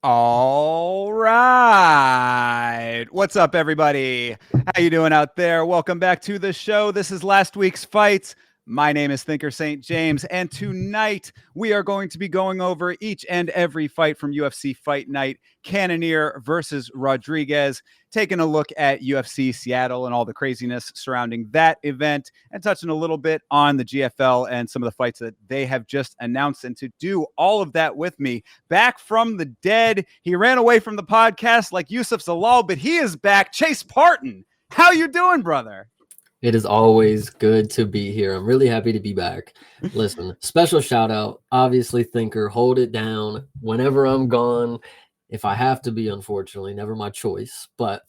All right. What's up, everybody? How you doing out there? Welcome back to the show. This is last week's fights. My name is Thinker St. James, and tonight we are going to be going over each and every fight from UFC Fight Night, Cannonier versus Rodrigues, taking a look at UFC Seattle and all the craziness surrounding that event, and touching a little bit on the GFL and some of the fights that they have just announced. And to do all of that with me, back from the dead, he ran away from the podcast like Yusuf Zalal, but he is back. Chase Parton, how you doing, brother? It is always good to be here. I'm really happy to be back. Listen, special shout out, obviously, Thinker, hold it down whenever I'm gone. If I have to be, unfortunately, never my choice. But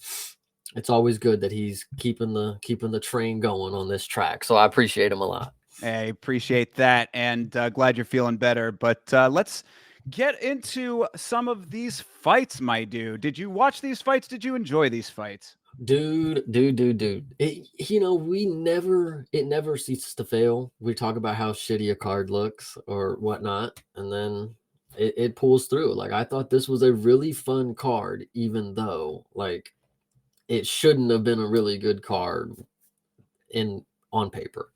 it's always good that he's keeping the train going on this track. So I appreciate him a lot. Hey, appreciate that, and glad you're feeling better. But let's get into some of these fights, my dude. Did you watch these fights? Did you enjoy these fights? Dude. It never ceases to fail. We talk about how shitty a card looks or whatnot, and then it pulls through. Like, I thought this was a really fun card, even though like it shouldn't have been a really good card in on paper.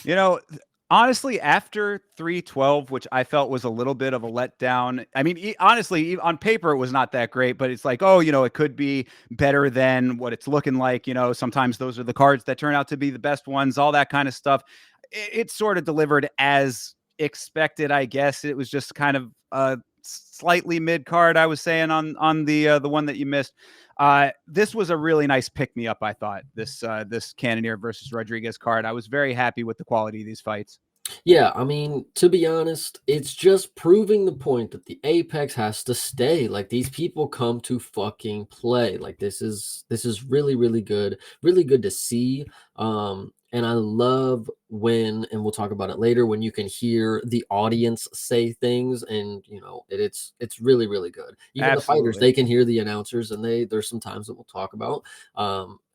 You know, honestly, after 312, which I felt was a little bit of a letdown. I mean, honestly, on paper, it was not that great, but it's like, oh, it could be better than what it's looking like. Sometimes those are the cards that turn out to be the best ones, all that kind of stuff. It sort of delivered as expected, I guess. It was just kind of a slightly mid card, I was saying on the one that you missed. This was a really nice pick me up. I thought this Cannonier versus Rodrigues card. I was very happy with the quality of these fights. Yeah, I mean, to be honest, it's just proving the point that the Apex has to stay. Like, these people come to fucking play. Like, this is really good to see. And I love when, and we'll talk about it later, when you can hear the audience say things, and it's really good. Even the fighters, Absolutely. they can hear the announcers, and there's some times that we'll talk about.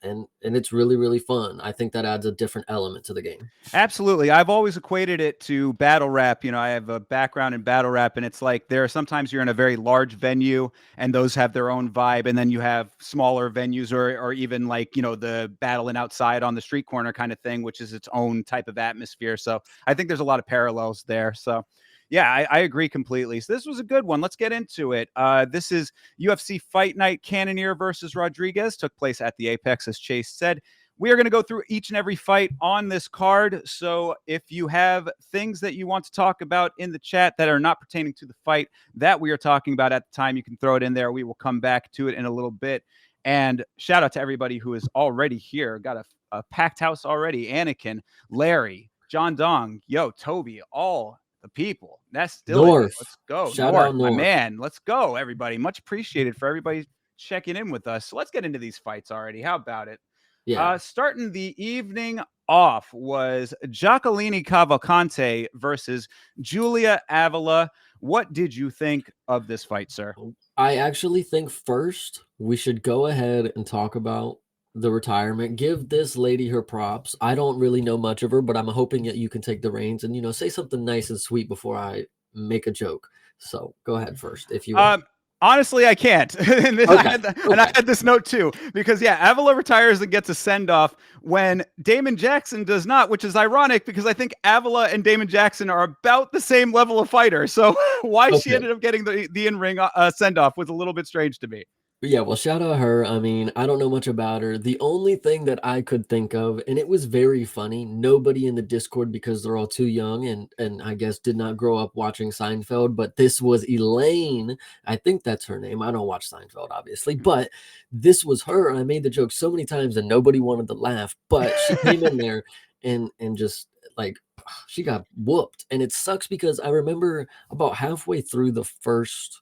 And it's really fun. I think that adds a different element to the game. Absolutely. I've always equated it to battle rap. I have a background in battle rap, and it's like there are sometimes you're in a very large venue and those have their own vibe. And then you have smaller venues or even like, the battling outside on the street corner kind of thing, which is its own type of atmosphere. So I think there's a lot of parallels there. So yeah, I agree completely. So this was a good one. Let's get into it. This is UFC Fight Night. Cannonier versus Rodrigues took place at the Apex, as Chase said. We are going to go through each and every fight on this card. So if you have things that you want to talk about in the chat that are not pertaining to the fight that we are talking about at the time, you can throw it in there. We will come back to it in a little bit. And shout out to everybody who is already here. Got a packed house already. Anakin, Larry, John Dong, Toby, all the people. That's still in it. North. Let's go. Shout North, out my North. man. Let's go, everybody. Much appreciated for everybody checking in with us. So let's get into these fights already. How about it? Yeah. Starting the evening off was Jacqueline Cavalcante versus Julia Avila. What did you think of this fight, sir? I actually think first we should go ahead and talk about the retirement. Give this lady her props. I don't really know much of her, but I'm hoping that you can take the reins and say something nice and sweet before I make a joke. So go ahead first if you want. Um, Honestly, I can't. and, Okay. I Okay. had this note too, because yeah, Avila retires and gets a send off when Damon Jackson does not, which is ironic because I think Avila and Damon Jackson are about the same level of fighter. So why she Okay. ended up getting the in ring send off was a little bit strange to me. Yeah, well, shout out her. I mean, I don't know much about her. The only thing that I could think of, and it was very funny, nobody in the Discord because they're all too young and I guess did not grow up watching Seinfeld, but this was Elaine. I think that's her name. I don't watch Seinfeld, obviously, but this was her. And I made the joke so many times and nobody wanted to laugh, but she came in there and just like she got whooped. And it sucks because I remember about halfway through the first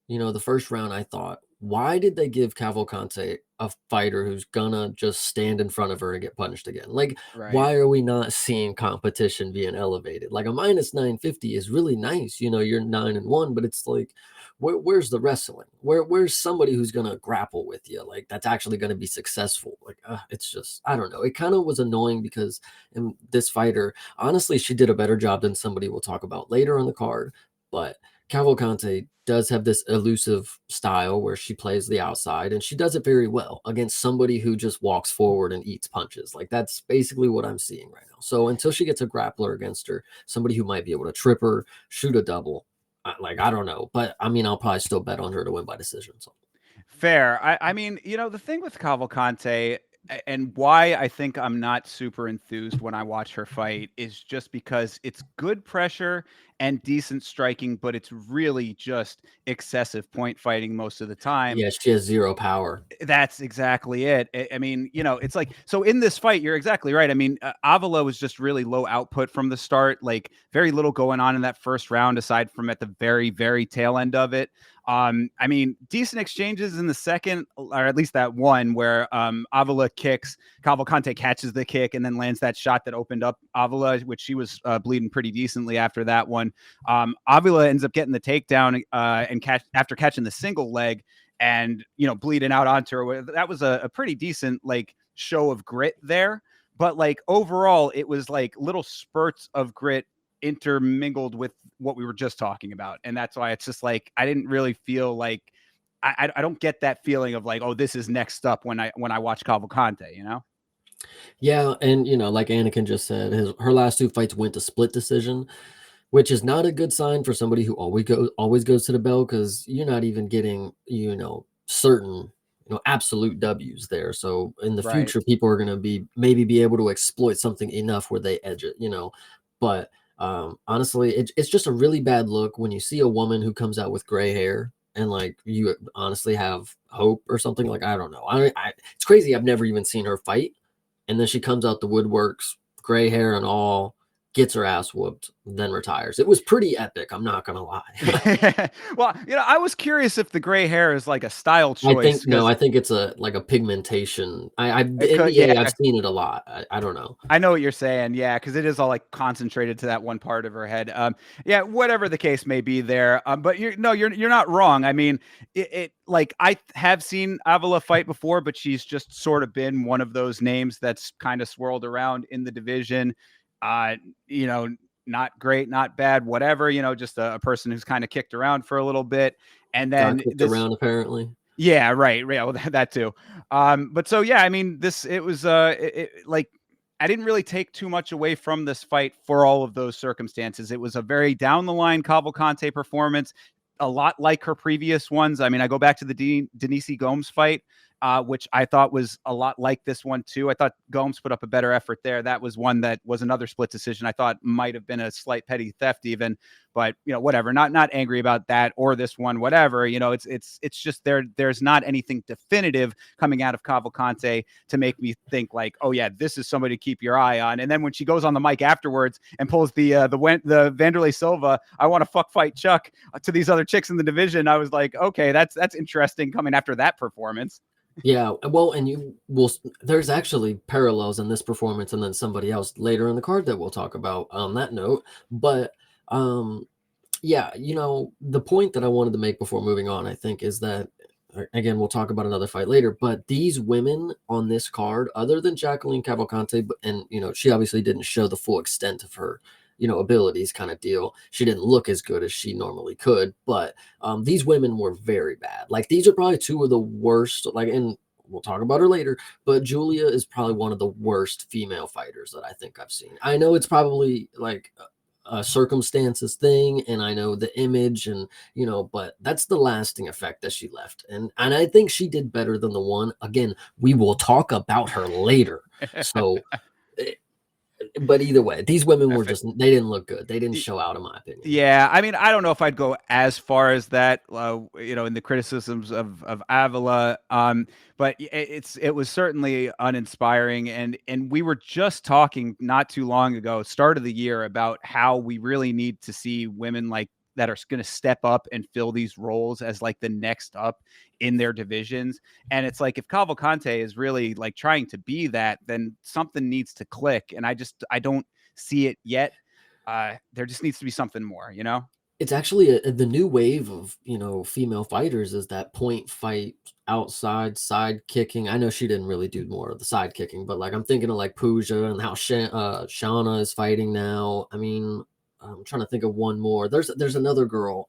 round, I thought, why did they give Cavalcante a fighter who's gonna just stand in front of her and get punished again? Like, Right. why are we not seeing competition being elevated? Like, a minus 950 is really nice. You're 9-1, but it's like, where's the wrestling? Where's somebody who's gonna grapple with you? Like, that's actually gonna be successful. Like, it's just, I don't know. It kind of was annoying because this fighter, honestly, she did a better job than somebody we'll talk about later on the card, but Cavalcante does have this elusive style where she plays the outside, and she does it very well against somebody who just walks forward and eats punches. Like that's basically what I'm seeing right now. So until she gets a grappler against her, somebody who might be able to trip her, shoot a double, like I don't know, but I mean I'll probably still bet on her to win by decision. So Fair. I mean, the thing with Cavalcante and why I think I'm not super enthused when I watch her fight is just because it's good pressure and decent striking, but it's really just excessive point fighting most of the time. yeah, she has zero power. That's exactly it. I mean, it's like, so in this fight, you're exactly right. I mean, Avila was just really low output from the start, like very little going on in that first round, aside from at the very, very tail end of it. I mean, decent exchanges in the second, or at least that one where Avila kicks, Cavalcante catches the kick and then lands that shot that opened up Avila, which she was bleeding pretty decently after that one. Avila ends up getting the takedown and after catching the single leg and bleeding out onto her. That was a pretty decent like show of grit there, but like overall it was like little spurts of grit intermingled with what we were just talking about, and that's why it's just like I didn't really feel like I don't get that feeling of like, oh, this is next up when I watch Cavalcante, Yeah, and like Anakin just said, her last two fights went to split decision, which is not a good sign for somebody who always goes to the bell because you're not even getting certain absolute W's there. So in the right? future, people are going to maybe be able to exploit something enough where they edge it. But honestly, it's just a really bad look when you see a woman who comes out with gray hair and like you honestly have hope or something. Like I don't know. It's crazy. I've never even seen her fight, and then she comes out the woodworks, gray hair and all, gets her ass whooped, then retires. It was pretty epic. I'm not gonna lie. Well, I was curious if the gray hair is like a style I choice think no, because I think it's a pigmentation. The it could, yeah. NBA, I've seen it a lot. I don't know. I know what you're saying. Yeah, because it is all like concentrated to that one part of her head. Yeah, whatever the case may be there. But you're not wrong. I mean, it like I have seen Avila fight before, but she's just sort of been one of those names that's kind of swirled around in the division. Uh, you know, not great, not bad, whatever. Just a person who's kind of kicked around for a little bit, and Got then kicked this. around apparently. Yeah, right. Yeah, well, that too. But so yeah, I mean, it was like I didn't really take too much away from this fight for all of those circumstances. It was a very down the line Cavalcante performance, a lot like her previous ones. I mean, I go back to the Denise Gomes fight, which I thought was a lot like this one too. I thought Gomes put up a better effort there. That was one that was another split decision. I thought might have been a slight petty theft even, but whatever. Not angry about that or this one. Whatever. It's just there's not anything definitive coming out of Cavalcante to make me think like, oh yeah, this is somebody to keep your eye on. And then when she goes on the mic afterwards and pulls the Vanderlei Silva, I want to fuck fight Chuck to these other chicks in the division, I was like, okay, that's interesting coming after that performance. Yeah, well, and there's actually parallels in this performance and then somebody else later in the card that we'll talk about on that note. But yeah, the point that I wanted to make before moving on, I think, is that again, we'll talk about another fight later, but these women on this card, other than Jacqueline Cavalcante, and she obviously didn't show the full extent of her abilities kind of deal. She didn't look as good as she normally could, but these women were very bad. Like these are probably two of the worst, like, and we'll talk about her later, but Julia is probably one of the worst female fighters that I think I've seen. I know it's probably like a circumstances thing, and I know the image, and but that's the lasting effect that she left, and I think she did better than the one. Again, we will talk about her later. So but either way, these women were they didn't look good. They didn't show out, in my opinion. Yeah, I mean, I don't know if I'd go as far as that, in the criticisms of Avila, but it was certainly uninspiring, and we were just talking not too long ago, start of the year, about how we really need to see women like that are going to step up and fill these roles as like the next up in their divisions. And it's like if Cavalcante is really like trying to be that, then something needs to click, and I don't see it yet. There just needs to be something more, It's actually the new wave of female fighters is that point fight, outside side kicking. I know she didn't really do more of the side kicking, but like I'm thinking of like Pooja and how Shauna is fighting now. I mean, I'm trying to think of one more. There's another girl.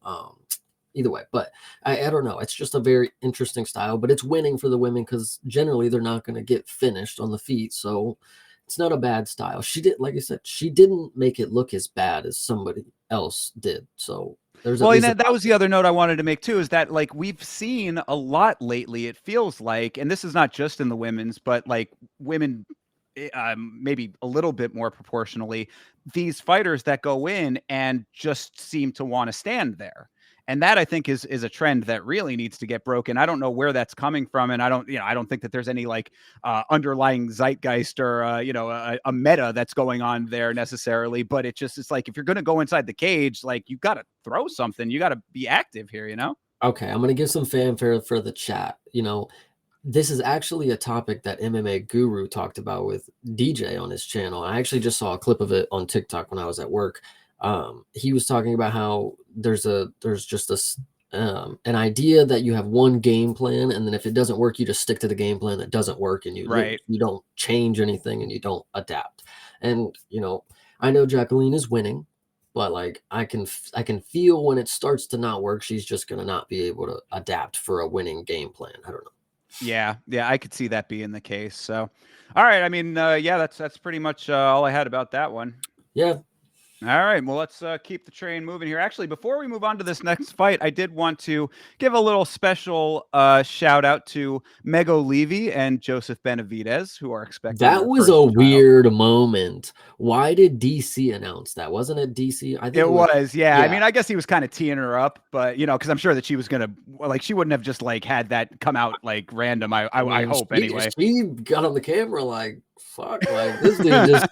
Either way, but I don't know. It's just a very interesting style, but it's winning for the women because generally they're not going to get finished on the feet. So it's not a bad style. She did, like I said, she didn't make it look as bad as somebody else did. So there's at Well, and least a that was the positive. other note I wanted to make too, is that like we've seen a lot lately, it feels like, and this is not just in the women's, but like women maybe a little bit more proportionally, these fighters that go in and just seem to want to stand there. And that I think is a trend that really needs to get broken. I don't know where that's coming from, and I don't think that there's any like underlying zeitgeist or a meta that's going on there necessarily. But it's like if you're going to go inside the cage, like you got to throw something, you got to be active here, you know. Okay, I'm gonna give some fanfare for the chat. This is actually a topic that MMA Guru talked about with DJ on his channel. I actually just saw a clip of it on TikTok when I was at work. He was talking about how there's just this an idea that you have one game plan, and then if it doesn't work, you just stick to the game plan that doesn't work, and Right. you don't change anything, and you don't adapt. And I know Jacqueline is winning, but like I can feel when it starts to not work, she's just gonna not be able to adapt for a winning game plan. I don't know. Yeah, yeah, I could see that being the case. So, all right. I mean, yeah, that's pretty much all I had about that one. Yeah, All right. Well, let's keep the train moving here. Actually, before we move on to this next fight, I did want to give a little special shout out to Mego Levy and Joseph Benavidez, who are expecting that their was first a child. weird moment. Why did DC announce that? Wasn't it DC? I think It it was. was, yeah. I Yeah. mean, I guess he was kind of teeing her up, but because I'm sure that she was gonna like she wouldn't have just like had that come out like random. I I mean, hope she anyway. she got on the camera like, fuck, like this dude just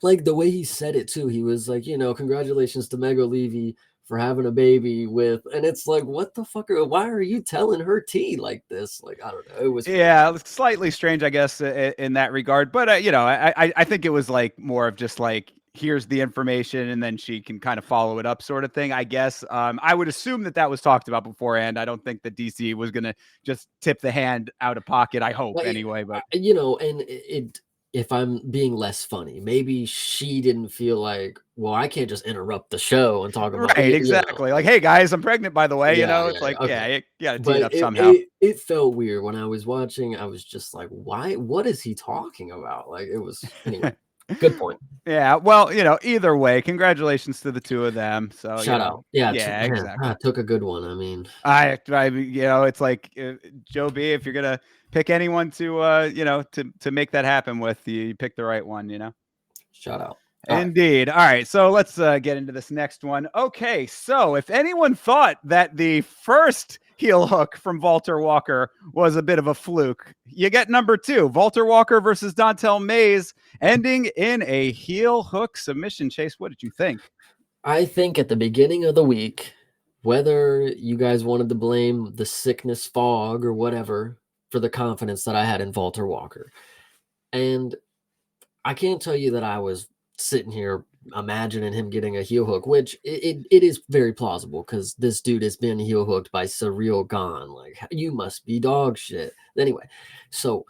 like the way he said it too. He was like, congratulations to Mego Levy for having a baby with, and it's like, what the fuck? Why are you telling her tea like this? Like, I don't know. It was weird. Yeah, slightly strange, I guess, in that regard. But I think it was like more of just like here's the information, and then she can kind of follow it up, sort of thing. I guess. I would assume that was talked about beforehand. I don't think that DC was gonna just tip the hand out of pocket. I hope Like, anyway. But and if I'm being less funny, maybe she didn't feel like, well, I can't just interrupt the show and talk about, right, exactly. Like, hey guys, I'm pregnant, by the way. yeah, It's like, okay. yeah, you got to tee it But up somehow. it felt weird when I was watching. I was just like, why? What is he talking about? Like, it was anyway. Good point. Yeah, well, either way, congratulations to the two of them. So, Shout out. Yeah, yeah, man, exactly. took a good one. I mean, It's like Joe B. If you're gonna pick anyone to, to make that happen with, you pick the right one. shout out. All right. Indeed. All right, so let's get into this next one. Okay, so if anyone thought that the first heel hook from Walter Walker was a bit of a fluke, you get number two, Walter Walker versus Dontel Mays, ending in a heel hook submission. Chase, what did you think? I think at the beginning of the week, whether you guys wanted to blame the sickness fog or whatever for the confidence that I had in Walter Walker. And I can't tell you that I was sitting here imagining him getting a heel hook, which it is very plausible because this dude has been heel hooked by Surreal Gone. Like, you must be dog shit. Anyway, so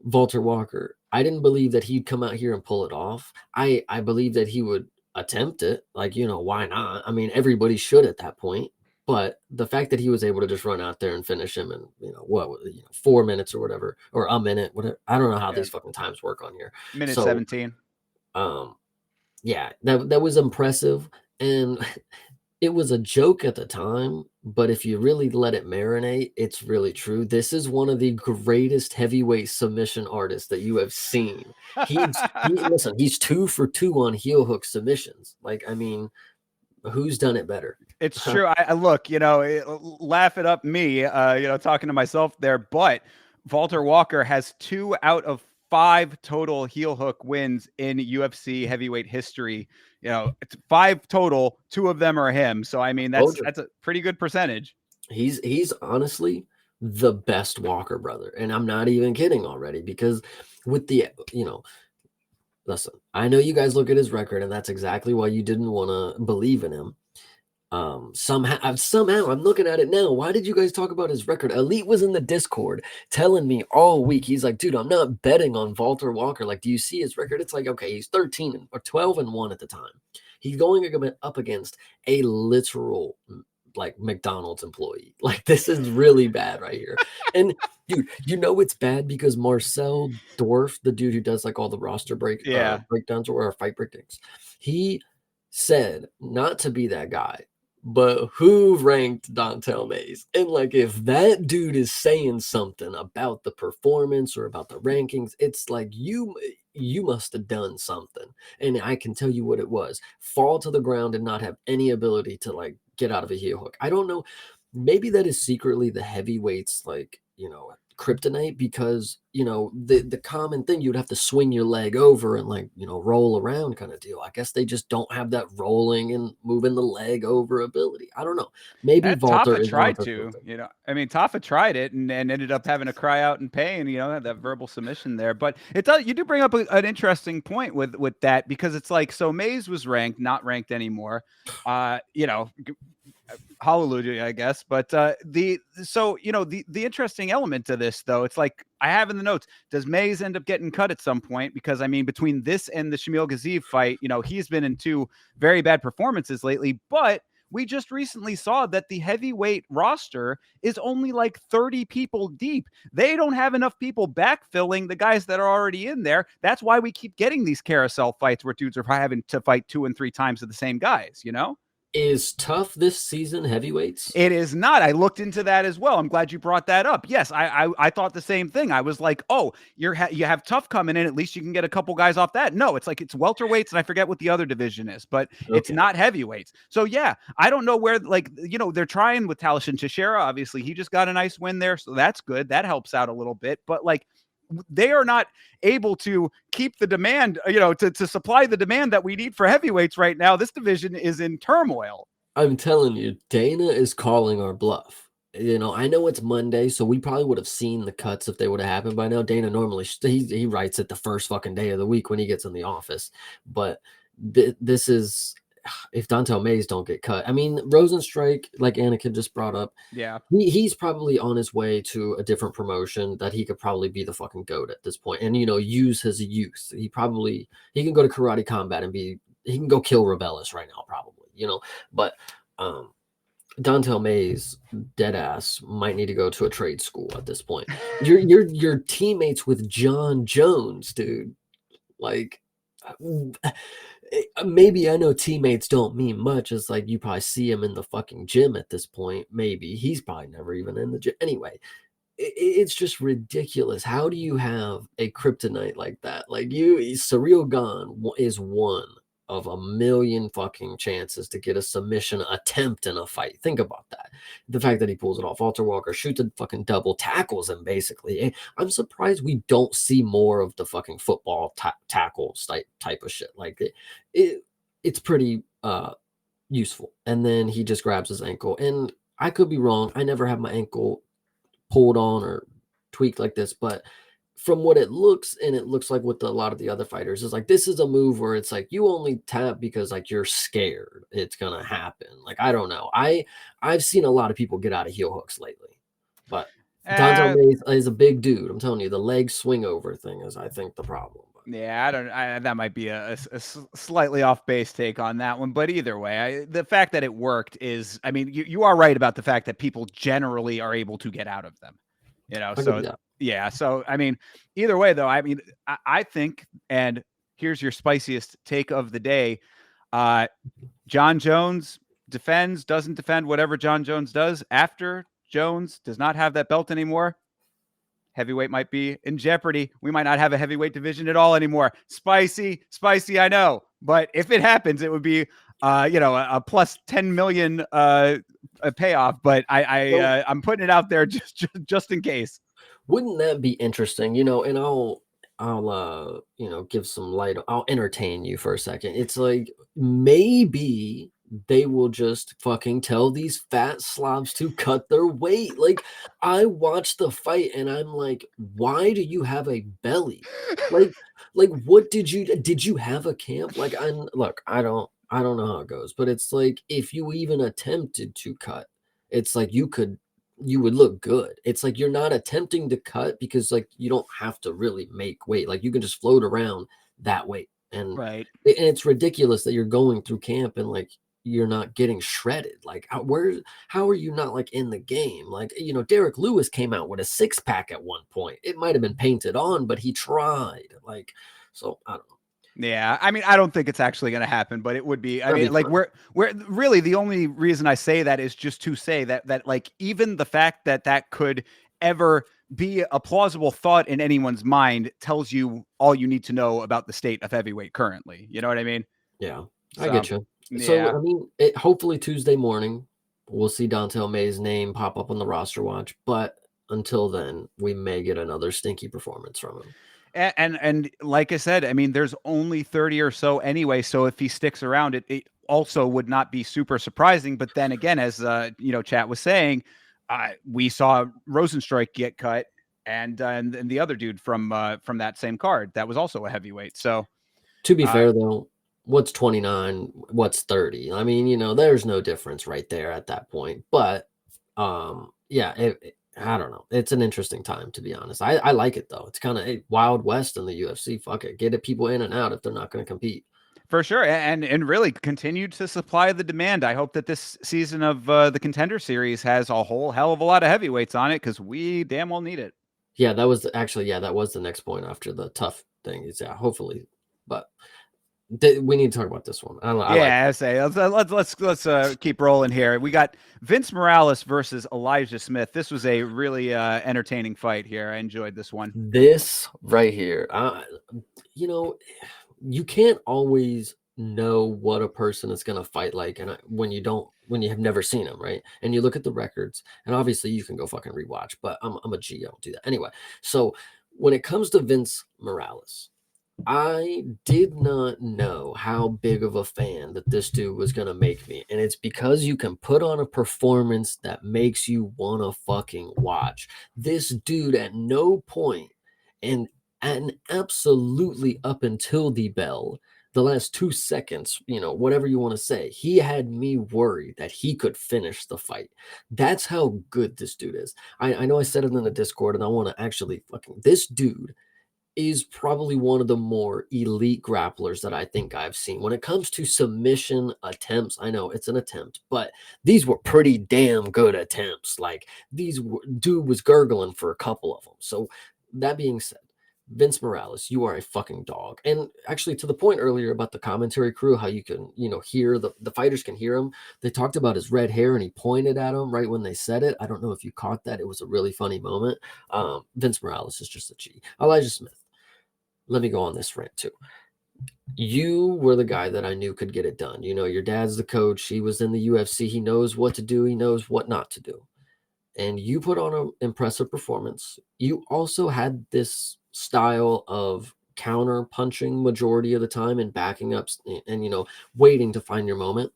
Walter Walker, I didn't believe that he'd come out here and pull it off. I believe that he would attempt it. Like, why not? I mean, everybody should at that point. But the fact that he was able to just run out there and finish him in, 4 minutes or whatever, or a minute, whatever. I don't know how Yeah, these fucking times work on here. minute So, 17. um, yeah, that was impressive, and it was a joke at the time. But if you really let it marinate, it's really true. This is one of the greatest heavyweight submission artists that you have seen. Listen, he's 2 for 2 on heel hook submissions. Like, I mean, who's done it better? It's true. I look, laugh it up me, talking to myself there, but Walter Walker has 2 out of 5 total heel hook wins in UFC heavyweight history. It's 5 total, 2 of them are him. So I mean, that's a pretty good percentage. He's honestly the best Walker brother, and I'm not even kidding already, because with the listen, I know you guys look at his record, and that's exactly why you didn't want to believe in him. Somehow I'm looking at it now. Why did you guys talk about his record? Elite was in the Discord telling me all week. He's like, dude, I'm not betting on Walter Walker. Like, do you see his record? It's like, okay, he's 13 or 12-1 at the time. He's going up against a literal like McDonald's employee. Like this is really bad right here. And dude, you know it's bad because Marcel Dorf, the dude who does like all the roster Yeah. breakdowns or fight breakdowns, he said not to be that guy, but who ranked Dontel Mays? And like if that dude is saying something about the performance or about the rankings, it's like you must have done something. And I can tell you what it was. Fall to the ground and not have any ability to like get out of a heel hook. I don't know. Maybe that is secretly the heavyweights like, kryptonite, because the common thing, you'd have to swing your leg over and like roll around kind of deal. I guess they just don't have that rolling and moving the leg over ability. I don't know. Maybe Walter Tafa is tried onto to, something. I mean, Tafa tried it and ended up having to cry out in pain, had that verbal submission there. But it does, you do bring up an interesting point with that, because it's like, so Mays was ranked, not ranked anymore. Hallelujah, I guess. But the interesting element to this, though, it's like I have in the notes, does Mays end up getting cut at some point? Because I mean, between this and the Shamil Gaziev fight, he's been in two very bad performances lately. But we just recently saw that the heavyweight roster is only like 30 people deep. They don't have enough people backfilling the guys that are already in there. That's why we keep getting these carousel fights where dudes are having to fight 2 and 3 times to the same guys, Is tough this season heavyweights? It is not. I looked into that as well. I'm glad you brought that up. Yes, I thought the same thing. I was like, oh, you have tough coming in. At least you can get a couple guys off that. No, it's like it's welterweights, and I forget what the other division is, but it's Okay. not heavyweights. So yeah, I don't know where they're trying with Talashin Teixeira. Obviously, he just got a nice win there, so that's good. That helps out a little bit. But like, they are not able to keep the demand, to supply the demand that we need for heavyweights right now. This division is in turmoil. I'm telling you, Dana is calling our bluff. I know it's Monday, so we probably would have seen the cuts if they would have happened by now. Dana normally he writes it the first fucking day of the week when he gets in the office, but this is if Dontel Mays don't get cut. I mean, Rosenstrike, like Anakin just brought up, Yeah. he's probably on his way to a different promotion that he could probably be the fucking GOAT at this point, and use his youth. He can go to Karate Combat and he can go kill Rebellis right now, probably. But Dontel Mays, dead ass, might need to go to a trade school at this point. You're teammates with John Jones, dude. Like, maybe I know teammates don't mean much. It's like you probably see him in the fucking gym at this point. Maybe he's probably never even in the gym. Anyway, it's just ridiculous. How do you have a kryptonite like that? Like Surreal Gone is one of a million fucking chances to get a submission attempt in a fight. Think about that. The fact that he pulls it off. Walter Walker shoots a fucking double, tackles him basically. I'm surprised we don't see more of the fucking football tackles type of shit. Like it's pretty useful. And then he just grabs his ankle. And I could be wrong. I never have my ankle pulled on or tweaked like this, but from what it looks, and it looks like with a lot of the other fighters, is like this is a move where it's like you only tap because like you're scared it's gonna happen. Like I don't know. I've seen a lot of people get out of heel hooks lately, but Dontel Mays is a big dude. I'm telling you, the leg swing over thing is I think the problem. Yeah, that might be a slightly off base take on that one, but either way, the fact that it worked is, I mean, you are right about the fact that people generally are able to get out of them, so yeah. So, I mean, either way though, I mean, I think, and here's your spiciest take of the day. John Jones defends, doesn't defend, whatever John Jones does after Jones does not have that belt anymore. Heavyweight might be in jeopardy. We might not have a heavyweight division at all anymore. Spicy, I know. But if it happens, it would be, a plus 10 million a payoff. But I'm putting it out there just in case. Wouldn't that be interesting? And I'll give some light. I'll entertain you for a second. It's like maybe they will just fucking tell these fat slobs to cut their weight. Like I watched the fight and I'm like, why do you have a belly? Like what did you have a camp? Like I don't know how it goes, but it's like if you even attempted to cut, it's like you would look good. It's like you're not attempting to cut because like you don't have to really make weight. Like you can just float around that weight. And Right. it's ridiculous that you're going through camp and like you're not getting shredded. Like how are you not like in the game? Like, Derek Lewis came out with a six pack at one point. It might have been painted on, but he tried. Like, so I don't know. Yeah, I mean, I don't think it's actually going to happen, but it would be. I That'd mean, be like fun. we're really the only reason I say that is just to say that like even the fact that that could ever be a plausible thought in anyone's mind tells you all you need to know about the state of heavyweight currently. You know what I mean? Yeah, I So, get you. So yeah. I mean, hopefully Tuesday morning we'll see Dontel May's name pop up on the roster watch. But until then, we may get another stinky performance from him. And like I said, I mean, there's only 30 or so anyway. So if he sticks around, it also would not be super surprising. But then again, as Chat was saying, we saw Rosenstruik get cut, and the other dude from that same card that was also a heavyweight. So To be uh, fair, though, what's 29? What's 30? I mean, there's no difference right there at that point. But yeah, I don't know. It's an interesting time, to be honest. I like it though. It's kind of Wild West in the UFC. Fuck it, get it people in and out if they're not going to compete. for sure, and really continue to supply the demand. I hope that this season of the Contender Series has a whole hell of a lot of heavyweights on it because we damn well need it. Yeah, that was actually that was the next point after the tough thing. Is hopefully, but we need to talk about this one. I like Yeah, I say let's keep rolling here. We got Vince Morales versus Elijah Smith. This was a really entertaining fight here. I enjoyed this one. this right here. You know, you can't always know what a person is going to fight like, and when you have never seen them, right? And you look at the records, and obviously you can go fucking rewatch, but I'm a G, I don't do that anyway. So when it comes to Vince Morales, I did not know how big of a fan that this dude was going to make me. And it's because you can put on a performance that makes you want to fucking watch. This dude at no point, and absolutely up until the bell, the last 2 seconds, whatever you want to say, he had me worried that he could finish the fight. That's how good this dude is. I know I said it in the Discord, and I want to actually this dude is probably one of the more elite grapplers that I think I've seen. When it comes to submission attempts, I know it's an attempt, but these were pretty damn good attempts. Like dude was gurgling for a couple of them. So that being said, Vince Morales, you are a fucking dog. And actually, to the point earlier about the commentary crew, how you can, hear the fighters can hear him. They talked about his red hair and he pointed at him right when they said it. I don't know if you caught that. It was a really funny moment. Vince Morales is just a G. Elijah Smith, let me go on this rant too. You were the guy that I knew could get it done. Your dad's the coach. He was in the UFC. He knows what to do. He knows what not to do. And you put on an impressive performance. You also had this style of counter punching majority of the time and backing up and, waiting to find your moment.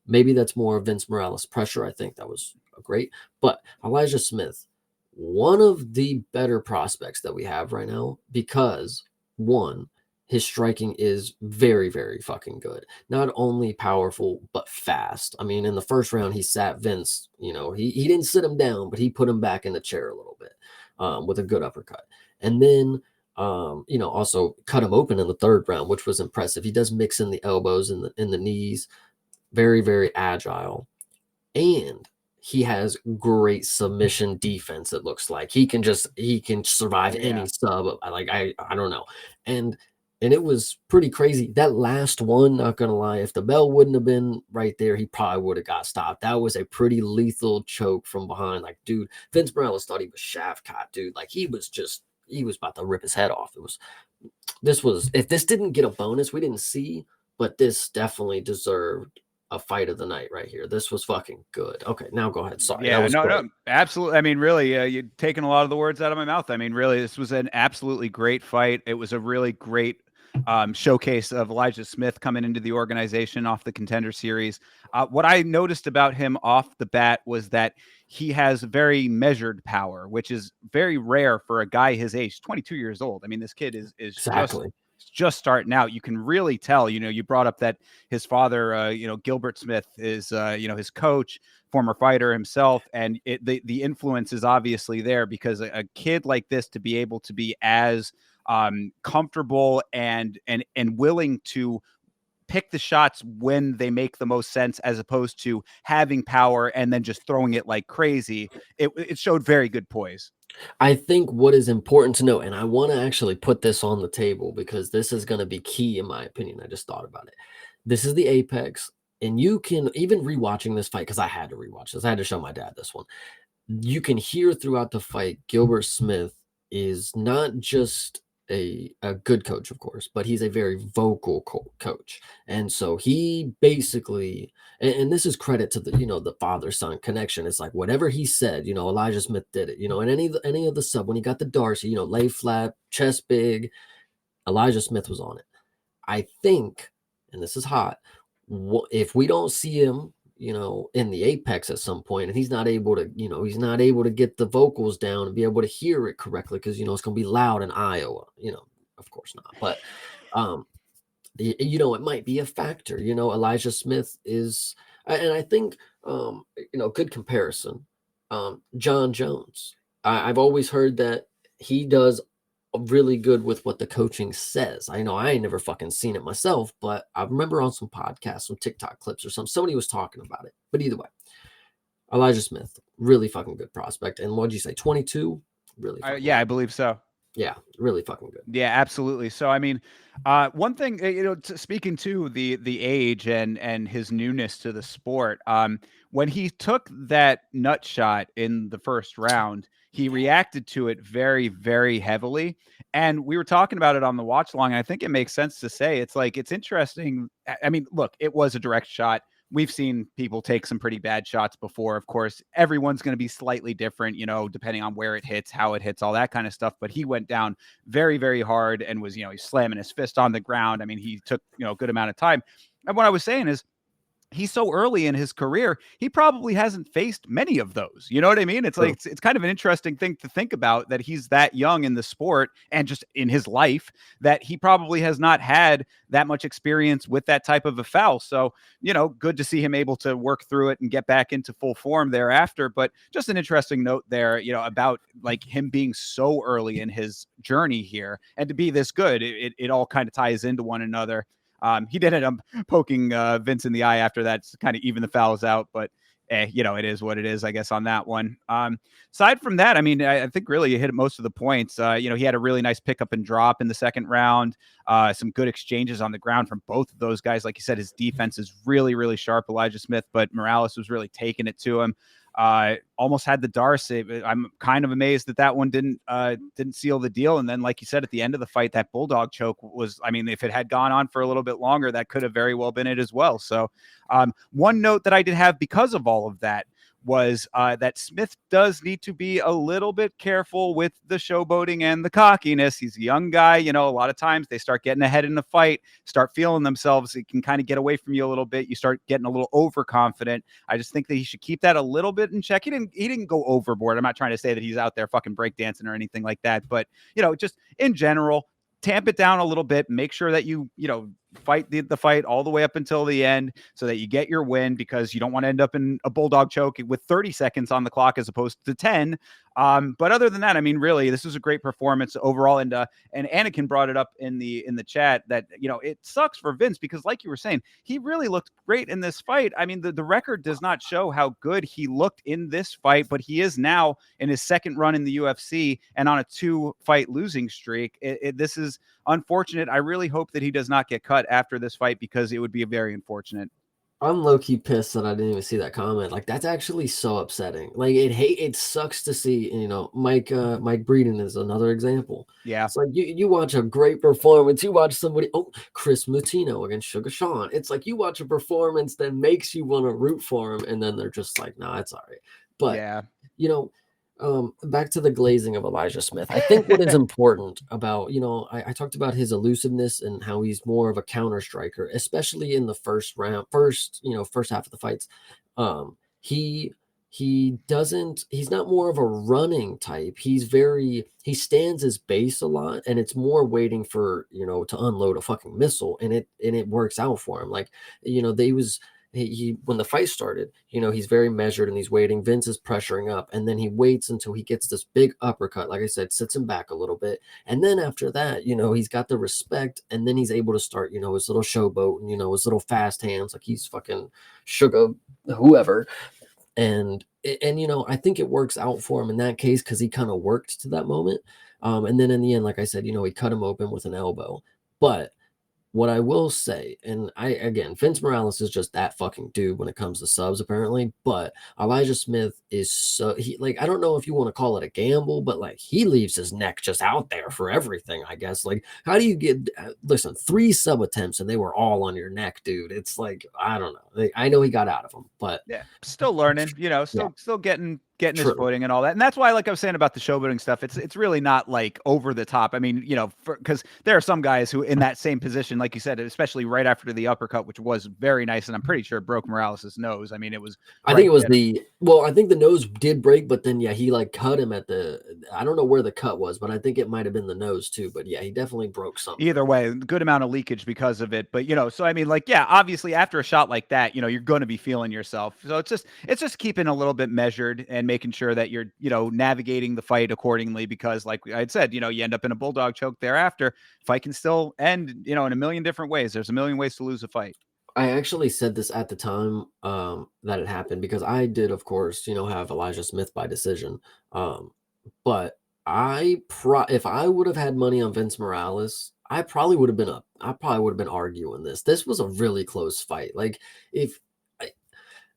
Maybe that's more Vince Morales pressure. I think that was great. But Elijah Smith, one of the better prospects that we have right now because one, his striking is very, very fucking good. Not only powerful, but fast. I mean, in the first round, he sat Vince, he didn't sit him down, but he put him back in the chair a little bit with a good uppercut. And then, also cut him open in the third round, which was impressive. He does mix in the elbows and the knees. Very, very agile. And he has great submission defense. It looks like he can survive Oh any yeah. sub. I don't know, and it was pretty crazy. That last one, not gonna lie, if the bell wouldn't have been right there, he probably would have got stopped. That was a pretty lethal choke from behind. Like, dude, Vince Morales thought he was shaft caught, dude. Like he was about to rip his head off. If this didn't get a bonus, we didn't see, but this definitely deserved a fight of the night right here. This was fucking good. Okay, now go ahead. Sorry, that Yeah, was no, great. no, absolutely. I mean, really, you're taking a lot of the words out of my mouth. I mean, really, this was an absolutely great fight. It was a really great showcase of Elijah Smith coming into the organization off the Contender Series. What I noticed about him off the bat was that he has very measured power, which is very rare for a guy his age, 22 years old. I mean, this kid is Exactly. just starting out. You can really tell. You brought up that his father, Gilbert Smith, is his coach, former fighter himself, and the influence is obviously there because a kid like this to be able to be as comfortable and willing to pick the shots when they make the most sense, as opposed to having power and then just throwing it like crazy. It showed very good poise. I think what is important to know, and I want to actually put this on the table because this is going to be key in my opinion. I just thought about it. This is the apex, and you can even rewatching this fight because I had to rewatch this. I had to show my dad this one. You can hear throughout the fight Gilbert Smith is not just a good coach, of course, but he's a very vocal coach. And so he basically, and this is credit to the, the father son connection. It's like whatever he said, Elijah Smith did it, and any of the sub when he got the Darcy, lay flat, chest big, Elijah Smith was on it. I think, and this is hot, if we don't see him, in the apex at some point, and he's not able to get the vocals down and be able to hear it correctly because it's going to be loud in Iowa. Of course not, but it might be a factor. Elijah Smith is, and I think good comparison. John Jones. I've always heard that he does really good with what the coaching says. I know I ain't never fucking seen it myself, but I remember on some podcasts, some TikTok clips or something, somebody was talking about it. But either way, Elijah Smith, really fucking good prospect. And what'd you say, 22? Really fucking Yeah, good. I believe so. Yeah, really fucking good. Yeah, absolutely. So, I mean, one thing, speaking to the age and his newness to the sport, when he took that nut shot in the first round, he reacted to it very, very heavily. And we were talking about it on the watch along, and I think it makes sense to say it's like it's interesting. I mean, look, it was a direct shot. We've seen people take some pretty bad shots before. Of course, everyone's going to be slightly different, depending on where it hits, how it hits, all that kind of stuff. But he went down very, very hard and was, he's slamming his fist on the ground. I mean, he took, a good amount of time. And what I was saying is, he's so early in his career, he probably hasn't faced many of those. You know what I mean? It's like, it's kind of an interesting thing to think about, that he's that young in the sport and just in his life, that he probably has not had that much experience with that type of a foul. So, good to see him able to work through it and get back into full form thereafter. But just an interesting note there, about like him being so early in his journey here and to be this good. It all kind of ties into one another. He did end up poking Vince in the eye after that to kind of even the fouls out, but it is what it is, I guess, on that one. Aside from that, I mean, I think really you hit most of the points. He had a really nice pickup and drop in the second round. Some good exchanges on the ground from both of those guys. Like you said, his defense is really, really sharp, Elijah Smith, but Morales was really taking it to him. Almost had the Darcy. I'm kind of amazed that one didn't seal the deal. And then, like you said, at the end of the fight, that bulldog choke was, I mean, if it had gone on for a little bit longer, that could have very well been it as well. So one note that I did have because of all of that was that Smith does need to be a little bit careful with the showboating and the cockiness. He's a young guy. A lot of times they start getting ahead in the fight, start feeling themselves. It can kind of get away from you a little bit. You start getting a little overconfident. I just think that he should keep that a little bit in check. He didn't go overboard. I'm not trying to say that he's out there fucking breakdancing or anything like that, but just in general, tamp it down a little bit. Make sure that you fight the fight all the way up until the end so that you get your win, because you don't want to end up in a bulldog choke with 30 seconds on the clock as opposed to 10. But other than that, I mean, really, this was a great performance overall. And Anakin brought it up in the chat that, it sucks for Vince because, like you were saying, he really looked great in this fight. I mean, the record does not show how good he looked in this fight, but he is now in his second run in the UFC and on a 2-fight losing streak. This is unfortunate. I really hope that he does not get cut after this fight because it would be very unfortunate. I'm low-key pissed that I didn't even see that comment. Like, that's actually so upsetting. Like, it sucks to see, Mike Breeden is another example. Yeah. It's like you watch a great performance, you watch somebody, Chris Mutino against Sugar Sean. It's like you watch a performance that makes you want to root for him, and then they're just like, nah, it's all right. But yeah, back to the glazing of Elijah Smith. I think what is important about, I talked about his elusiveness and how he's more of a counter striker, especially in the first half of the fights. He's not more of a running type. He stands his base a lot, and it's more waiting for, to unload a fucking missile, and it works out for him. Like, he when the fight started, he's very measured and he's waiting. Vince is pressuring up, and then he waits until he gets this big uppercut. Like I said, sits him back a little bit, and then after that, he's got the respect, and then he's able to start, his little showboat and his little fast hands, like he's fucking sugar whoever. And I think it works out for him in that case because he kind of worked to that moment. And then in the end, like I said, he cut him open with an elbow. But what I will say, and again, Vince Morales is just that fucking dude when it comes to subs, apparently. But Elijah Smith is I don't know if you want to call it a gamble, but like he leaves his neck just out there for everything, I guess. Like, how do you listen, 3 sub attempts and they were all on your neck, dude? It's like, I don't know. I know he got out of them, but yeah, still learning, still getting his true. footing and all that. And that's why, like I was saying about the showboating stuff, it's really not like over the top. I mean, because there are some guys who in that same position, like you said, especially right after the uppercut, which was very nice, and I'm pretty sure it broke Morales' nose. I mean, it was. I think it was I think the nose did break, but then he like cut him at I don't know where the cut was, but I think it might have been the nose too. But yeah, he definitely broke something. Either way, good amount of leakage because of it. But so I mean, like, yeah, obviously after a shot like that, you're going to be feeling yourself. So it's just keeping a little bit measured and making sure that you're navigating the fight accordingly. Because like I had said, you end up in a bulldog choke thereafter. Fight can still end, in a million different ways. There's a million ways to lose a fight. I actually said this at the time that it happened because I did, of course, have Elijah Smith by decision. But if I would have had money on Vince Morales, I probably would have been arguing this. This was a really close fight. Like, if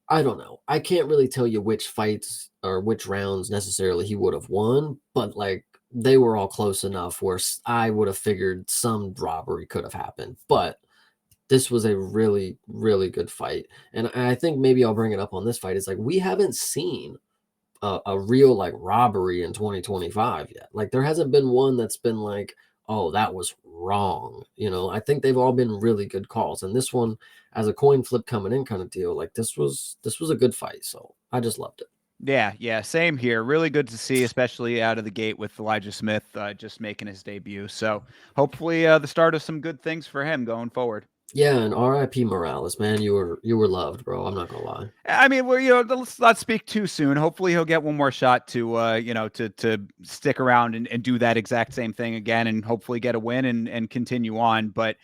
I don't know, I can't really tell you which fights or which rounds necessarily he would have won, but like they were all close enough where I would have figured some robbery could have happened. But this was a really, really good fight. And I think maybe I'll bring it up on this fight. It's like we haven't seen a real like robbery in 2025 yet. Like there hasn't been one that's been like, oh, that was wrong. I think they've all been really good calls. And this one, as a coin flip coming in kind of deal, like this was a good fight. So I just loved it. Yeah, same here. Really good to see, especially out of the gate with Elijah Smith just making his debut. So hopefully the start of some good things for him going forward. Yeah, and R.I.P. Morales, man, you were loved, bro. I'm not gonna lie. I mean, well, let's not speak too soon. Hopefully, he'll get one more shot to, to stick around and do that exact same thing again, and hopefully get a win and continue on. But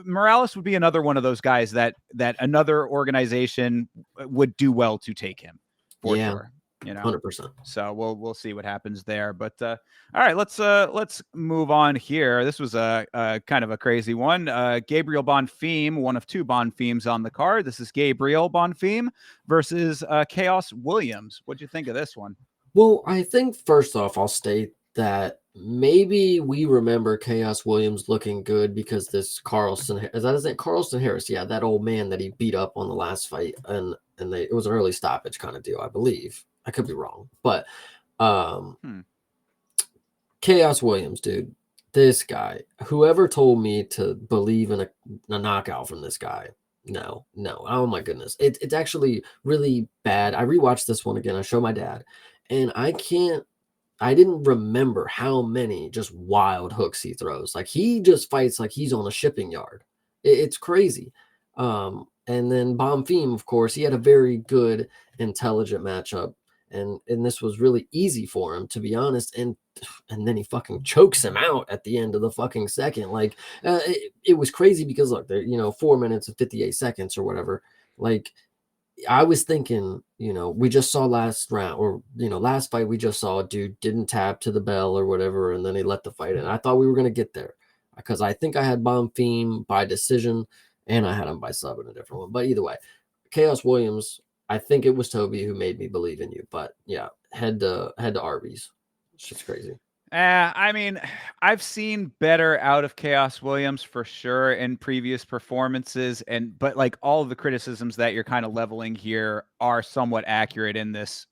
Morales would be another one of those guys that another organization would do well to take him for sure. 100%. So we'll see what happens there. But all right, let's move on here. This was a kind of a crazy one. Gabriel Bonfim, one of 2 Bonfims on the card. This is Gabriel Bonfim versus Chaos Williams. What'd you think of this one? Well, I think first off, I'll state that maybe we remember Chaos Williams looking good because this Carlson, is that his name? Carlson Harris, yeah, that old man that he beat up on the last fight, and it was an early stoppage kind of deal, I believe. I could be wrong, but Chaos Williams, dude, this guy, whoever told me to believe in a knockout from this guy, no, oh my goodness, it's actually really bad. I rewatched this one again. I showed my dad, and I didn't remember how many just wild hooks he throws. Like he just fights like he's on a shipping yard. It's crazy. And then Bonfim, of course, he had a very good, intelligent matchup. And this was really easy for him, to be honest. And then he fucking chokes him out at the end of the fucking second. Like it was crazy because look, there 4 minutes and 58 seconds or whatever. Like I was thinking, we just saw last round or last fight we just saw a dude didn't tap to the bell or whatever, and then he let the fight in. I thought we were gonna get there because I think I had Bonfim by decision and I had him by sub in a different one. But either way, Chaos Williams. I think it was Toby who made me believe in you, but yeah, head to Arby's. It's just crazy. I mean, I've seen better out of Chaos Williams for sure in previous performances, but like all of the criticisms that you're kind of leveling here are somewhat accurate in this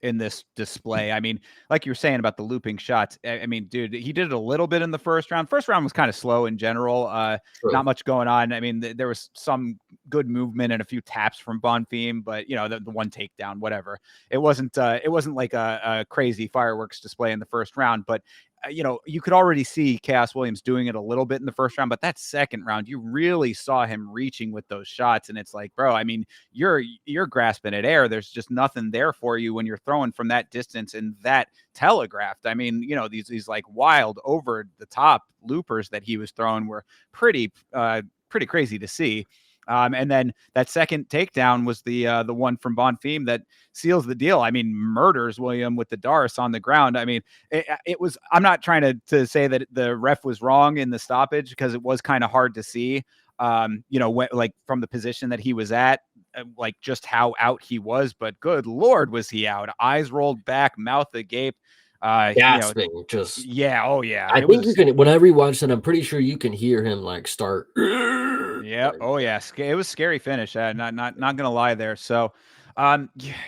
display. I mean, like you were saying about the looping shots. I mean, dude, he did it a little bit in the first round. First round was kind of slow in general. Not much going on. I mean, there was some good movement and a few taps from Bonfim, but the one takedown, whatever. It wasn't like a crazy fireworks display in the first round, but you could already see Chaos Williams doing it a little bit in the first round, but that second round, you really saw him reaching with those shots. And it's like, bro, I mean, you're grasping at air. There's just nothing there for you when you're throwing from that distance and that telegraphed. I mean, these like wild over the top loopers that he was throwing were pretty crazy to see. And then that second takedown was the one from Bonfim that seals the deal. I mean, murders William with the Darce on the ground. I mean, it was. I'm not trying to say that the ref was wrong in the stoppage, because it was kind of hard to see. Like from the position that he was at, like just how out he was. But good Lord, was he out? Eyes rolled back, mouth agape. Gasping, just Yeah. Oh yeah. I It think you was. can. When I rewatched it, I'm pretty sure you can hear him like start. Yeah. Like, Oh yeah. It was scary finish. Not gonna lie there. So,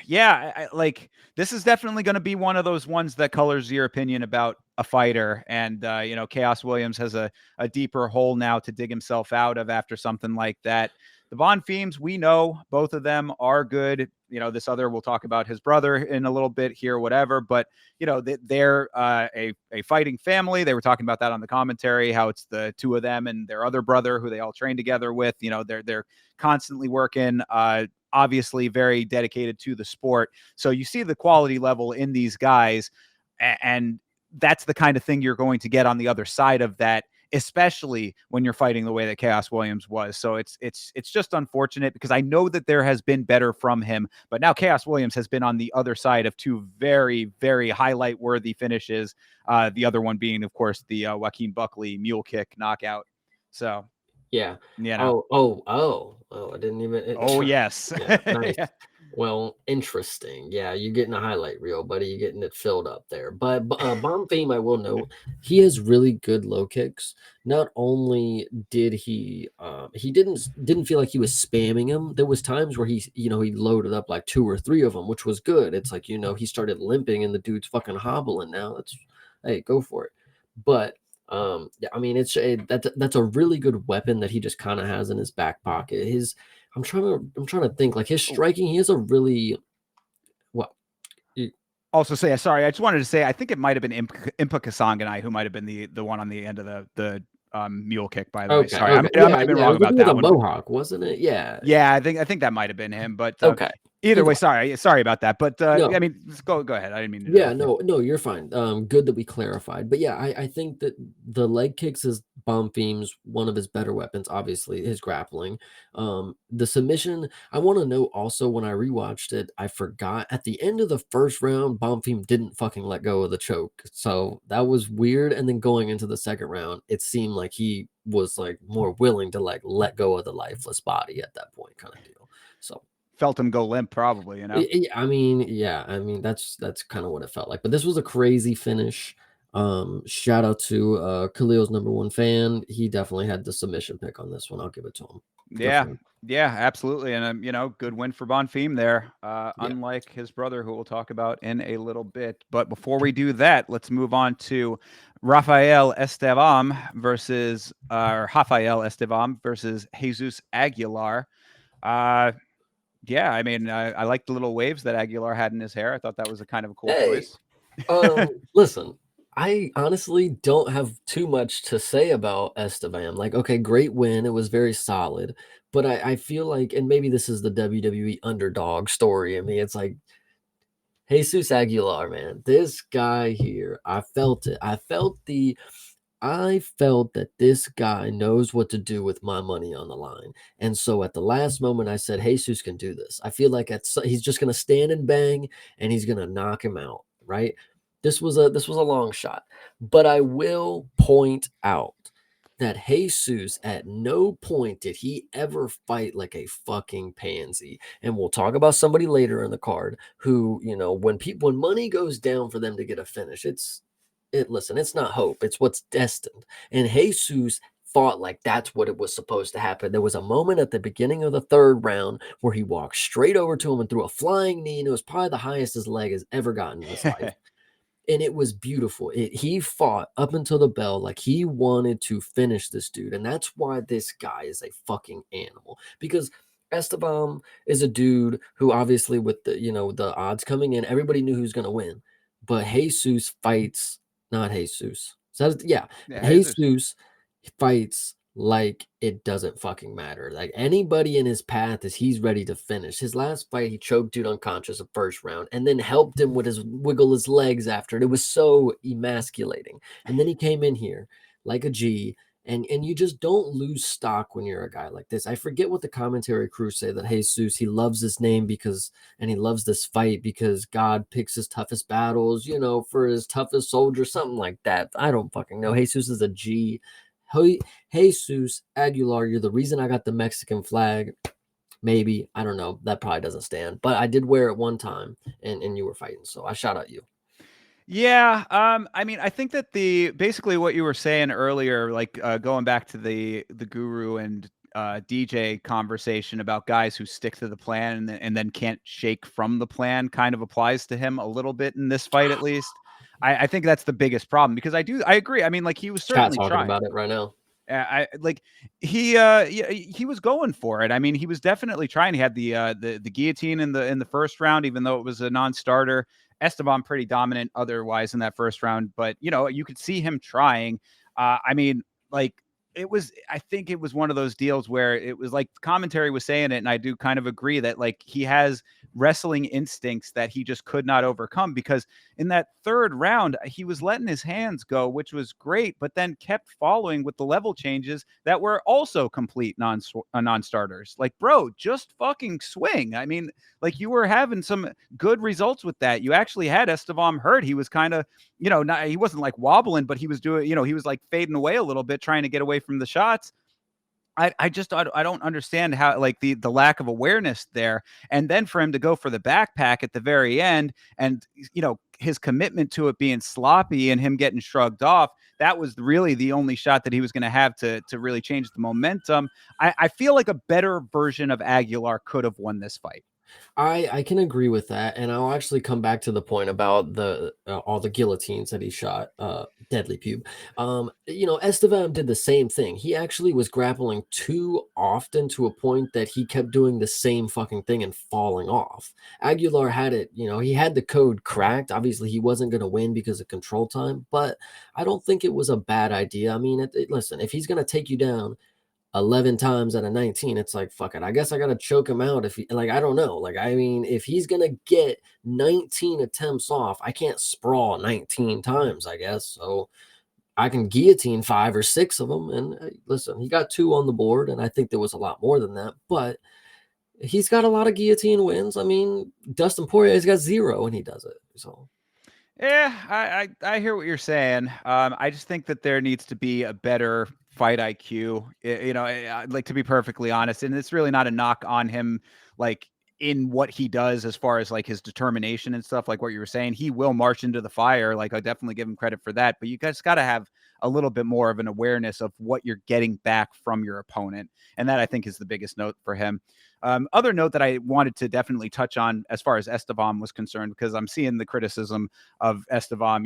yeah. Like this is definitely going to be one of those ones that colors your opinion about a fighter. And Chaos Williams has a deeper hole now to dig himself out of after something like that. The Bonfims, we know both of them are good. This other, we'll talk about his brother in a little bit here, whatever. But they're a fighting family. They were talking about that on the commentary, how it's the two of them and their other brother who they all train together with. They're constantly working. Obviously, very dedicated to the sport. So you see the quality level in these guys, and that's the kind of thing you're going to get on the other side of that, especially when you're fighting the way that Chaos Williams was. So it's just unfortunate, because I know that there has been better from him, but now Chaos Williams has been on the other side of two very, very highlight worthy finishes. The other one being, of course, the Joaquin Buckley mule kick knockout. So, yeah. you know. I didn't even. Oh, yes. Yeah, nice. Yeah. Well, interesting. Yeah, you're getting a highlight reel, buddy. You're getting it filled up there. But Bomb Fame, I will note, he has really good low kicks. Not only did he didn't feel like he was spamming him. There was times where he loaded up like 2 or 3 of them, which was good. It's like, he started limping and the dude's fucking hobbling now. Hey, go for it. But yeah, I mean, that's a really good weapon that he just kind of has in his back pocket. I'm trying to think, like his striking. He has a really well. Also say, sorry, I just wanted to say, I think it might have been Impa Kasanganai who might have been the one on the end of the mule kick, by the way. Okay, Sorry, okay, I might have been yeah. It wrong was the about dude with that a one. mohawk, wasn't it? Yeah. Yeah, I think that might have been him. But Okay. either way, sorry about that. But No. I mean, go ahead. I didn't mean to Yeah, interrupt you. no, you're fine. Good that we clarified. But yeah, I think that the leg kicks is Bonfim's one of his better weapons, obviously, his grappling. The submission, I want to know also, when I rewatched it, I forgot at the end of the first round, Bonfim didn't fucking let go of the choke. So that was weird. And then going into the second round, it seemed like he was like more willing to like let go of the lifeless body at that point, kind of deal. So Felt him go limp, probably. I mean, that's kind of what it felt like. But this was a crazy finish. Shout out to Khalil's #1 fan. He definitely had the submission pick on this one. I'll give it to him. Yeah, yeah, absolutely. And good win for Bonfim there. Yeah. Unlike his brother, who we'll talk about in a little bit. But before we do that, let's move on to Rafael Estevam versus Jesus Aguilar. Yeah, I mean, I like the little waves that Aguilar had in his hair. I thought that was a kind of a cool Hey, choice. listen, I honestly don't have too much to say about Esteban. Like, okay, great win. It was very solid. But I feel like, and maybe this is the WWE underdog story. I mean, it's like Jesus Aguilar, man, this guy here, I felt it. I felt that this guy knows what to do with my money on the line. And so at the last moment, I said, Jesus can do this. I feel like he's just going to stand and bang and he's going to knock him out, right? This was a long shot. But I will point out that Jesus, at no point did he ever fight like a fucking pansy. And we'll talk about somebody later in the card who, when money goes down for them to get a finish, listen, it's not hope, it's what's destined. And Jesus fought like that's what it was supposed to happen. There was a moment at the beginning of the third round where he walked straight over to him and threw a flying knee, and it was probably the highest his leg has ever gotten in his life. And it was beautiful. He fought up until the bell like he wanted to finish this dude. And that's why this guy is a fucking animal. Because Esteban is a dude who obviously with the the odds coming in, everybody knew who's gonna win. But Jesus fights not Jesus. So yeah, Yeah, Jesus. Jesus fights like it doesn't fucking matter. Like anybody in his path is he's ready to finish. His last fight, he choked dude unconscious the first round and then helped him with his wiggle his legs after it. It was so emasculating. And then he came in here like a G and you just don't lose stock when you're a guy like this. I forget what the commentary crew say that Jesus, he loves his name because and he loves this fight because God picks his toughest battles, for his toughest soldier, something like that. I don't fucking know. Jesus is a G. Jesus Aguilar, you're the reason I got the Mexican flag. Maybe. I don't know. That probably doesn't stand. But I did wear it one time and you were fighting. So I shout out you. Yeah, I mean, I think that the basically what you were saying earlier, like going back to the guru and DJ conversation about guys who stick to the plan and then can't shake from the plan, kind of applies to him a little bit in this fight, at least. I think that's the biggest problem because I agree. I mean, like he was Chat certainly talking trying. about it right now. I like yeah, he was going for it. I mean, he was definitely trying. He had the guillotine in the first round, even though it was a non-starter. Esteban pretty dominant otherwise in that first round, but you could see him trying. I mean, like I think it was one of those deals where it was like commentary was saying it, and I do kind of agree that like he has wrestling instincts that he just could not overcome because in that third round, he was letting his hands go, which was great, but then kept following with the level changes that were also complete non-starters. Like, bro, just fucking swing. I mean, like you were having some good results with that. You actually had Estevam hurt. He was kind of, he wasn't like wobbling, but he was doing, he was like fading away a little bit, trying to get away from the shots. I don't understand how like the lack of awareness there, and then for him to go for the backpack at the very end, and his commitment to it being sloppy and him getting shrugged off. That was really the only shot that he was going to have to really change the momentum. I feel like a better version of Aguilar could have won this fight. I can agree with that, and I'll actually come back to the point about the all the guillotines that he shot, deadly pube. Estevam did the same thing. He actually was grappling too often to a point that he kept doing the same fucking thing and falling off. Aguilar had it, he had the code cracked. Obviously, he wasn't going to win because of control time, but I don't think it was a bad idea. I mean, listen, if he's going to take you down 11 times out of 19, it's like, fuck it. I guess I got to choke him out if he, like, I don't know. Like, I mean, if he's going to get 19 attempts off, I can't sprawl 19 times, I guess. So I can guillotine 5 or 6 of them. And listen, he got 2 on the board, and I think there was a lot more than that, but he's got a lot of guillotine wins. I mean, Dustin Poirier's got 0 and he does it. So Yeah, I hear what you're saying. I just think that there needs to be a better fight IQ. Like to be perfectly honest, and it's really not a knock on him, like in what he does as far as like his determination and stuff. Like what you were saying, he will march into the fire. Like I definitely give him credit for that. But you guys got to have a little bit more of an awareness of what you're getting back from your opponent, and that I think is the biggest note for him. Other note that I wanted to definitely touch on as far as Estevam was concerned, because I'm seeing the criticism of Estevam,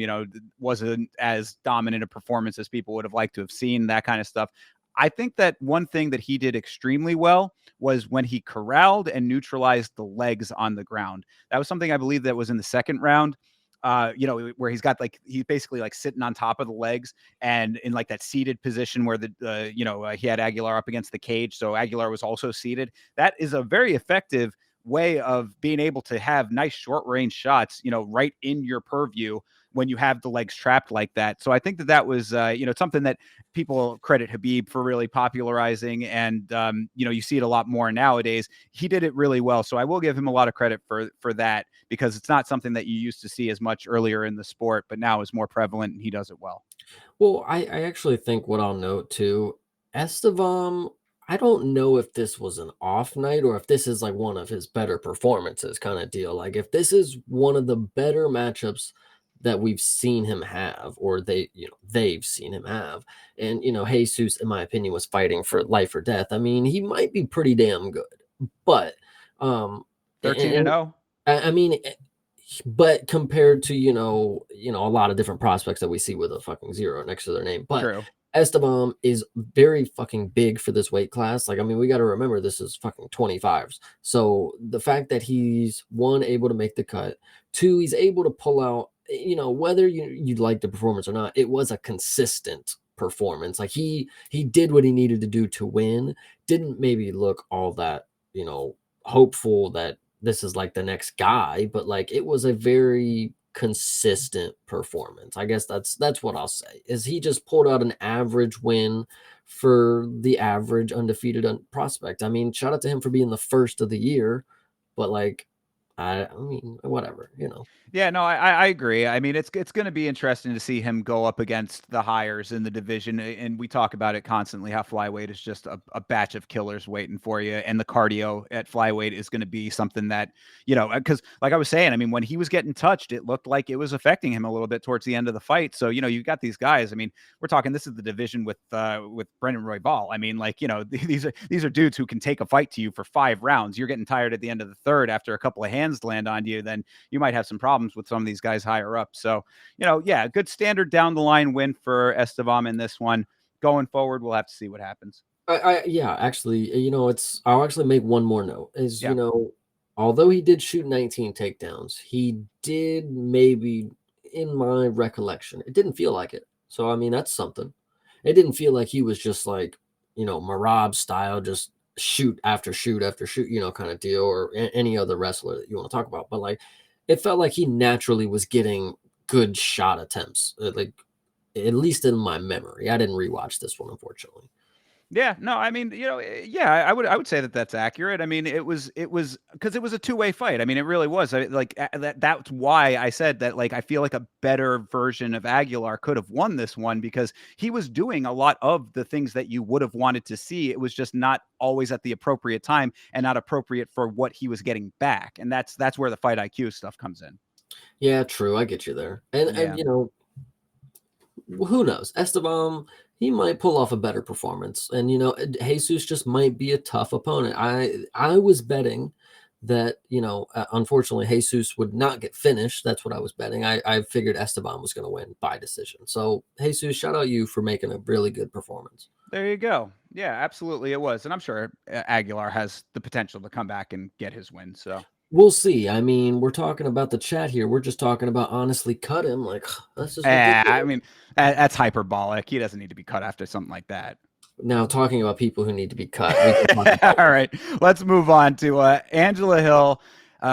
wasn't as dominant a performance as people would have liked to have seen, that kind of stuff. I think that one thing that he did extremely well was when he corralled and neutralized the legs on the ground. That was something I believe that was in the second round. Where he's got like he's basically like sitting on top of the legs and in like that seated position where he had Aguilar up against the cage, so Aguilar was also seated. That is a very effective way of being able to have nice short range shots, right in your purview when you have the legs trapped like that. So I think that was, something that people credit Habib for really popularizing. And, you see it a lot more nowadays. He did it really well. So I will give him a lot of credit for that because it's not something that you used to see as much earlier in the sport, but now is more prevalent and he does it well. well, I actually think what I'll note too, Estevam, I don't know if this was an off night or if this is like one of his better performances kind of deal. Like if this is one of the better matchups that we've seen him have, or they've seen him have. And Jesus, in my opinion, was fighting for life or death. I mean, he might be pretty damn good, but 13 and 0. I mean, but compared to, a lot of different prospects that we see with a fucking zero next to their name. But True. Esteban is very fucking big for this weight class. Like, I mean, we got to remember this is fucking 25s. So the fact that he's one, able to make the cut, two, he's able to pull out, whether you like the performance or not, it was a consistent performance. Like he did what he needed to do to win. Didn't maybe look all that, hopeful that this is like the next guy, but like it was a very consistent performance. I guess that's what I'll say. Is he just pulled out an average win for the average undefeated prospect? I mean, shout out to him for being the first of the year, but like I mean, whatever. Yeah, no, I agree. I mean, it's going to be interesting to see him go up against the hires in the division, and we talk about it constantly. How flyweight is just a batch of killers waiting for you, and the cardio at flyweight is going to be something that because like I was saying, I mean, when he was getting touched, it looked like it was affecting him a little bit towards the end of the fight. So you got these guys. I mean, we're talking this is the division with Brendan Royval. I mean, like these are dudes who can take a fight to you for 5 rounds. You're getting tired at the end of the third after a couple of hands land on you, then you might have some problems with some of these guys higher up. So, yeah, good standard down the line win for Estevam in this one. Going forward, we'll have to see what happens. Yeah, actually, I'll actually make one more note. Is Yeah. although he did shoot 19 takedowns, he did maybe, in my recollection, it didn't feel like it. So I mean, that's something. It didn't feel like he was just like Marab style, just shoot after shoot after shoot, kind of deal, or any other wrestler that you want to talk about. But like, it felt like he naturally was getting good shot attempts, like at least in my memory. I didn't rewatch this one, unfortunately. Yeah, no, I mean, yeah, I would say that that's accurate. I mean, it was because it was a two-way fight. I mean, it really was. That's why I said that. Like, I feel like a better version of Aguilar could have won this one because he was doing a lot of the things that you would have wanted to see. It was just not always at the appropriate time and not appropriate for what he was getting back. And that's where the fight IQ stuff comes in. Yeah, true. I get you there. And Yeah. who knows? Esteban, he might pull off a better performance. And Jesus just might be a tough opponent. I was betting that, unfortunately Jesus would not get finished. That's what I was betting. I figured Esteban was going to win by decision. So Jesus, shout out you for making a really good performance. There you go. Yeah, absolutely it was. And I'm sure Aguilar has the potential to come back and get his win. So We'll see. I mean, we're talking about the chat here. We're just talking about honestly cut him. Like, that's just I ridiculous. mean, that's hyperbolic. He doesn't need to be cut after something like that. Now, talking about people who need to be cut, we can talk about All right, let's move on to Angela Hill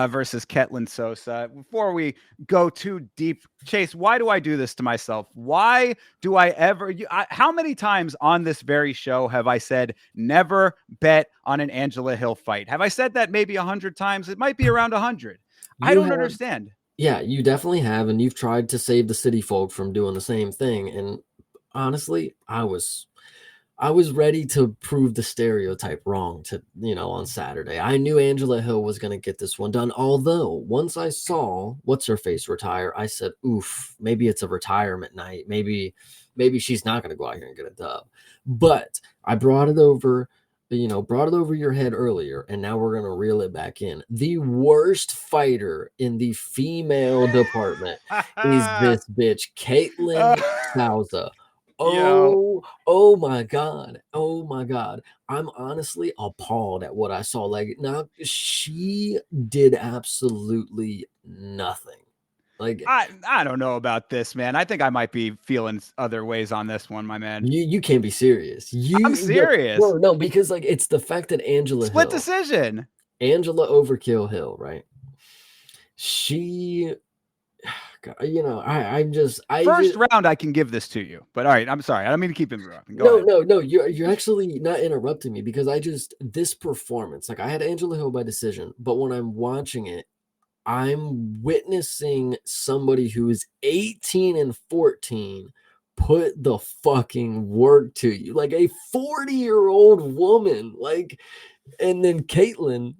versus Ketlin Sosa. Before we go too deep, Chase, why do I do this to myself? Why do I ever? How many times on this very show have I said never bet on an Angela Hill fight? Have I said that maybe 100 times? It might be around 100. I you don't have. understand. Yeah, you definitely have, and you've tried to save the city folk from doing the same thing. And honestly, I was ready to prove the stereotype wrong on Saturday. I knew Angela Hill was going to get this one done. Although once I saw what's her face retire, I said, "Oof, maybe it's a retirement night. Maybe she's not going to go out here and get a dub." But I brought it over your head earlier, and now we're going to reel it back in. The worst fighter in the female department is this bitch, Caitlin Souza. Yo, Oh my God. Oh my God. I'm honestly appalled at what I saw. Like, now she did absolutely nothing. Like, I don't know about this, man. I think I might be feeling other ways on this one, my man. you can't be serious. I'm You no, serious. no, no, because like it's the fact that Split decision. Angela Overkill Hill, right? She, First round, I can give this to you, but all right. I'm sorry. I don't mean to keep interrupting. Go no, ahead. no, no. You're actually not interrupting me because this performance, like I had Angela Hill by decision, but when I'm watching it, I'm witnessing somebody who is 18 and 14 put the fucking work to you, like a 40-year-old woman, like, and then Caitlin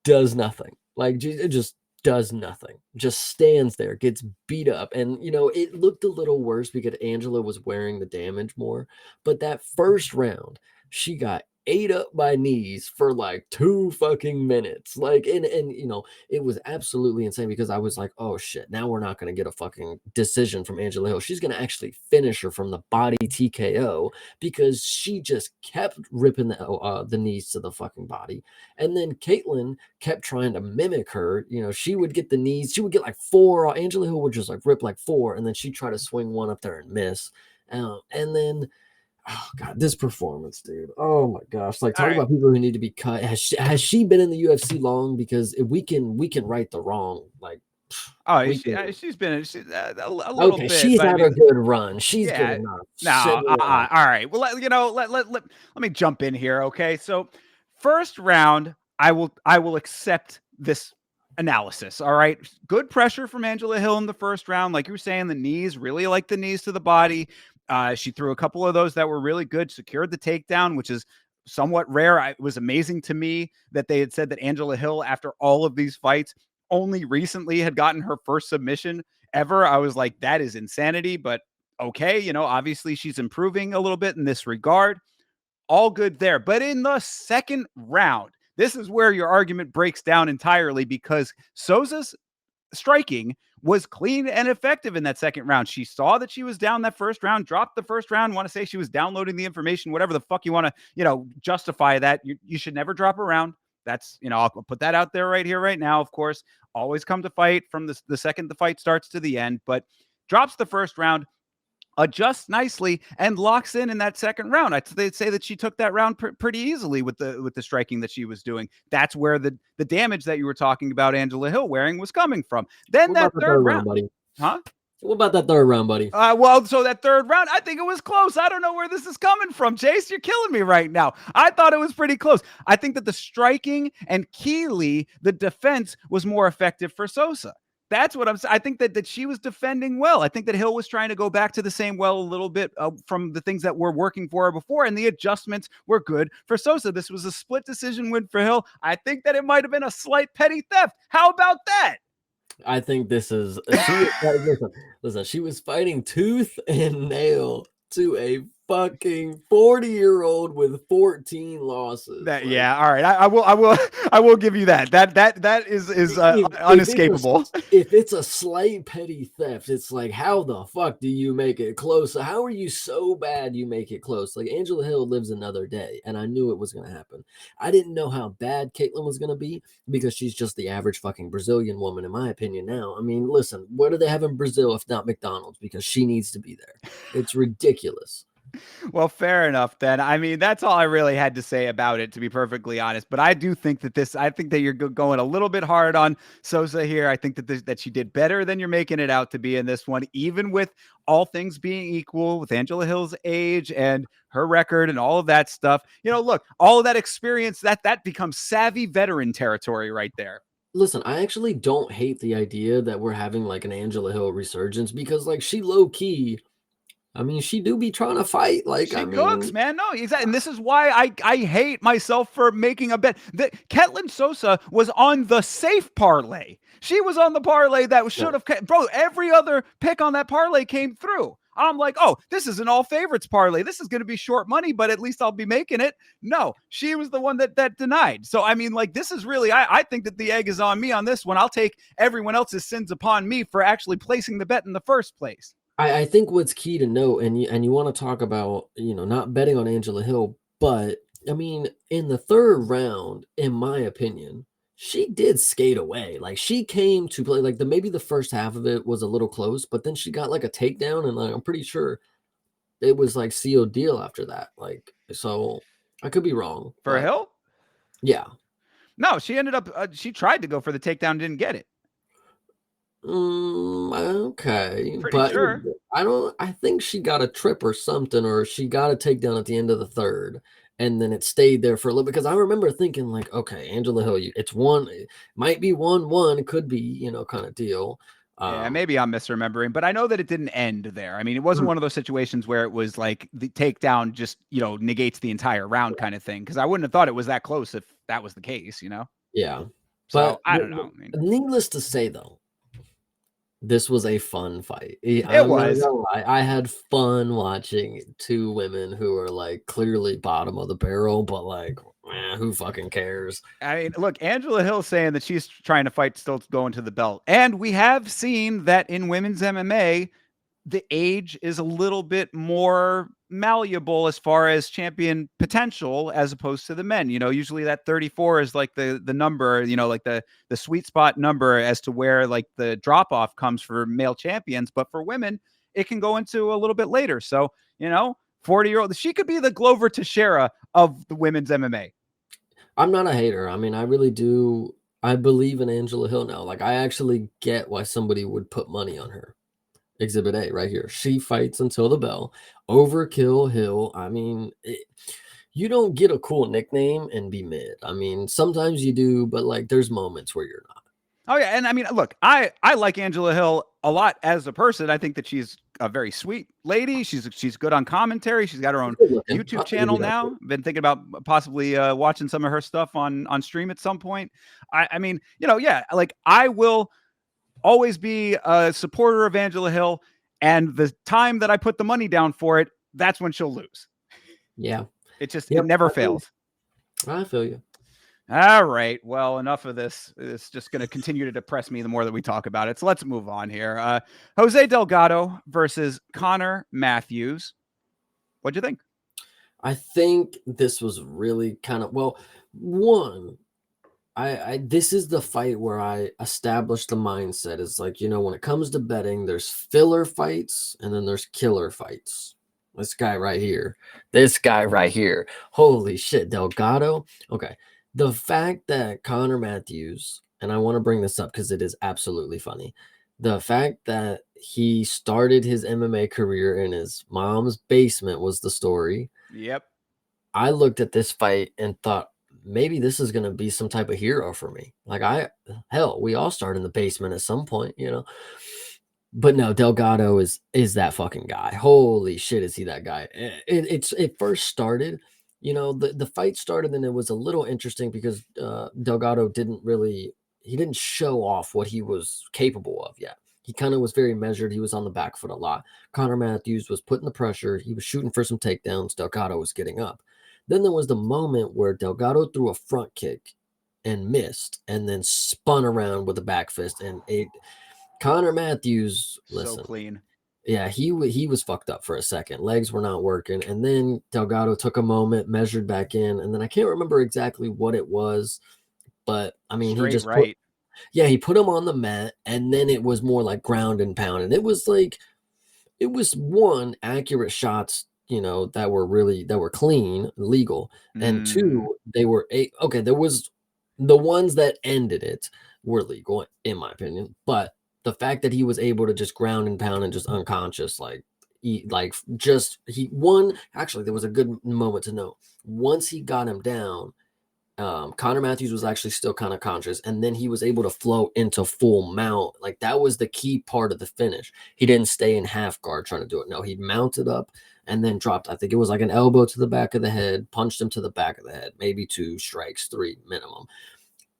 does nothing. Like, it just does nothing. Just stands there, gets beat up. And, it looked a little worse because Angela was wearing the damage more. But that first round, she got ate up my knees for like 2 fucking minutes. Like, and you know, it was absolutely insane because I was like, oh shit, now we're not going to get a fucking decision from Angela Hill. She's going to actually finish her from the body TKO because she just kept ripping the knees to the fucking body. And then Caitlin kept trying to mimic her. You know, she would get the knees, she would get like four. Angela Hill would just like rip like four, and then she'd try to swing one up there and miss. And then oh god, this performance, dude. Oh my gosh. Like All talk right. about people who need to be cut. Has she been in the UFC long? Because if we can right the wrong. Like Oh, we can. she's been a little Okay, bit, she's but I had a mean, good run. She's good yeah. enough. No, Shit. Yeah. all right. Well, let me jump in here, okay? So, first round, I will accept this analysis. All right, good pressure from Angela Hill in the first round, like you were saying, the knees, really like the knees to the body. She threw a couple of those that were really good, secured the takedown, which is somewhat rare. It was amazing to me that they had said that Angela Hill, after all of these fights, only recently had gotten her first submission ever. I was like, that is insanity, but okay, obviously she's improving a little bit in this regard. All good there. But in the second round, this is where your argument breaks down entirely because Souza's striking was clean and effective in that second round. She saw that she was down that first round, dropped the first round, want to say she was downloading the information, whatever the fuck you want to, justify that. You should never drop a round. That's, I'll put that out there right here, right now. Of course, always come to fight from the second the fight starts to the end, but drops the first round, adjusts nicely, and locks in that second round. They'd say that she took that round pretty easily with the striking that she was doing. That's where the damage that you were talking about Angela Hill wearing was coming from. Then What that about the third third round, round, buddy? huh? What about that third round, buddy? Well, so that third round, I think it was close. I don't know where this is coming from, Chase. You're killing me right now. I thought it was pretty close. I think that the striking and Keeley, the defense, was more effective for Sosa. That's what I'm saying. I think that she was defending well. I think that Hill was trying to go back to the same well a little bit from the things that were working for her before, and the adjustments were good for Sosa. This was a split decision win for Hill. I think that it might have been a slight petty theft. How about that? I think this is listen, she was fighting tooth and nail to a fucking 40-year-old with 14 losses. That Like yeah, all right. I will give you that. That is unescapable. if it's a slight petty theft, it's like how the fuck do you make it close? How are you so bad you make it close? Like Angela Hill lives another day, and I knew it was gonna happen. I didn't know how bad Caitlyn was gonna be because she's just the average fucking Brazilian woman, in my opinion. Now, I mean, listen, what do they have in Brazil if not McDonald's? Because she needs to be there. It's ridiculous. Well, fair enough then. I mean, that's all I really had to say about it, to be perfectly honest. But I do think I think that you're going a little bit hard on Sosa here. I think that she did better than you're making it out to be in this one, even with all things being equal, with Angela Hill's age and her record and all of that stuff. Look, all of that experience, that becomes savvy veteran territory right there. Listen, I actually don't hate the idea that we're having like an Angela Hill resurgence because like she low key, I mean, she do be trying to fight. Like, I She cooks, mean, man. No, exactly. And this is why I hate myself for making a bet. That Ketlin Sosa was on the safe parlay. She was on the parlay that should have, bro. Every other pick on that parlay came through. I'm like, oh, this is an all favorites parlay. This is going to be short money, but at least I'll be making it. No, she was the one that denied. So I mean, like, this is really, I think that the egg is on me on this one. I'll take everyone else's sins upon me for actually placing the bet in the first place. I think what's key to note, and you want to talk about, not betting on Angela Hill, but I mean, in the third round, in my opinion, she did skate away. Like she came to play. Like maybe the first half of it was a little close, but then she got like a takedown, and like, I'm pretty sure it was like seal deal after that. Like so, I could be wrong, For but Hill? yeah. No, she ended up, she tried to go for the takedown, didn't get it. Okay, Pretty but sure. I think she got a trip or something, or she got a takedown at the end of the third, and then it stayed there for a little because I remember thinking like, okay, Angela Hill, it's one, it might be 1-1, it could be, kind of deal. Yeah, Um, maybe I'm misremembering, but I know that it didn't end there. I mean, it wasn't mm, one of those situations where it was like the takedown just, negates the entire round kind of thing. Because I wouldn't have thought it was that close if that was the case. yeah, So but I don't know. I mean, needless to say, though, This was a fun fight. It I'm not was. gonna lie. I had fun watching two women who are like clearly bottom of the barrel, but like, who fucking cares? I mean, look, Angela Hill saying that she's trying to fight still going to the belt. And we have seen that in women's MMA, the age is a little bit more malleable as far as champion potential as opposed to the men. Usually that 34 is like the number, like the sweet spot number as to where like the drop off comes for male champions. But for women, it can go into a little bit later. So, 40-year-old, she could be the Glover Teixeira of the women's MMA. I'm not a hater. I mean, I really do. I believe in Angela Hill now. Like, I actually get why somebody would put money on her. Exhibit A right here. She fights until the bell. Overkill Hill. I mean, you don't get a cool nickname and be mid. I mean, sometimes you do, but like there's moments where you're not. Oh yeah, and I mean, look, I like Angela Hill a lot as a person. I think that she's a very sweet lady. She's good on commentary. She's got her own Good looking. YouTube I'll give channel you that. now. Been thinking about possibly watching some of her stuff on stream at some point. I mean, yeah, like I will always be a supporter of Angela Hill, and the time that I put the money down for it, that's when she'll lose. Yeah. It Yep. never fails. I feel you. All right. Well, enough of this. It's just going to continue to depress me the more that we talk about it. So let's move on here. Jose Delgado versus Connor Matthews. What'd you think? I think this was really kind of well, one, I this is the fight where I established the mindset. It's like, when it comes to betting, there's filler fights and then there's killer fights. This guy right here. This guy right here. Holy shit, Delgado. Okay. The fact that Connor Matthews, and I want to bring this up because it is absolutely funny. The fact that he started his MMA career in his mom's basement was the story. Yep. I looked at this fight and thought, maybe this is going to be some type of hero for me. Like we all start in the basement at some point, But no, Delgado is that fucking guy. Holy shit, is he that guy? It first started, the fight started and it was a little interesting because Delgado he didn't show off what he was capable of yet. He kind of was very measured. He was on the back foot a lot. Connor Matthews was putting the pressure. He was shooting for some takedowns. Delgado was getting up. Then there was the moment where Delgado threw a front kick and missed and then spun around with a back fist and Connor Matthews, listen, So clean. yeah, he was fucked up for a second. Legs were not working, and then Delgado took a moment, measured back in, and then I can't remember exactly what it was, but I mean, Straight right. He put him on the mat, and then it was more like ground and pound, and it was one accurate shots, that were clean, legal, and two, they were okay. There was the ones that ended it were legal in my opinion, but the fact that he was able to just ground and pound and just unconscious, actually, there was a good moment to note. Once he got him down, Connor Matthews was actually still kind of conscious, and then he was able to flow into full mount. Like that was the key part of the finish. He didn't stay in half guard trying to do it. No, he mounted up and then dropped. I think it was like an elbow to the back of the head, punched him to the back of the head, maybe 2 strikes, 3 minimum.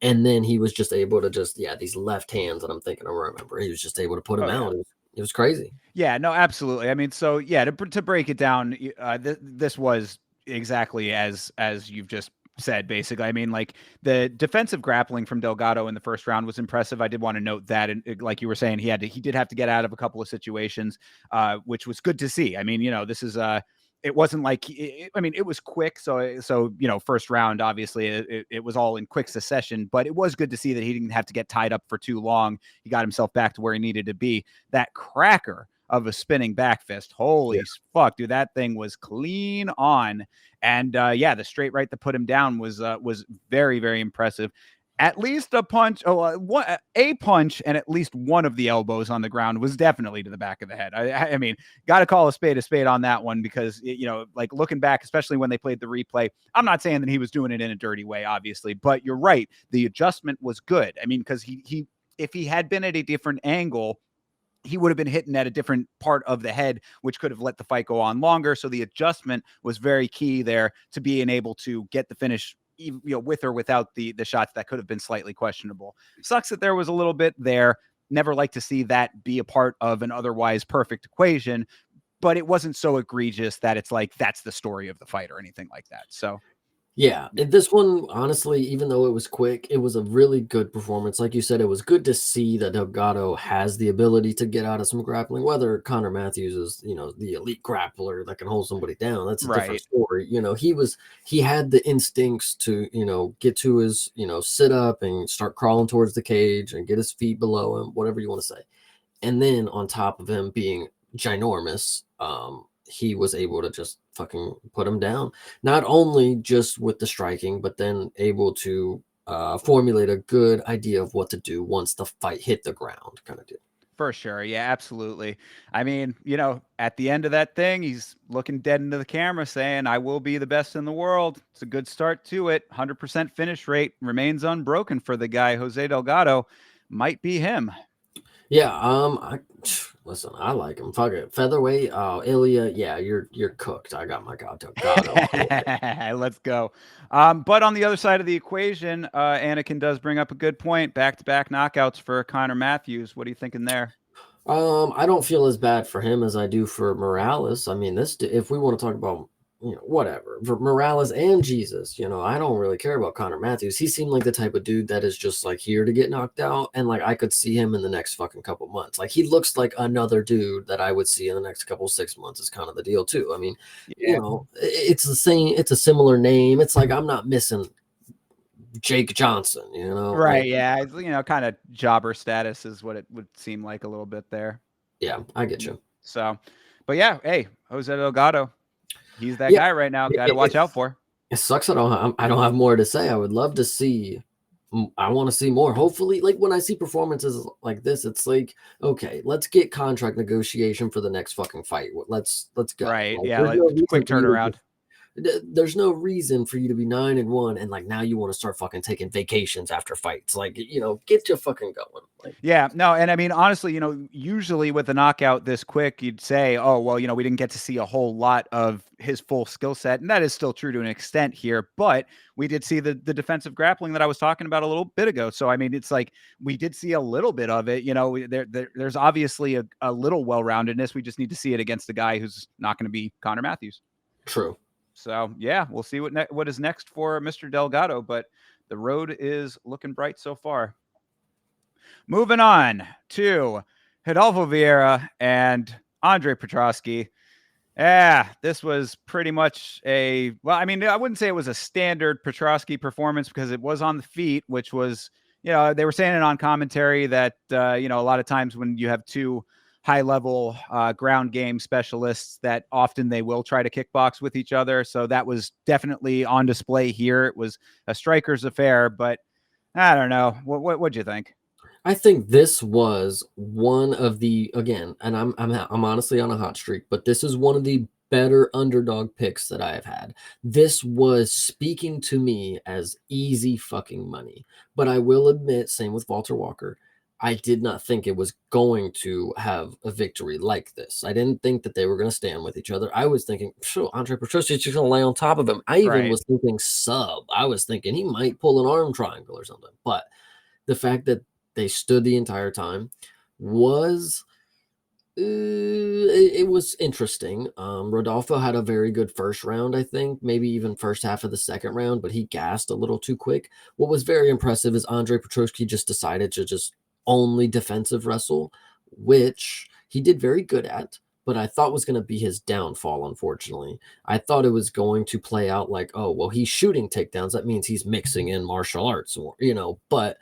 And then he was just able to these left hands that I'm thinking I remember. He was just able to put him out. Yeah. It was crazy. Yeah, no, absolutely. I mean, so yeah, to break it down, this was exactly as you've just said, basically. I mean, like the defensive grappling from Delgado in the first round was impressive. I did want to note that, and like you were saying, he did have to get out of a couple of situations, which was good to see. I mean, this is it wasn't like I mean, it was quick. So first round, obviously, it was all in quick succession. But it was good to see that he didn't have to get tied up for too long. He got himself back to where he needed to be. That cracker of a spinning back fist, holy fuck, dude, that thing was clean on. And the straight right that put him down was very, very impressive. At least a punch, a punch, and at least one of the elbows on the ground was definitely to the back of the head. I mean, got to call a spade on that one because, like looking back, especially when they played the replay, I'm not saying that he was doing it in a dirty way, obviously, but you're right. The adjustment was good. I mean, because if he had been at a different angle, he would have been hitting at a different part of the head, which could have let the fight go on longer. So the adjustment was very key there to being able to get the finish, with or without the shots that could have been slightly questionable. Sucks that there was a little bit there. never like to see that be a part of an otherwise perfect equation, but it wasn't so egregious that it's like that's the story of the fight or anything like that. So Yeah, and this one, honestly, even though it was quick, it was a really good performance. Like you said, it was good to see that Delgado has the ability to get out of some grappling. Whether Connor Matthews is, the elite grappler that can hold somebody down, that's a different right. story. He had the instincts to, get to his, sit up and start crawling towards the cage and get his feet below him, whatever you want to say. And then on top of him being ginormous, he was able to just fucking put him down. Not only just with the striking, but then able to formulate a good idea of what to do once the fight hit the ground, kind of deal. For sure. Yeah, absolutely. I mean, at the end of that thing, he's looking dead into the camera saying, I will be the best in the world. It's a good start to it. 100% finish rate remains unbroken for the guy. Jose Delgado might be him. Yeah, listen, I like him. Fuck it. Featherweight, Ilya, yeah, you're cooked. I got my Delgado. Let's go. But on the other side of the equation, Anakin does bring up a good point. Back-to-back knockouts for Connor Matthews. What are you thinking there? I don't feel as bad for him as I do for Morales. I mean, if we want to talk about, whatever, for Morales and Jesus, I don't really care about Connor Matthews. He seemed like the type of dude that is just like here to get knocked out. And like, I could see him in the next fucking couple months. Like, he looks like another dude that I would see in the next couple 6 months is kind of the deal too. I mean, Yeah. it's the same, it's a similar name. It's like, I'm not missing Jake Johnson, Right. Yeah. It's, kind of jobber status is what it would seem like a little bit there. Yeah, I get you. So, but yeah, hey, Jose Delgado, he's that Yeah, guy right now. Got to it, watch it, out for. it sucks. I don't have more to say. I would love to see. I want to see more. Hopefully, like when I see performances like this, it's like, okay, let's get contract negotiation for the next fucking fight. Let's go. Right. Like, Yeah. there's Like no reason quick for you to turnaround. there's no reason for you to be 9-1 and like now you want to start fucking taking vacations after fights. Like, get you fucking going. Like, Yeah, no, and I mean, honestly, usually with a knockout this quick, you'd say, oh, well, we didn't get to see a whole lot of his full skill set. And that is still true to an extent here, but we did see the defensive grappling that I was talking about a little bit ago. So, I mean, it's like we did see a little bit of it. There's obviously a little well-roundedness. We just need to see it against a guy who's not going to be Connor Matthews. true. So, yeah, we'll see what is next for Mr. Delgado, but the road is looking bright so far. Moving on to Hidalgo Vieira and Andre Petrosky. Yeah, this was pretty much I wouldn't say it was a standard Petrosky performance because it was on the feet, which was, they were saying it on commentary that, a lot of times when you have two high-level ground game specialists that often they will try to kickbox with each other. So that was definitely on display here. It was a striker's affair, but I don't know. What'd you think? I think this was one of the again, and I'm honestly on a hot streak, but this is one of the better underdog picks that I have had. This was speaking to me as easy fucking money. But I will admit, same with Walter Walker, I did not think it was going to have a victory like this. I didn't think that they were going to stand with each other. I was thinking, sure, Andre Petrosky is just going to lay on top of him. I even Right. was thinking sub. I was thinking he might pull an arm triangle or something. But the fact that they stood the entire time was it was interesting. Rodolfo had a very good first round, I think, maybe even first half of the second round, but he gassed a little too quick. What was very impressive is Andre Petrosky just decided to just only defensive wrestle, which he did very good at, but I thought was going to be his downfall, unfortunately. I thought it was going to play out like, oh, well, he's shooting takedowns. That means he's mixing in martial arts, or, but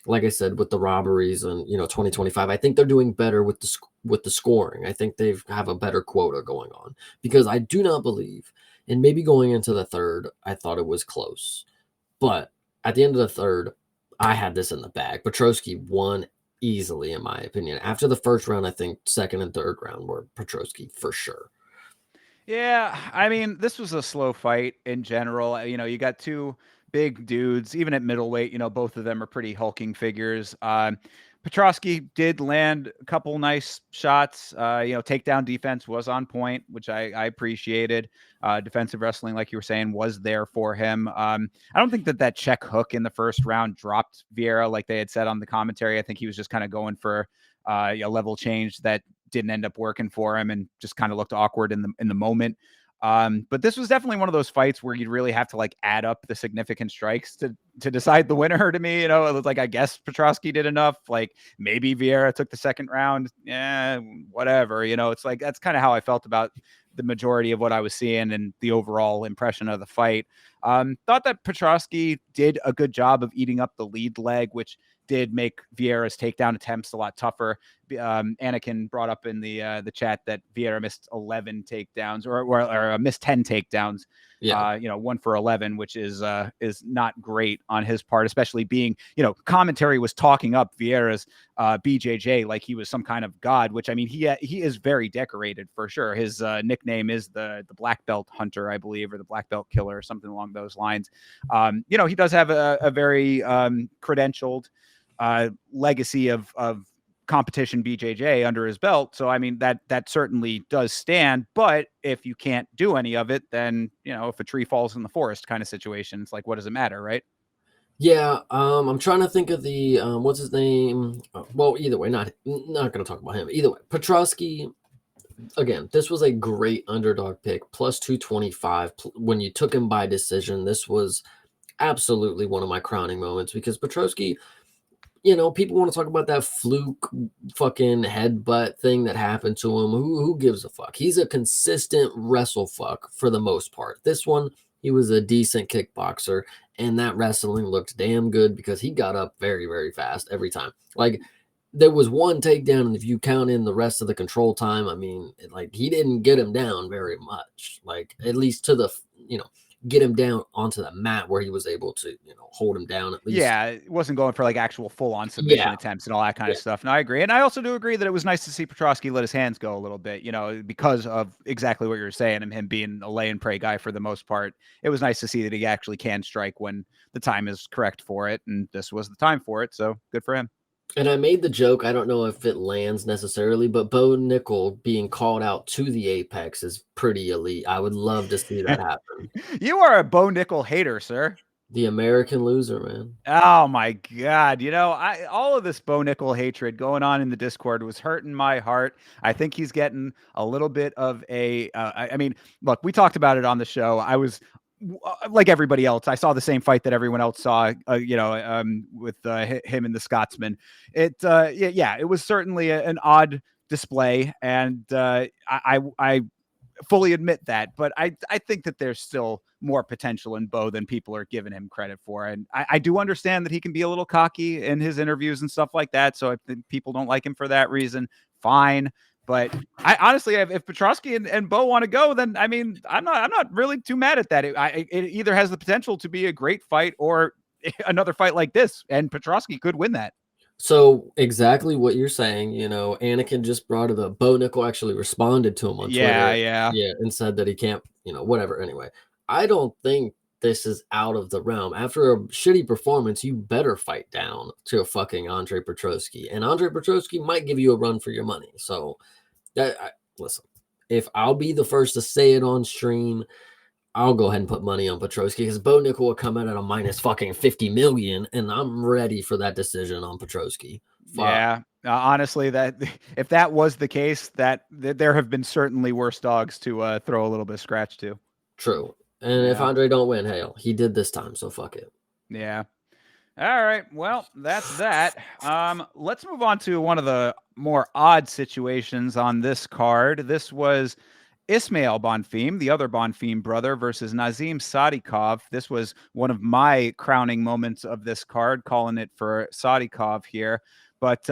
like I said, with the robberies and 2025, I think they're doing better with the scoring. I think they have a better quota going on because I do not believe, and maybe going into the third, I thought it was close, but at the end of the third, I had this in the bag. Petrosky won easily, in my opinion. After the first round, I think second and third round were Petrosky for sure. Yeah, I mean, this was a slow fight in general. You got two big dudes, even at middleweight. Both of them are pretty hulking figures. Petrosky did land a couple nice shots. Takedown defense was on point, which I appreciated. Defensive wrestling, like you were saying, was there for him. I don't think that check hook in the first round dropped Vieira like they had said on the commentary. I think he was just kind of going for a level change that didn't end up working for him and just kind of looked awkward in the moment. But this was definitely one of those fights where you'd really have to like add up the significant strikes to decide the winner. To me, it was like, I guess Petrosky did enough. Like maybe Vieira took the second round. Yeah, whatever. It's like that's kind of how I felt about the majority of what I was seeing and the overall impression of the fight. Thought that Petrosky did a good job of eating up the lead leg, which did make Vieira's takedown attempts a lot tougher. Anakin brought up in the chat that Vieira missed 11 takedowns or missed 10 takedowns. Yeah. 1 for 11, which is not great on his part, especially being, commentary was talking up Vieira's BJJ like he was some kind of god, which I mean, he is very decorated for sure. His nickname is the black belt hunter, I believe, or the black belt killer or something along those lines. He does have a very credentialed legacy of competition BJJ under his belt. So, I mean, that certainly does stand. But if you can't do any of it, then, if a tree falls in the forest kind of situation, it's like, what does it matter, right? Yeah, I'm trying to think of the what's his name. Well, either way, not going to talk about him. Either way, Petrosky. Again, this was a great underdog pick, plus 225. When you took him by decision, this was absolutely one of my crowning moments because Petrosky, people want to talk about that fluke fucking headbutt thing that happened to him. Who gives a fuck? He's a consistent wrestle fuck for the most part. This one, he was a decent kickboxer, and that wrestling looked damn good because he got up very, very fast every time. Like, there was one takedown, and if you count in the rest of the control time, I mean, like, he didn't get him down very much. Like, at least to the, get him down onto the mat where he was able to, hold him down at least. Yeah, it wasn't going for like actual full-on submission Yeah, attempts and all that kind yeah. of stuff. And I agree. And I also do agree that it was nice to see Petrosky let his hands go a little bit, because of exactly what you're saying and him being a lay and pray guy for the most part. It was nice to see that he actually can strike when the time is correct for it. And this was the time for it. So good for him. And I made the joke, I don't know if it lands necessarily, but Bo Nickel being called out to the Apex is pretty elite. I would love to see that happen. You are a Bo Nickel hater, sir. The American loser, man. Oh my God. All of this Bo Nickel hatred going on in the Discord was hurting my heart. I think he's getting a little bit of I mean, look, we talked about it on the show. I was like everybody else. I saw the same fight that everyone else saw, with him and the Scotsman. It was certainly an odd display. And I fully admit that, but I think that there's still more potential in Bo than people are giving him credit for. And I do understand that he can be a little cocky in his interviews and stuff like that. So if people don't like him for that reason, fine. But I honestly, if Petrosky and Bo want to go, then I mean, I'm not really too mad at that. It either has the potential to be a great fight or another fight like this, and Petrosky could win that. So exactly what you're saying, Anakin just brought it up. Bo Nickel actually responded to him on Yeah, Twitter, yeah. yeah, and said that he can't, whatever. Anyway, I don't think this is out of the realm. After a shitty performance, you better fight down to a fucking Andre Petrosky, and Andre Petrosky might give you a run for your money. So, listen, if I'll be the first to say it on stream, I'll go ahead and put money on Petrosky because Bo Nickel will come in at a minus fucking 50 million, and I'm ready for that decision on Petrosky. Yeah, honestly, that if that was the case, that there have been certainly worse dogs to throw a little bit of scratch to. True. And if Yeah. Andre don't win, hell, he did this time, so fuck it. Yeah. All right. Well, that's that. Let's move on to one of the more odd situations on this card. This was Ismail Bonfim, the other Bonfim brother, versus Nazim Sadikov. This was one of my crowning moments of this card, calling it for Sadikov here. But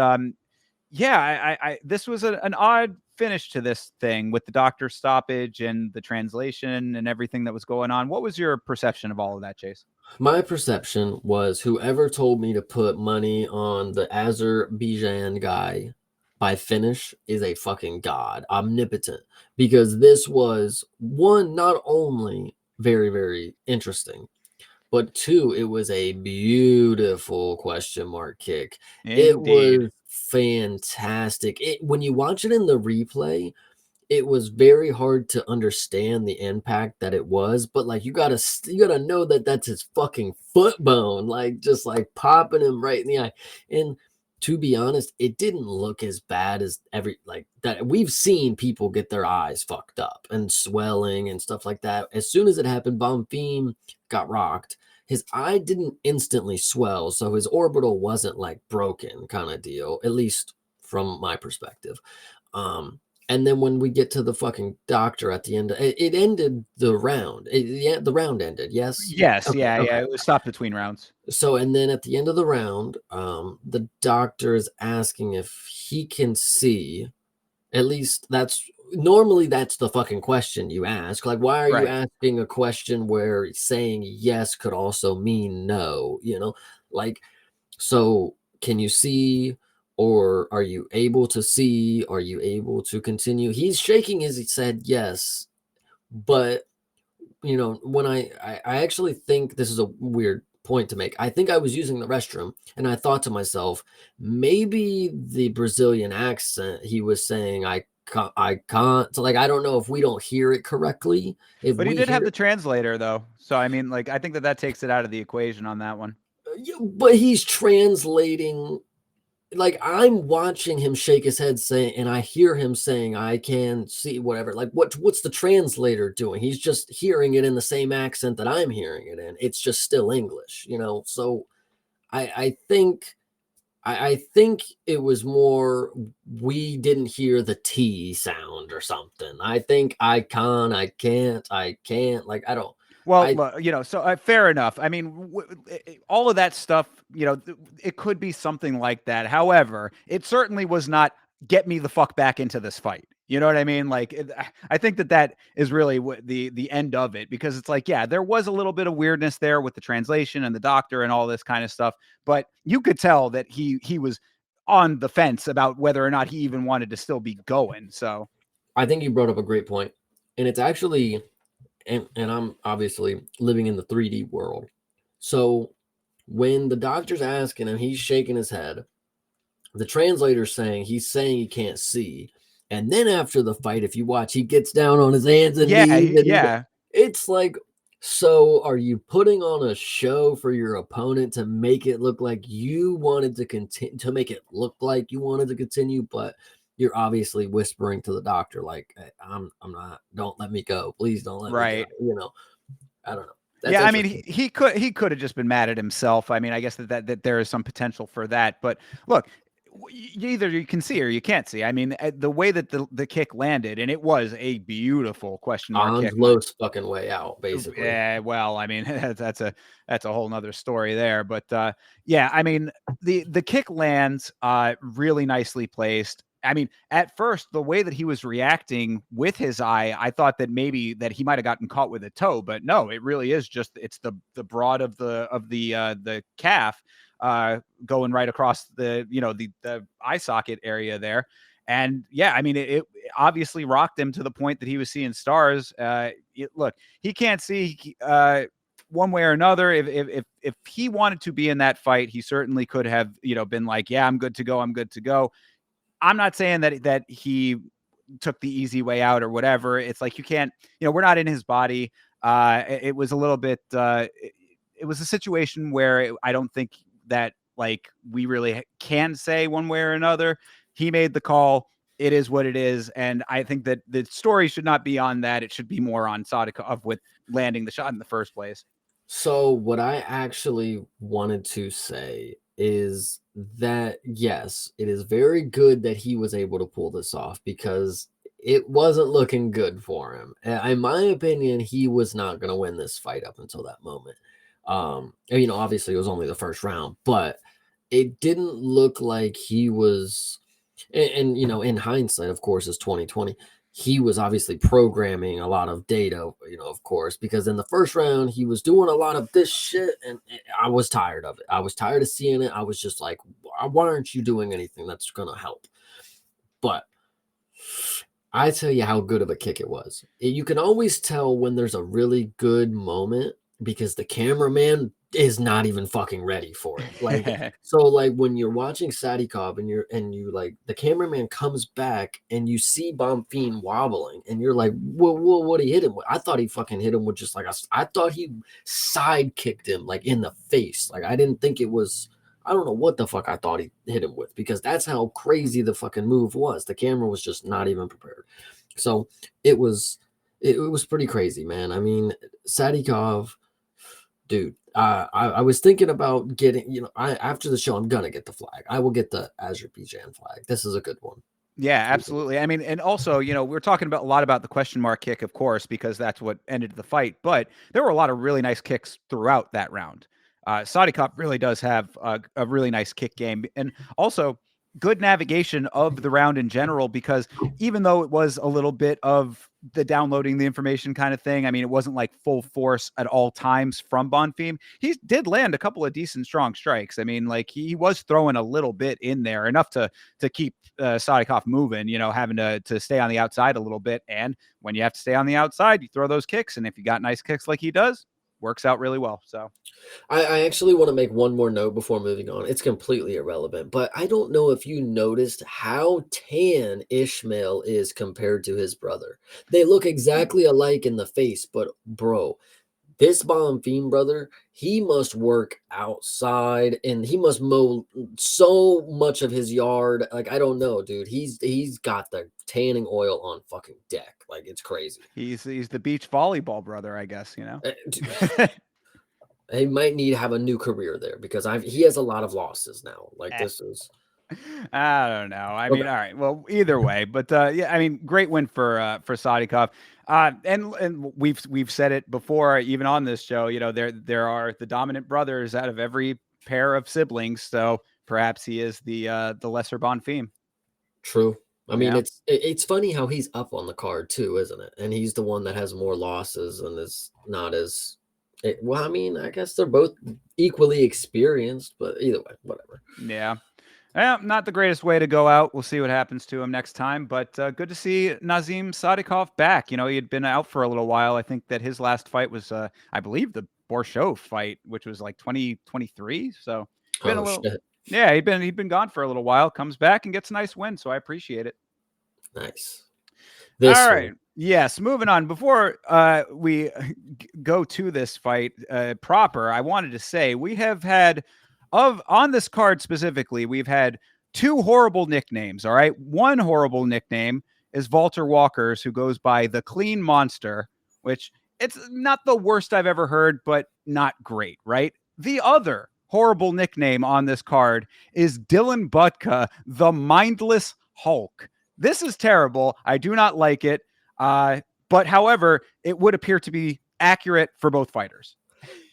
this was an odd finish to this thing with the doctor stoppage and the translation and everything that was going on. What was your perception of all of that, Chase? My perception was whoever told me to put money on the Azerbaijan guy by finish is a fucking god, omnipotent, because this was one, not only very, very interesting, But two, it was a beautiful question mark kick. It Indeed. was fantastic. When you watch it in the replay, it was very hard to understand the impact that it was, but like you gotta know that that's his fucking foot bone, like just like popping him right in the eye. And to be honest, it didn't look as bad as every like that. We've seen people get their eyes fucked up and swelling and stuff like that. As soon as it happened, Bonfim got rocked. His eye didn't instantly swell, so his orbital wasn't like broken, kind of deal, at least from my perspective. Um, and then when we get to the fucking doctor at the end, it ended the round. Yeah, the round ended. Yes. Yes, Okay. yeah, Okay. yeah. It was stopped between rounds. So, and then at the end of the round, the doctor is asking if he can see. At least that's normally that's the fucking question you ask. Like, why are you Right. asking a question where saying yes could also mean no? Like, so can you see, or are you able to see? Are you able to continue? He's shaking his head yes, but when I actually think this is a weird point to make. I think I was using the restroom and I thought to myself, maybe the Brazilian accent he was saying I can't. So like I don't know if we don't hear it correctly. If But he we did hear have the translator though. So I mean, like I think that takes it out of the equation on that one. yeah, but he's translating like I'm watching him shake his head saying and I hear him saying I can see whatever. Like what's the translator doing? He's just hearing it in the same accent that I'm hearing it in. It's just still English. So I think it was more we didn't hear the T sound or something. I think I can't like I don't Well, I so fair enough. I mean, all of that stuff, it could be something like that. However, it certainly was not get me the fuck back into this fight. You know what I mean? Like, I think that is really what the end of it because it's like, yeah, there was a little bit of weirdness there with the translation and the doctor and all this kind of stuff, but you could tell that he was on the fence about whether or not he even wanted to still be going. So, I think you brought up a great point. And it's actually and I'm obviously living in the 3D world. So when the doctor's asking him, he's shaking his head. The translator's saying he's saying he can't see. And then after the fight, if you watch, he gets down on his hands and yeah, knees and yeah. it's like, so are you putting on a show for your opponent to make it look like you wanted to continue to make it look like you wanted to continue, but you're obviously whispering to the doctor like I'm not, don't let me go, please don't let me go. Right. I don't know. That's Yeah, I mean, interesting. he could have just been mad at himself. I mean, I guess that there is some potential for that. But look, either you can see or you can't see. I mean, the way that the kick landed, and it was a beautiful question mark kick. Onslow's fucking way out, basically. Yeah, well, I mean, that's a whole nother story there. But yeah, I mean, the kick lands really nicely placed. I mean, at first, the way that he was reacting with his eye, I thought that maybe that he might have gotten caught with a toe, but no, it really is just it's the broad of the calf going right across the eye socket area there. And yeah, I mean, it obviously rocked him to the point that he was seeing stars. Look, he can't see one way or another. If he wanted to be in that fight, he certainly could have been like, yeah, I'm good to go. I'm good to go. I'm not saying that he took the easy way out or whatever. It's like you can't, we're not in his body. It was a little bit. It was a situation where I don't think that like we really can say one way or another. He made the call. It is what it is, and I think that the story should not be on that. It should be more on Sadikov with landing the shot in the first place. So what I actually wanted to say is that yes, it is very good that he was able to pull this off because it wasn't looking good for him. In my opinion, he was not going to win this fight up until that moment. And, obviously it was only the first round, but it didn't look like he was and in hindsight, of course, is 2020. He was obviously programming a lot of data, of course, because in the first round he was doing a lot of this shit, and I was tired of it. I was tired of seeing it. I was just like, why aren't you doing anything that's gonna help? But I tell you how good of a kick it was. You can always tell when there's a really good moment because the cameraman is not even fucking ready for it. Like, so like when you're watching Sadikov and you like the cameraman comes back and you see Bonfim wobbling and you're like, whoa, what he hit him with? I thought he fucking hit him with just like I thought he side kicked him like in the face. Like I didn't think it was. I don't know what the fuck I thought he hit him with because that's how crazy the fucking move was. The camera was just not even prepared. So it was it was pretty crazy, man. I mean, Sadikov, dude. I was thinking about getting, after the show, I'm gonna get the flag. I will get the Azerbaijan flag. This is a good one. Yeah, absolutely. I mean, and also, we're talking about a lot about the question mark kick, of course, because that's what ended the fight. But there were a lot of really nice kicks throughout that round. Sadikov really does have a really nice kick game, and also good navigation of the round in general. Because even though it was a little bit of the downloading the information kind of thing, I mean, it wasn't like full force at all times from Bonfim. He did land a couple of decent, strong strikes. I mean, like he was throwing a little bit in there, enough to keep Sadikov moving, having to stay on the outside a little bit. And when you have to stay on the outside, you throw those kicks. And if you got nice kicks like he does, works out really well. So I actually want to make one more note before moving on. It's completely irrelevant, but I don't know if you noticed how tan Ishmael is compared to his brother. They look exactly alike in the face, but bro, this Bonfim brother, he must work outside and he must mow so much of his yard. Like, I don't know, dude. He's got the tanning oil on fucking deck. Like, it's crazy. he's the beach volleyball brother, I guess, He might need to have a new career there because he has a lot of losses now. Like, this is I don't know. I mean, okay. all right. Well, either way, but yeah, I mean, great win for Sadikov. And we've said it before, even on this show. There are the dominant brothers out of every pair of siblings. So perhaps he is the lesser Bonfim. True. I mean, Yeah. it's funny how he's up on the card too, isn't it? And he's the one that has more losses and is not as well. I mean, I guess they're both equally experienced, but either way, whatever. Yeah. Well, not the greatest way to go out. We'll see what happens to him next time. But good to see Nazim Sadikov back. He had been out for a little while. I think that his last fight was, I believe, the Borshow fight, which was like 2023. So been a Oh little, shit! yeah, he'd been gone for a little while. Comes back and gets a nice win. So I appreciate it. Nice. All This right. one. Yes. Moving on. Before we go to this fight proper, I wanted to say we have had on this card specifically, we've had two horrible nicknames. All right. One horrible nickname is Walter Walker's, who goes by the Clean Monster, which it's not the worst I've ever heard, but not great. Right. The other horrible nickname on this card is Dylan Butka, the Mindless Hulk. This is terrible. I do not like it. But however, it would appear to be accurate for both fighters.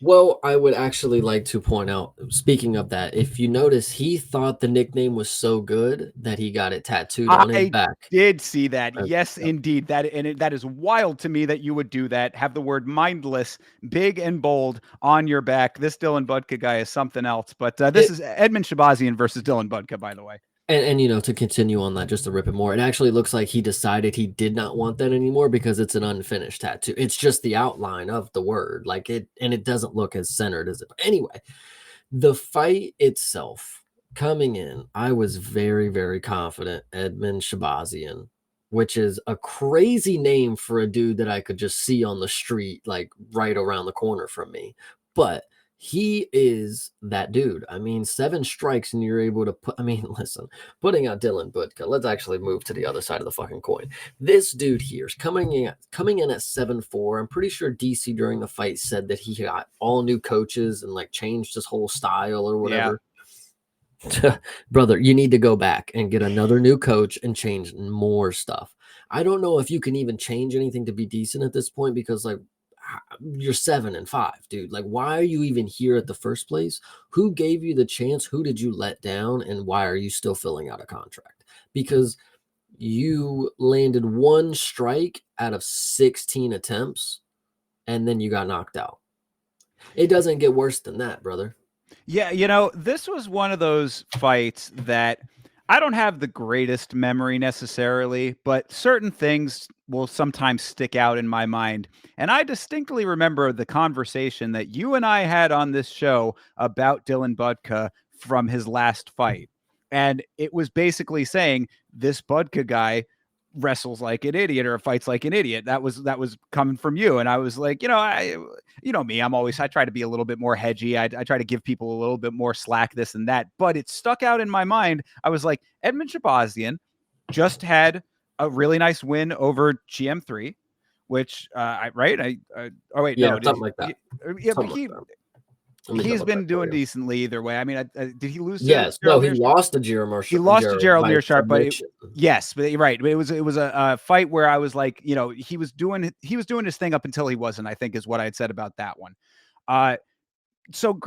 Well, I would actually like to point out, speaking of that, if you notice, he thought the nickname was so good that he got it tattooed on his I back. did see that. Yes, Yep. indeed. That is wild to me that you would do that. Have the word mindless big and bold on your back. This Dylan Budka guy is something else. But this It, is Edmund Shabazian versus Dylan Budka, by the way. and to continue on that, just to rip it more, it actually looks like he decided he did not want that anymore because it's an unfinished tattoo. It's just the outline of the word, like it, and it doesn't look as centered as it. Anyway, the fight itself coming in, I was very, very confident Edmund Shabazian, which is a crazy name for a dude that I could just see on the street, like right around the corner from me. But he is that dude. I mean, 7 strikes and you're able to put, I mean, listen, putting out Dylan Budka, let's actually move to the other side of the fucking coin. This dude here is coming in at 7-4. I'm pretty sure DC during the fight said that he got all new coaches and like changed his whole style or Yeah. whatever. Brother, you need to go back and get another new coach and change more stuff. I don't know if you can even change anything to be decent at this point because like you're 7-5, dude. Like, why are you even here at the first place? Who gave you the chance? Who did you let down? And why are you still filling out a contract? Because you landed 1 strike out of 16 attempts and then you got knocked out. It doesn't get worse than that, brother. Yeah, this was one of those fights that I don't have the greatest memory necessarily, but certain things will sometimes stick out in my mind. And I distinctly remember the conversation that you and I had on this show about Dylan Budka from his last fight. And it was basically saying this Budka guy wrestles like an idiot or fights like an idiot. That was coming from you. And I was like, you know me, I try to be a little bit more hedgy. I try to give people a little bit more slack, this and that, but it stuck out in my mind. I was like, Edmund Shabazian just had a really nice win over GM3, which, right? Oh wait, Yeah, no, something like that. yeah, but Something like that. Let me he's double check been for doing you. decently either way. I mean, did he lose to Yes. No, Gerald he Mears? lost to He lost to Gerald By Mearshart, but submission. yes, but right. But it was a fight where I was like, he was doing his thing up until he wasn't, I think is what I had said about that one. Uh, so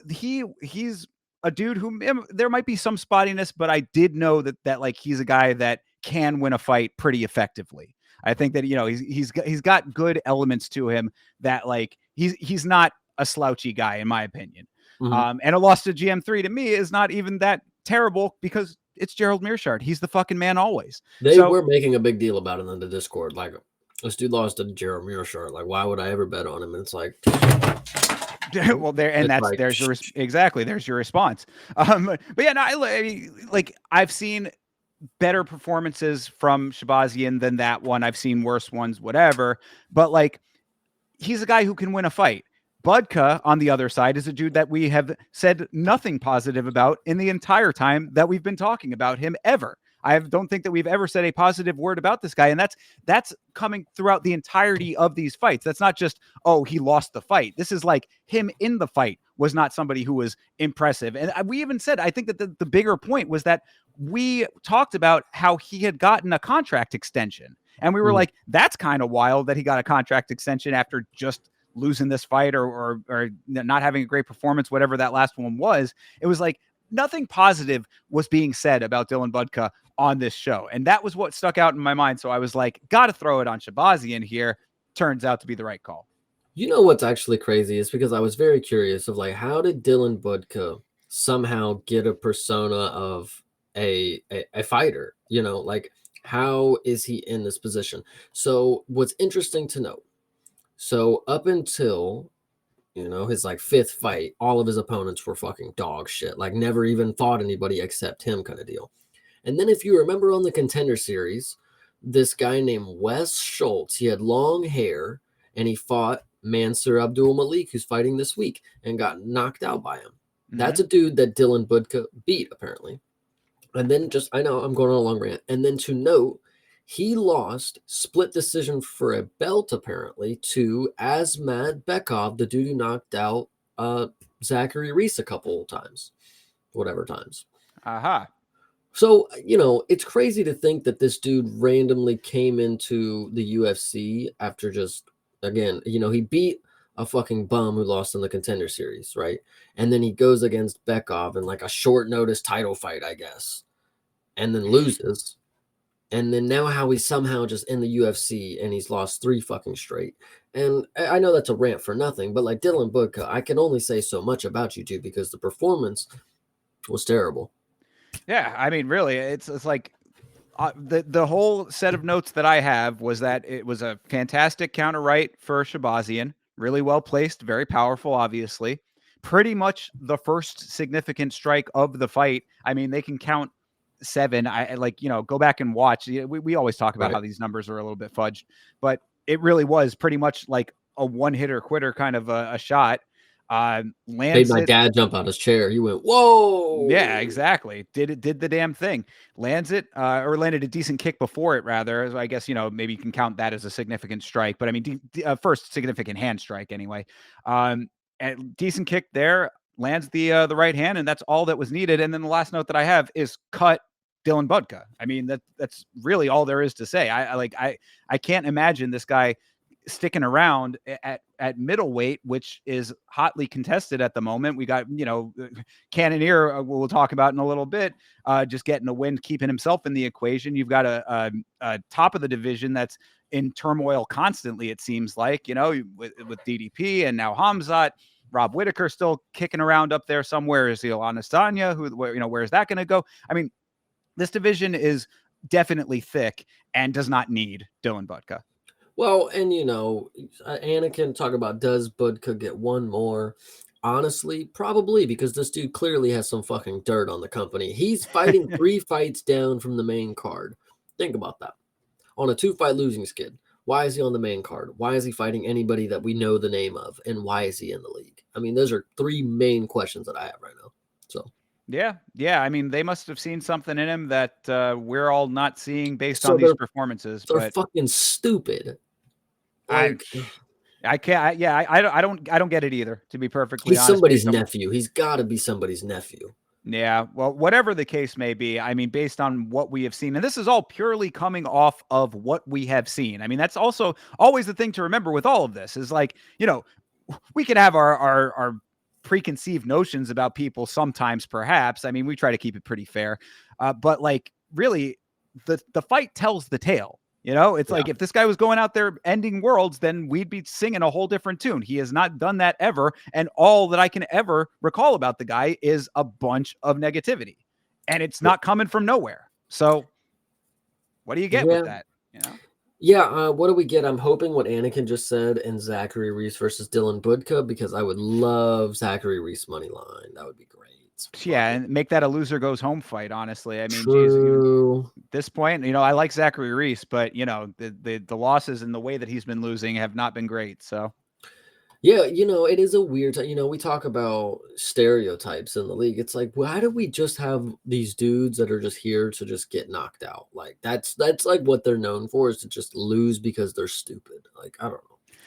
he's a dude who there might be some spottiness, but I did know that like he's a guy that can win a fight pretty effectively. I think that he's got good elements to him that like he's not a slouchy guy in my opinion. Mhm. And a loss to GM3 to me is not even that terrible because it's Gerald Mearshart. He's the fucking man always. They So were making a big deal about it in the Discord. Like, this dude lost to Gerald Mearshart. Like, why would I ever bet on him? And it's like, well, there's your exactly there's your response. But yeah, no, like I've seen better performances from Shabazian than that one. I've seen worse ones, whatever. But like, he's a guy who can win a fight. Budka, on the other side, is a dude that we have said nothing positive about in the entire time that we've been talking about him ever. I don't think that we've ever said a positive word about this guy. And that's coming throughout the entirety of these fights. That's not just, oh, he lost the fight. This is like him in the fight was not somebody who was impressive. And we even said, I think that the bigger point was that we talked about how he had gotten a contract extension. And we were like, that's kind of wild that he got a contract extension after just losing this fight or not having a great performance, whatever that last one was. It was like nothing positive was being said about Dylan Budka on this show. And that was what stuck out in my mind. So I was like, got to throw it on Shabazian here. Turns out to be the right call. You know what's actually crazy is because I was very curious of like, how did Dylan Budka somehow get a persona of a fighter? Like, how is he in this position? So what's interesting to note, so up until his like fifth fight, all of his opponents were fucking dog shit, like never even fought anybody except him, kind of deal. And then if you remember on the Contender Series, this guy named Wes Schultz, he had long hair and he fought Mansur Abdul Malik, who's fighting this week, and got knocked out by him. Mm-hmm. That's a dude that Dylan Budka beat, apparently. And then I know I'm going on a long rant. And then to note, he lost split decision for a belt, apparently, to Asmat Bekov, the dude who knocked out Zachary Reese a couple times. Whatever times. Aha. So, it's crazy to think that this dude randomly came into the UFC after just, again, he beat a fucking bum who lost in the Contender Series, right? And then he goes against Bekov in like a short notice title fight, I guess, and then loses. And then now how he's somehow just in the UFC and he's lost 3 fucking straight. And I know that's a rant for nothing, but like Dylan Budka, I can only say so much about you two because the performance was terrible. Yeah, I mean, really, it's like the whole set of notes that I have was that it was a fantastic counter right for Shabazian, really well placed, very powerful, obviously. Pretty much the first significant strike of the fight. I mean, they can count 7. I like, go back and watch. We always talk about how these numbers are a little bit fudged, but it really was pretty much like a one-hitter quitter kind of a shot. Made my dad jump out his chair. He went, whoa. Yeah, exactly. Did the damn thing. Lands it, or landed a decent kick before it, rather. So I guess, maybe you can count that as a significant strike. But I mean, first significant hand strike anyway. And decent kick there, lands the right hand, and that's all that was needed. And then the last note that I have is cut Dylan Budka. I mean, that's really all there is to say. I can't imagine this guy sticking around at middleweight, which is hotly contested at the moment. We got, Cannonier, we'll talk about in a little bit, just getting a win, keeping himself in the equation. You've got a top of the division that's in turmoil constantly, it seems like, with DDP and now Hamzat. Rob Whitaker still kicking around up there somewhere. Is Ilan Estanya, where's that going to go? I mean, This division is definitely thick and does not need Dylan Budka. Well, and Anakin talk about, does Budka get one more? Honestly, probably, because this dude clearly has some fucking dirt on the company. He's fighting 3 fights down from the main card. Think about that. On a 2-fight losing skid. Why is he on the main card? Why is he fighting anybody that we know the name of? And why is he in the league? I mean, those are 3 main questions that I have right now. So Yeah. I mean, they must have seen something in him that we're all not seeing based on so these performances. they're But fucking stupid. I, Like, I can't. I don't get it either. To be perfectly he's honest, somebody's based on nephew. He's got to be somebody's nephew. yeah, well, whatever the case may be, I mean, based on what we have seen, and this is all purely coming off of what we have seen. I mean, that's also always the thing to remember with all of this is like, we can have our preconceived notions about people sometimes, perhaps. I mean, we try to keep it pretty fair, but like, really, the fight tells the tale. It's Yeah. like if this guy was going out there ending worlds, then we'd be singing a whole different tune. He has not done that ever. And all that I can ever recall about the guy is a bunch of negativity. And it's not coming from nowhere. So what do you get with that? Yeah, what do we get? I'm hoping what Anakin just said in Zachary Reese versus Dylan Budka, because I would love Zachary Reese money line. That would be great. Yeah, and make that a loser goes home fight, honestly. I mean, True. At this point, I like Zachary Reese, but the losses and the way that he's been losing have not been great. So Yeah, it is a weird time. We talk about stereotypes in the league. It's like, why do we just have these dudes that are just here to just get knocked out? Like that's like what they're known for, is to just lose because they're stupid. Like, I don't know.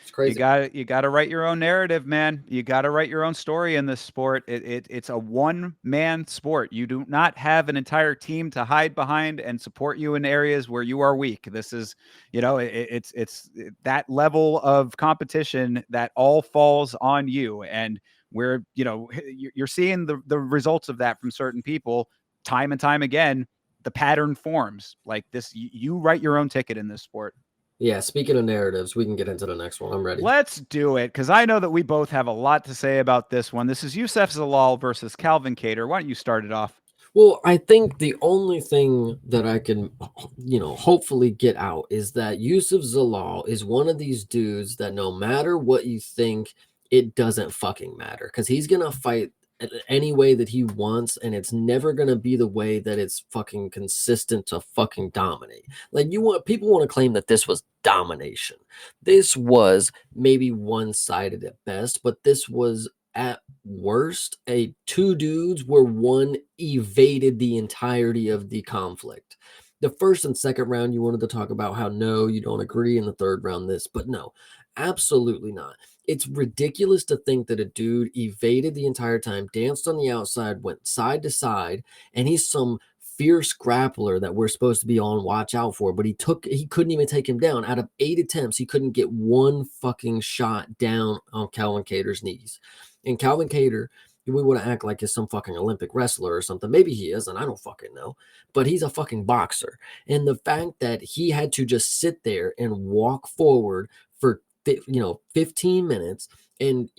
It's crazy. you got to write your own narrative, man. You got to write your own story in this sport. It's a one-man sport. You do not have an entire team to hide behind and support you in areas where you are weak. This is, it's that level of competition that all falls on you. And where, you're seeing the results of that from certain people time and time again. The pattern forms like this. You write your own ticket in this sport. Yeah, speaking of narratives, we can get into the next one. I'm ready. Let's do it, because I know that we both have a lot to say about this one. This is Youssef Zalal versus Calvin Kattar. Why don't you start it off? Well, I think the only thing that I can, hopefully get out is that Yusuf Zalal is one of these dudes that no matter what you think, it doesn't fucking matter, because he's going to fight any way that he wants, and it's never going to be the way that it's fucking consistent to fucking dominate. Like, people want to claim that this was domination. This was maybe one-sided at best, but this was at worst a 2 dudes where one evaded the entirety of the conflict. The first and second round, you wanted to talk about how no, you don't agree. In the third round, this, but no, absolutely not. It's ridiculous to think that a dude evaded the entire time, danced on the outside, went side to side, and he's some fierce grappler that we're supposed to be on watch out for, but he couldn't even take him down. Out of 8 attempts, he couldn't get one fucking shot down on Calvin Kattar's knees. And Calvin Kattar, we want to act like he's some fucking Olympic wrestler or something. Maybe he is, and I don't fucking know. But he's a fucking boxer. And the fact that he had to just sit there and walk forward for 15 minutes and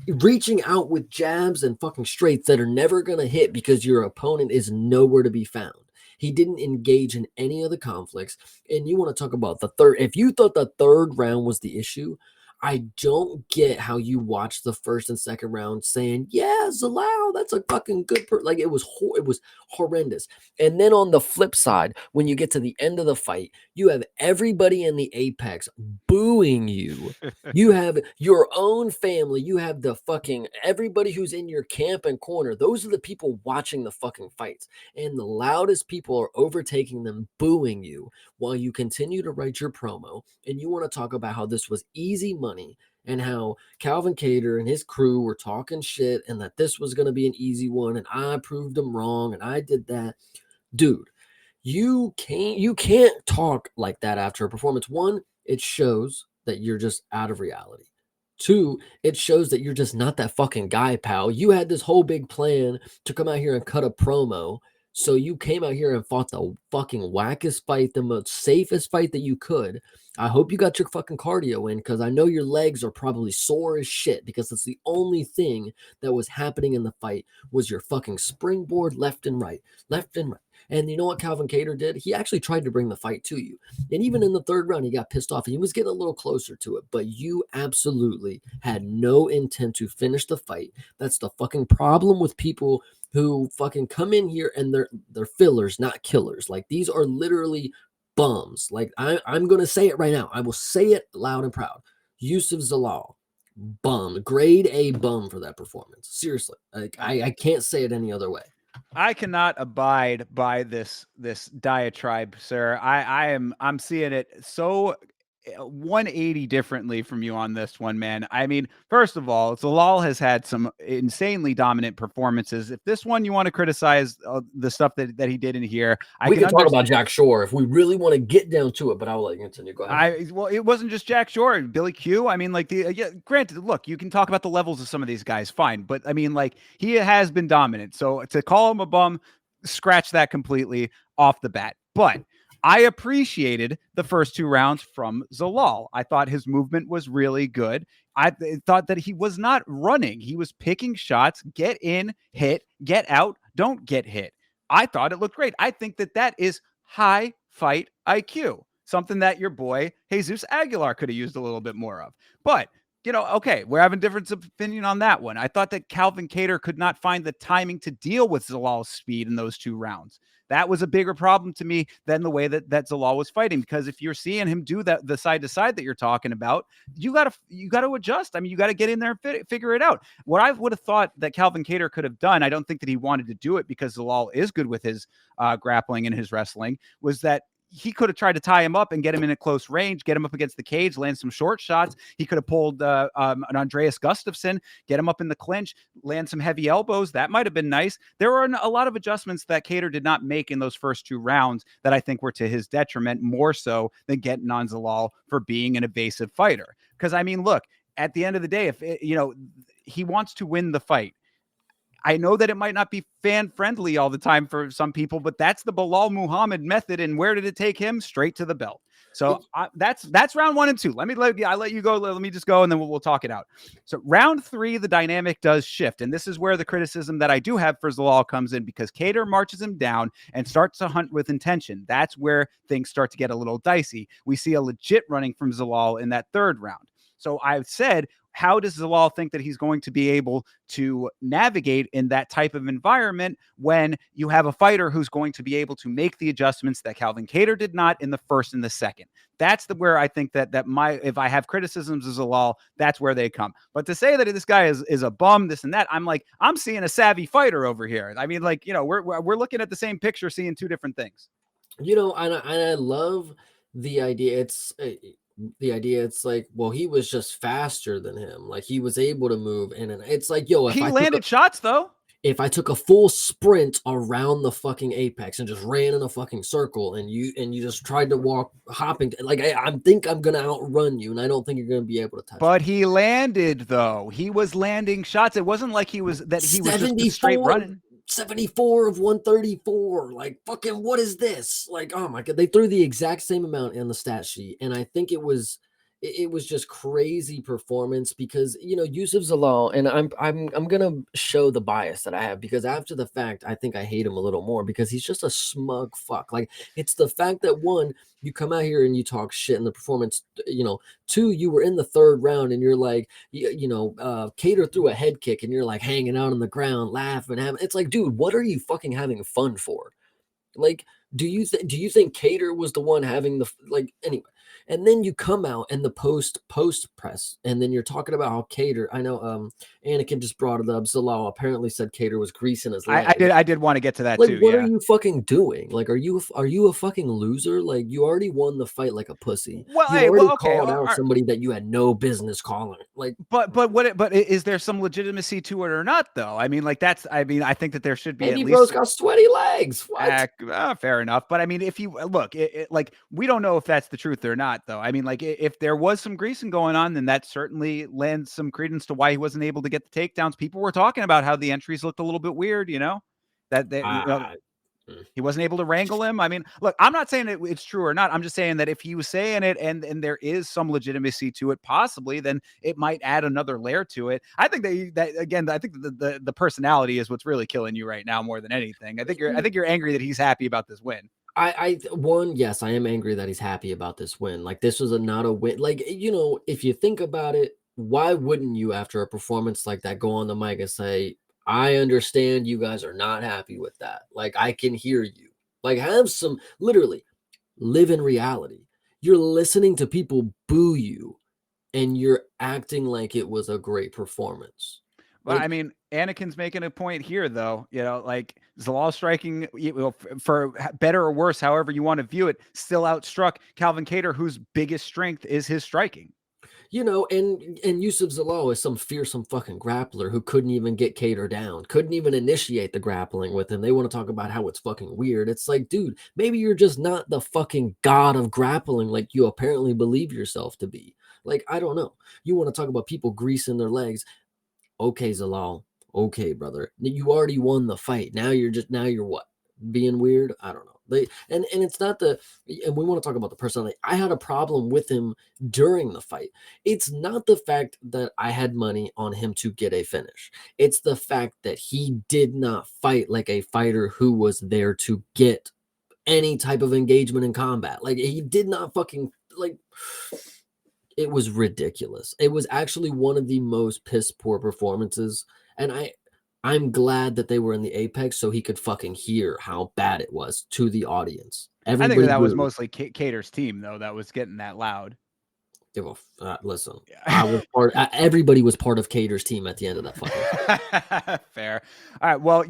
reaching out with jabs and fucking straights that are never going to hit because your opponent is nowhere to be found. He didn't engage in any of the conflicts. And you want to talk about the third. If you thought the third round was the issue, I don't get how you watch the first and second round saying, yeah, Zalal, that's a fucking good like it was horrendous. And then on the flip side, when you get to the end of the fight, you have everybody in the apex booing you. You have your own family. You have the fucking everybody who's in your camp and corner. Those are the people watching the fucking fights. And the loudest people are overtaking them, booing you while you continue to write your promo. And you want to talk about how this was easy money and how Calvin Kattar and his crew were talking shit and that this was going to be an easy one. And I proved them wrong. And I did that. Dude, you can't talk like that after a performance. One, it shows that you're just out of reality. 2, it shows that you're just not that fucking guy, pal. You had this whole big plan to come out here and cut a promo. So you came out here and fought the fucking wackest fight, the most safest fight that you could. I hope you got your fucking cardio in, because I know your legs are probably sore as shit, because that's the only thing that was happening in the fight was your fucking springboard left and right, left and right. And you know what Calvin Kattar did? He actually tried to bring the fight to you. And even in the third round, he got pissed off and he was getting a little closer to it. But you absolutely had no intent to finish the fight. That's the fucking problem with people who fucking come in here and they're fillers, not killers. Like these are literally bums. Like I'm gonna say it right now. I will say it loud and proud. Yusuf Zalal, bum, grade A bum for that performance. Seriously, like I can't say it any other way. I cannot abide by this diatribe, sir. I'm seeing it so 180 differently from you on this one, man. I mean, first of all, Zalal has had some insanely dominant performances. If this one you want to criticize the stuff that he did in here, I We can can talk understand. about Jack Shore if we really want to get down to it, but I'll let you continue. Go ahead. Well, it wasn't just Jack Shore, Billy Q. I mean, like yeah, granted, look, you can talk about the levels of some of these guys, fine, but I mean, like he has been dominant. So to call him a bum, scratch that completely off the bat. But I appreciated the first 2 rounds from Zalal. I thought his movement was really good. I thought that he was not running. He was picking shots, get in, hit, get out, don't get hit. I thought it looked great. I think that is high fight IQ, something that your boy Jesus Aguilar could have used a little bit more of. But okay, we're having difference of opinion on that one. I thought that Calvin Kattar could not find the timing to deal with Zalal's speed in those 2 rounds. That was a bigger problem to me than the way that Zalal was fighting. Because if you're seeing him do that, the side to side that you're talking about, you gotta adjust. I mean, you got to get in there and figure it out. What I would have thought that Calvin Kattar could have done, I don't think that he wanted to do it because Zalal is good with his grappling and his wrestling, was that he could have tried to tie him up and get him in a close range, get him up against the cage, land some short shots. He could have pulled an Andreas Gustafsson, get him up in the clinch, land some heavy elbows. That might have been nice. There were a lot of adjustments that Kattar did not make in those first 2 rounds that I think were to his detriment, more so than getting on Zalal for being an evasive fighter. Because, I mean, look, at the end of the day, if he wants to win the fight, I know that it might not be fan friendly all the time for some people, but that's the Bilal Muhammad method. And where did it take him? Straight to the belt. So that's round 1 and 2. I let you go. Let me just go and then we'll talk it out. So round 3, the dynamic does shift. And this is where the criticism that I do have for Zalal comes in, because Kattar marches him down and starts to hunt with intention. That's where things start to get a little dicey. We see a legit running from Zalal in that 3rd round. So I've said, how does Zalal think that he's going to be able to navigate in that type of environment when you have a fighter who's going to be able to make the adjustments that Calvin Kattar did not in the 1st and the 2nd? That's where I think that if I have criticisms of Zalal, that's where they come. But to say that this guy is a bum, this and that, I'm seeing a savvy fighter over here. I mean, we're looking at the same picture, seeing 2 different things. And I love the idea. It's like, well, he was just faster than him. Like he was able to move, and it's like, yo, He landed shots though. If I took a full sprint around the fucking apex and just ran in a fucking circle, and you just tried to walk hopping, like I think I'm gonna outrun you, and I don't think you're gonna be able to touch me. But he landed though. He was landing shots. It wasn't like he was just straight running. 74 of 134. Like, fucking, what is this? Like, oh my God. They threw the exact same amount in the stat sheet. And I think it was just crazy performance because, Yusuf Zalal, and I'm going to show the bias that I have, because after the fact, I think I hate him a little more because he's just a smug fuck. Like, it's the fact that, one, you come out here and you talk shit in the performance, 2, you were in the 3rd round and you're like, Kattar threw a head kick and you're like hanging out on the ground, laughing, it's like, dude, what are you fucking having fun for? Like, do you think Kattar was the one having anyway? And then you come out in the post press, and then you're talking about how Kattar. I know Anakin just brought it up. Zalal apparently said Kattar was greasing his leg. I did want to get to that like, too. What yeah. are you fucking doing? Like, are you a fucking loser? Like, you already won the fight like a pussy. Well, You hey, already okay. called out somebody that you had no business calling. Like, but is there some legitimacy to it or not though? I mean, I think that there should be Andy at Rose least got sweaty legs. What? fair enough. But I mean, if you look, like we don't know if that's the truth or not though. I mean, like if there was some greasing going on, then that certainly lends some credence to why he wasn't able to get the takedowns. People were talking about how the entries looked a little bit weird, that they. Mm. He wasn't able to wrangle him. I mean, look, I'm not saying it's true or not. I'm just saying that if he was saying it and there is some legitimacy to it, possibly, then it might add another layer to it. I think that again, I think the personality is what's really killing you right now more than anything. I think you're angry that he's happy about this win. One, yes, I am angry that he's happy about this win. Like this was not a win. Like, if you think about it, why wouldn't you after a performance like that go on the mic and say, I understand you guys are not happy with that. Like I can hear you. Like have some literally live in reality. You're listening to people boo you and you're acting like it was a great performance. Well, I Like, mean, Anakin's making a point here, though. like Zalal striking, for better or worse, however you want to view it, still outstruck Calvin Kattar, whose biggest strength is his striking. and Yusuf Zalal is some fearsome fucking grappler who couldn't even get Cater down, couldn't even initiate the grappling with him. They want to talk about how it's fucking weird. It's like, dude, maybe you're just not the fucking god of grappling like you apparently believe yourself to be. Like, I don't know. You want to talk about people greasing their legs. Okay, Zalal. Okay, brother. You already won the fight. Now you're what? Being weird? I don't know. And it's not the and we want to talk about the personality. I had a problem with him during the fight. It's not the fact that I had money on him to get a finish. It's the fact that he did not fight like a fighter who was there to get any type of engagement in combat. Like he did not fucking like it was ridiculous. It was actually one of the most piss poor performances, and I'm glad that they were in the apex so he could fucking hear how bad it was to the audience. I think Everybody that was booed. mostly Cater's team, though, that was getting that loud. Listen, I Yeah. was part. Everybody was part of Cater's team at the end of that fucking fight. Fair. All right. Well,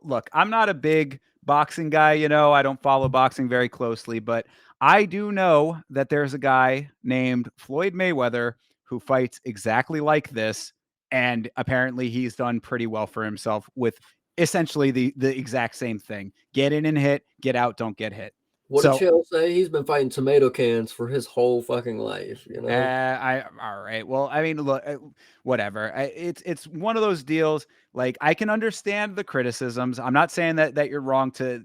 look, I'm not a big boxing guy. I don't follow boxing very closely, but I do know that there's a guy named Floyd Mayweather who fights exactly like this. And apparently he's done pretty well for himself with essentially the exact same thing. Get in and hit, get out, don't get hit. What did So Chael say? He's been fighting tomato cans for his whole fucking life. I all right. Well, I mean, look, whatever. It's one of those deals. Like I can understand the criticisms. I'm not saying that you're wrong to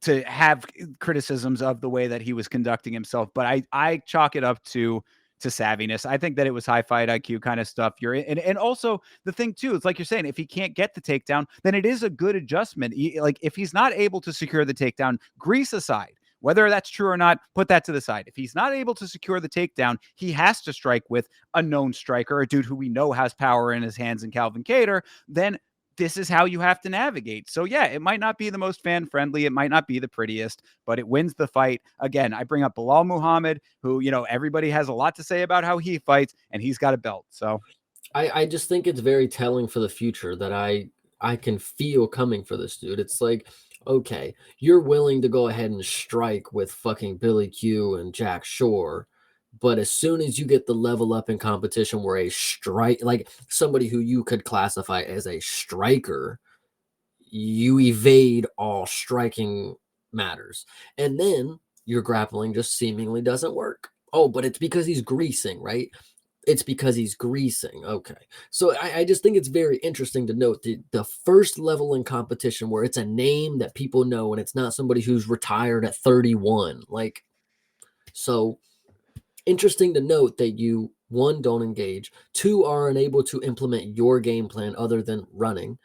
to have criticisms of the way that he was conducting himself, but I chalk it up to savviness. I think that it was high fight IQ kind of stuff. And also the thing too, it's like you're saying, if he can't get the takedown, then it is a good adjustment. Like if he's not able to secure the takedown, grease aside. Whether that's true or not, put that to the side. If he's not able to secure the takedown, he has to strike with a known striker, a dude who we know has power in his hands in Calvin Kattar. Then this is how you have to navigate. So yeah, it might not be the most fan friendly, it might not be the prettiest, but it wins the fight. Again, I bring up Bilal Muhammad, who everybody has a lot to say about how he fights, and he's got a belt. So I just think it's very telling for the future that I can feel coming for this dude. It's like, okay, you're willing to go ahead and strike with fucking Billy Q and Jack Shore, but as soon as you get the level up in competition where a strike, like somebody who you could classify as a striker, you evade all striking matters. And then your grappling just seemingly doesn't work. Oh, but it's because he's greasing, right? It's because he's greasing. Okay. So I just think it's very interesting to note the first level in competition where it's a name that people know and it's not somebody who's retired at 31. Like, so interesting to note that you, one, don't engage, two, are unable to implement your game plan other than running,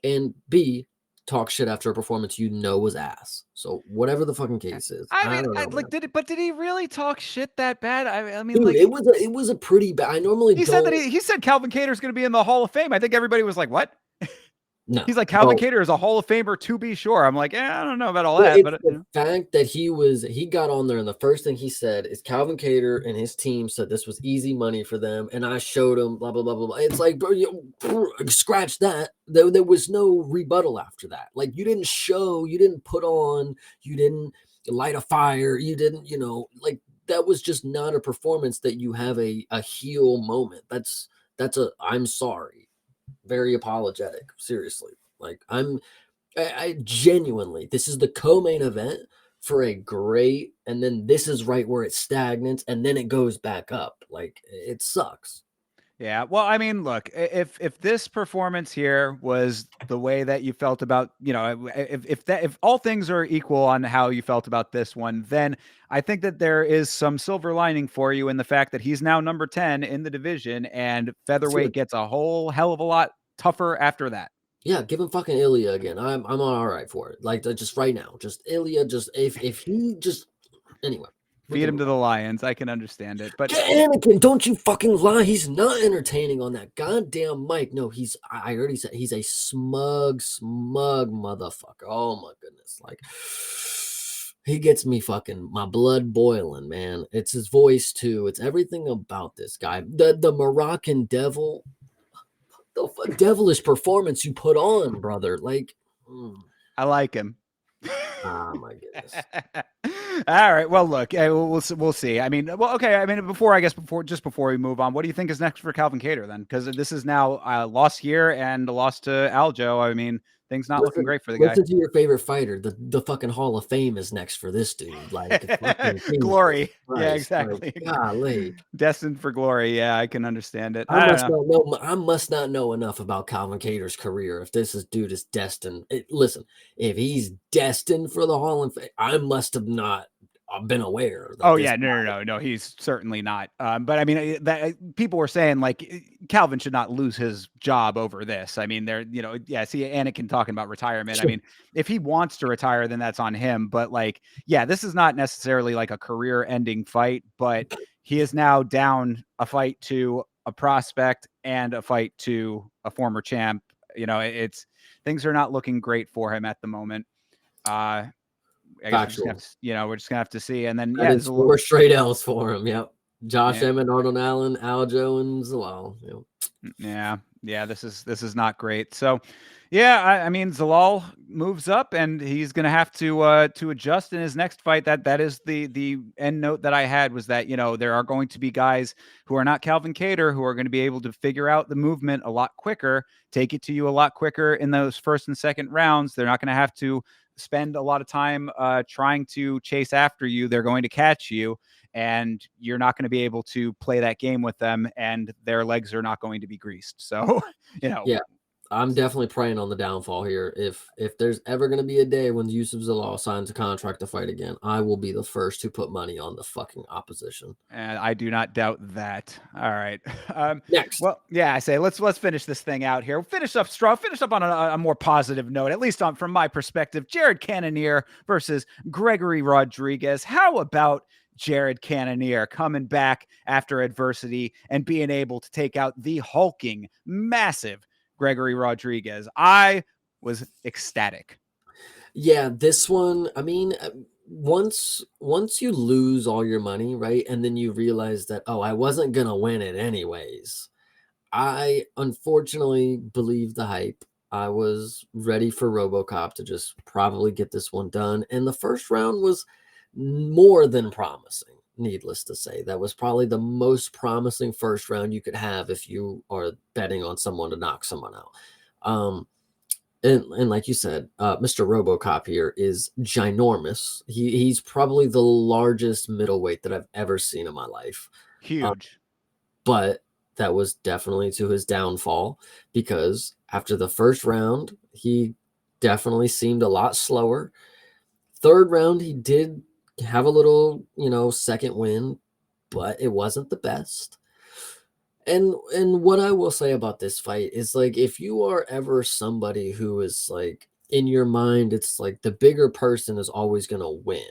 and B, talk shit after a performance you know was ass. So whatever the fucking case is, I I mean, don't know, like, man. did he really talk shit that bad? I mean, Dude, like, it was a pretty bad. I normally he said that don't. he said Calvin Kattar is going to be in the Hall of Fame. I think everybody was like, "What?" No. He's like, Calvin Oh, Kattar is a Hall of Famer to be sure. I'm like, I don't know about all well, that, it's but the fact that he got on there and the first thing he said is Calvin Kattar and his team said this was easy money for them, and I showed him blah blah blah blah blah. It's like, bro, scratch that. There was no rebuttal after that. Like you didn't show, you didn't put on, you didn't light a fire, you didn't, like that was just not a performance that you have a heel moment. That's a I'm sorry, very apologetic. Seriously, like I genuinely, this is the co-main event for a great, and then this is right where it stagnates, and then it goes back up. Like it sucks. Yeah. Well, I mean, look, if this performance here was the way that you felt about, if all things are equal on how you felt about this one, then I think that there is some silver lining for you in the fact that he's now number 10 in the division, and featherweight gets a whole hell of a lot tougher after that. Yeah, give him fucking Ilya again. I'm all right for it. Like just right now, just Ilya. Just if he just anyway, we Feed can him move to on. the lions. I can understand it, but Anakin, don't you fucking lie. He's not entertaining on that goddamn mic. No, I already said he's a smug motherfucker. Oh my goodness. Like, he gets me fucking my blood boiling, man. It's his voice too. It's everything about this guy. The Moroccan devil, the devilish performance you put on, brother. Like, I like him. oh my goodness. All right. Well, look, we'll see. I mean, well, okay. I mean, before we move on, what do you think is next for Calvin Kattar then? Because this is now a loss here and a loss to Aljo. I mean, things not looking great for the guy. Listen to your favorite fighter. The fucking Hall of Fame is next for this dude. Like, fucking Jesus Glory. Yeah, Christ. Like, exactly. golly. Destined for glory. Yeah, I can understand it. I I don't must know. not know. I must not know enough about Calvin Kattar's career. If this dude is destined, listen. If he's destined for the Hall of Fame, I must have not been aware that Oh this yeah, no. He's certainly not. But I mean, people were saying like Calvin should not lose his job over this. I mean, yeah. See, Anakin talking about retirement. I guy. mean, if he wants to retire, then that's on him. But like, yeah, this is not necessarily like a career-ending fight, but he is now down a fight to a prospect and a fight to a former champ. It's things are not looking great for him at the moment. I guess we're just gonna Factual. have to, we're just gonna have to see. And then That yeah, is four straight L's for him. Yep. Josh yeah, Emmett, Arnold Allen, Aljo, and Zalal. Yep. yeah. This is not great. So yeah, I mean Zalal moves up and he's gonna have to adjust in his next fight. That is the end note that I had was that there are going to be guys who are not Calvin Kattar who are going to be able to figure out the movement a lot quicker, take it to you a lot quicker in those first and second rounds. They're not going to have to spend a lot of time trying to chase after you. They're going to catch you, and you're not going to be able to play that game with them, and their legs are not going to be greased. So, Yeah. I'm definitely praying on the downfall here. If there's ever going to be a day when Yusuf Zalal signs a contract to fight again, I will be the first to put money on the fucking opposition. and I do not doubt that. All right. Next. Well, yeah, I say let's finish this thing out here. Finish up on a more positive note, at least from my perspective. Jared Cannonier versus Gregory Rodrigues. How about Jared Cannonier coming back after adversity and being able to take out the hulking, massive Gregory Rodrigues? I was ecstatic. Yeah, this one, I mean, once you lose all your money, right? And then you realize that, oh, I wasn't gonna win it anyways. I unfortunately believe the hype. I was ready for RoboCop to just probably get this one done. And the first round was more than promising, needless to say. That was probably the most promising first round you could have if you are betting on someone to knock someone out. Um, and like you said, Mr. RoboCop here is ginormous. He's probably the largest middleweight that I've ever seen in my life. Huge. But that was definitely to his downfall because after the first round, he definitely seemed a lot slower. Third round, he did have a little, second win, but it wasn't the best. And what I will say about this fight is like if you are ever somebody who is like in your mind, it's like the bigger person is always gonna win.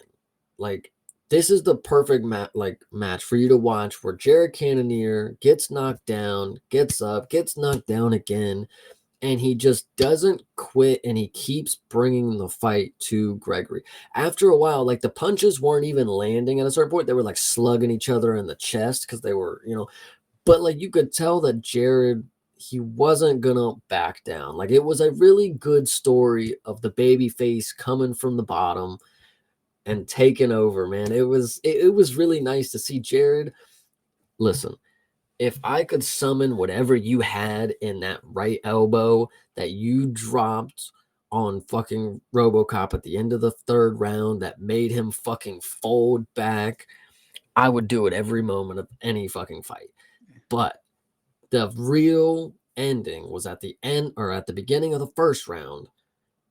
Like this is the perfect match for you to watch where Jared Cannonier gets knocked down, gets up, gets knocked down again, and he just doesn't quit and he keeps bringing the fight to Gregory. After a while, like the punches weren't even landing at a certain point. They were like slugging each other in the chest because they were, but like you could tell that Jared, he wasn't gonna back down. Like it was a really good story of the baby face coming from the bottom and taking over, man. It was really nice to see Jared. Listen, if I could summon whatever you had in that right elbow that you dropped on fucking RoboCop at the end of the third round that made him fucking fold back, I would do it every moment of any fucking fight. But The real ending was at the end or at the beginning of the first round,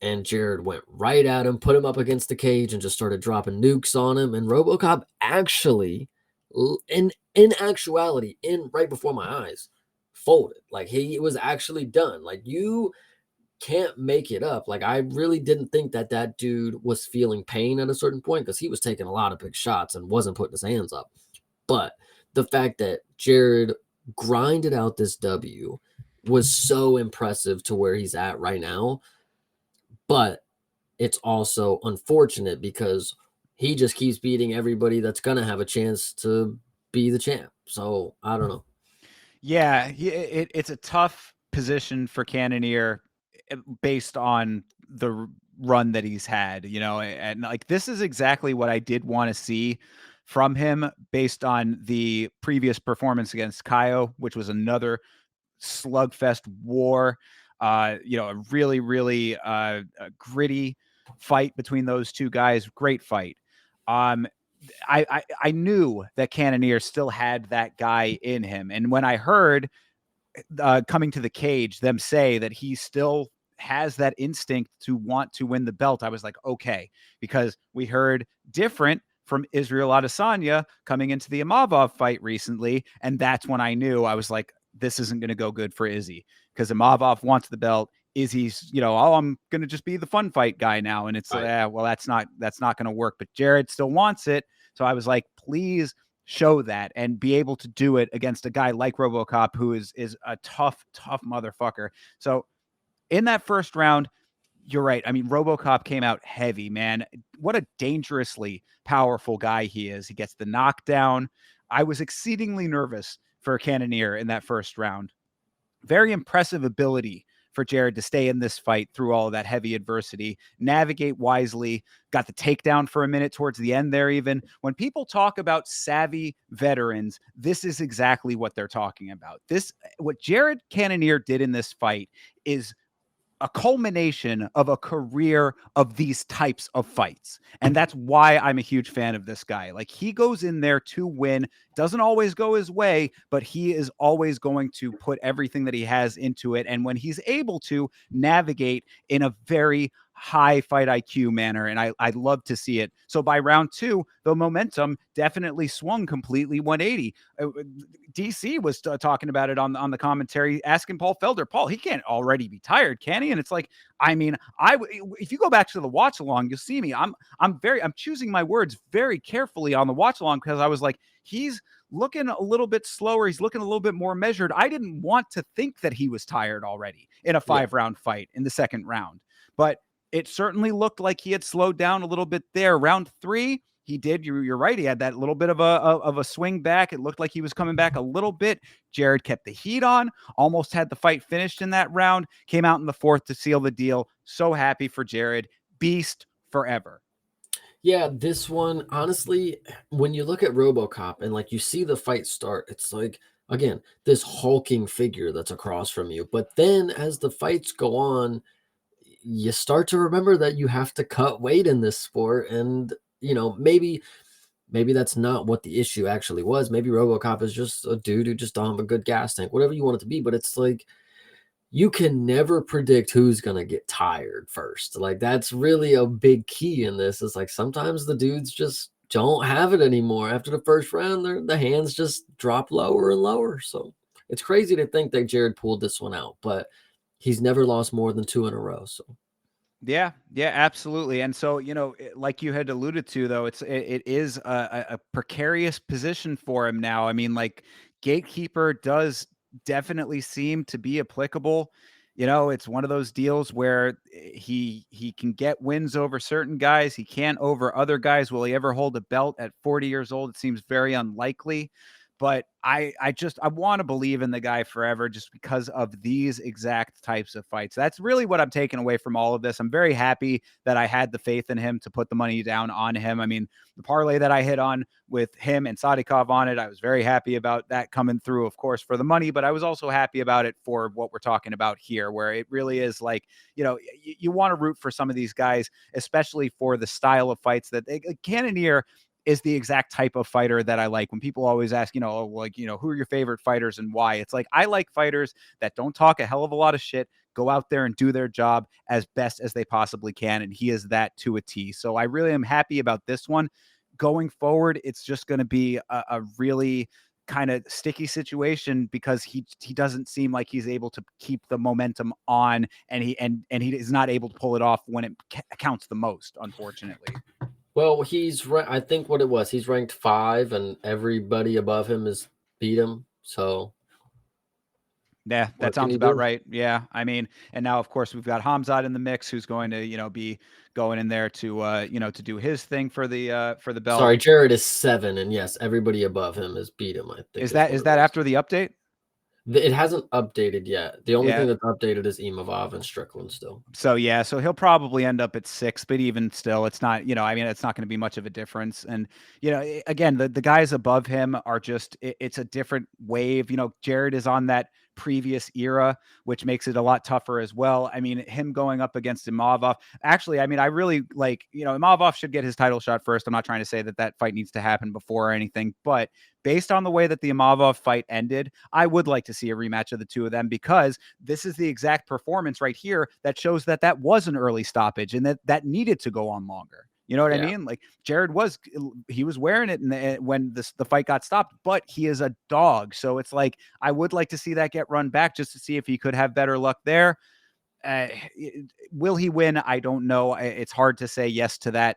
and Jared went right at him, put him up against the cage, and just started dropping nukes on him. And RoboCop actually, in actuality, in right before my eyes, folded. Like he was actually done. Like you can't make it up. Like I really didn't think that that dude was feeling pain at a certain point because he was taking a lot of big shots and wasn't putting his hands up. But the fact that Jared grinded out this W was so impressive to where he's at right now. But it's also unfortunate because he just keeps beating everybody that's going to have a chance to be the champ. So I don't know. Yeah, it's a tough position for Cannonier based on the run that he's had, you know, and like this is exactly what I did want to see from him based on the previous performance against Kaio, which was another slugfest war. You know, a really, really gritty fight between those two guys. Great fight. Um, I knew that Cannonier still had that guy in him, and when I heard coming to the cage them say that he still has that instinct to want to win the belt, I was like, okay, because we heard different from Israel Adesanya coming into the Imavov fight recently, and that's when I knew. I was like, this isn't going to go good for Izzy because Imavov wants the belt. Izzy's, you know, oh, I'm going to just be the fun fight guy now, and it's Right. well, that's not going to work. But Jared still wants it, so I was like, please show that and be able to do it against a guy like RoboCop, who is a tough motherfucker. So in that first round, you're right. I mean, RoboCop came out heavy, man. What a dangerously powerful guy he is. He gets the knockdown. I was exceedingly nervous for Cannonier in that first round. Very impressive ability for Jared to stay in this fight through all of that heavy adversity, navigate wisely, got the takedown for a minute towards the end there. Even when people talk about savvy veterans, this is exactly what they're talking about. What Jared Cannonier did in this fight is a culmination of a career of these types of fights. And that's why I'm a huge fan of this guy. Like he goes in there to win, doesn't always go his way, but he is always going to put everything that he has into it. And when he's able to navigate in a very high fight IQ manner, and I love to see it. So by round two, the momentum definitely swung completely 180. DC was talking about it on the commentary, asking Paul Felder, Paul, he can't already be tired, can he? And it's like, I mean, if you go back to the watch along, you'll see me. I'm choosing my words very carefully on the watch along because I was like, he's looking a little bit slower. He's looking a little bit more measured. I didn't want to think that he was tired already in a Yeah. 5-round fight in the second round, but it certainly looked like he had slowed down a little bit there. Round three, he did. You're right. He had that little bit of a swing back. It looked like he was coming back a little bit. Jared kept the heat on, almost had the fight finished in that round, came out in the fourth to seal the deal. So happy for Jared. Beast forever. Yeah, this one, honestly, when you look at RoboCop and like you see the fight start, it's like again, this hulking figure that's across from you. But then as the fights go on, you start to remember that you have to cut weight in this sport. And maybe that's not what the issue actually was. Maybe RoboCop is just a dude who just don't have a good gas tank, whatever you want it to be. But it's like you can never predict who's gonna get tired first. Like that's really a big key in this. It's like sometimes the dudes just don't have it anymore. After the first round, the hands just drop lower and lower. So it's crazy to think that Jared pulled this one out, but he's never lost more than two in a row. So Yeah, yeah, absolutely. And so, you know, like you had alluded to, though, it is a precarious position for him now. I mean, like gatekeeper does definitely seem to be applicable. You know, it's one of those deals where he can get wins over certain guys, he can't over other guys. Will he ever hold a belt at 40 years old? It seems very unlikely. But I want to believe in the guy forever just because of these exact types of fights. That's really what I'm taking away from all of this. I'm very happy that I had the faith in him to put the money down on him. I mean, the parlay that I hit on with him and Sadikov on it, I was very happy about that coming through, of course, for the money, but I was also happy about it for what we're talking about here, where it really is like, you know, you want to root for some of these guys, especially for the style of fights that Cannonier is the exact type of fighter that I like. When people always ask, who are your favorite fighters and why? It's like, I like fighters that don't talk a hell of a lot of shit, go out there and do their job as best as they possibly can. And he is that to a T. So I really am happy about this one. Going forward, it's just going to be a really kind of sticky situation because he doesn't seem like he's able to keep the momentum on, and he is not able to pull it off when it counts the most, unfortunately. Well, I think what it was, he's ranked 5, and everybody above him has beat him. So Yeah, that what can sounds you about do? right. Yeah, I mean, and now of course we've got Hamzat in the mix, who's going to be going in there to to do his thing for the belt. Sorry, Jared is 7, and yes, everybody above him has beat him, I think Is is that what is it that was. after the update? It hasn't updated yet. The only Yeah. thing that's updated is Imavov and Strickland still. So yeah, so he'll probably end up at 6, but even still, it's not, I mean, it's not going to be much of a difference. And again, the guys above him are just, it's a different wave. Jared is on that previous era, which makes it a lot tougher as well. I mean, him going up against Imavov. Actually, I mean, I really like, Imavov should get his title shot first. I'm not trying to say that fight needs to happen before or anything, but based on the way that the Imavov fight ended, I would like to see a rematch of the two of them, because this is the exact performance right here that shows that was an early stoppage and that needed to go on longer. You know what I Yeah. mean? Like, Jared was wearing it when the fight got stopped, but he is a dog. So it's like, I would like to see that get run back just to see if he could have better luck there. Uh, will he win? I don't know. It's hard to say yes to that.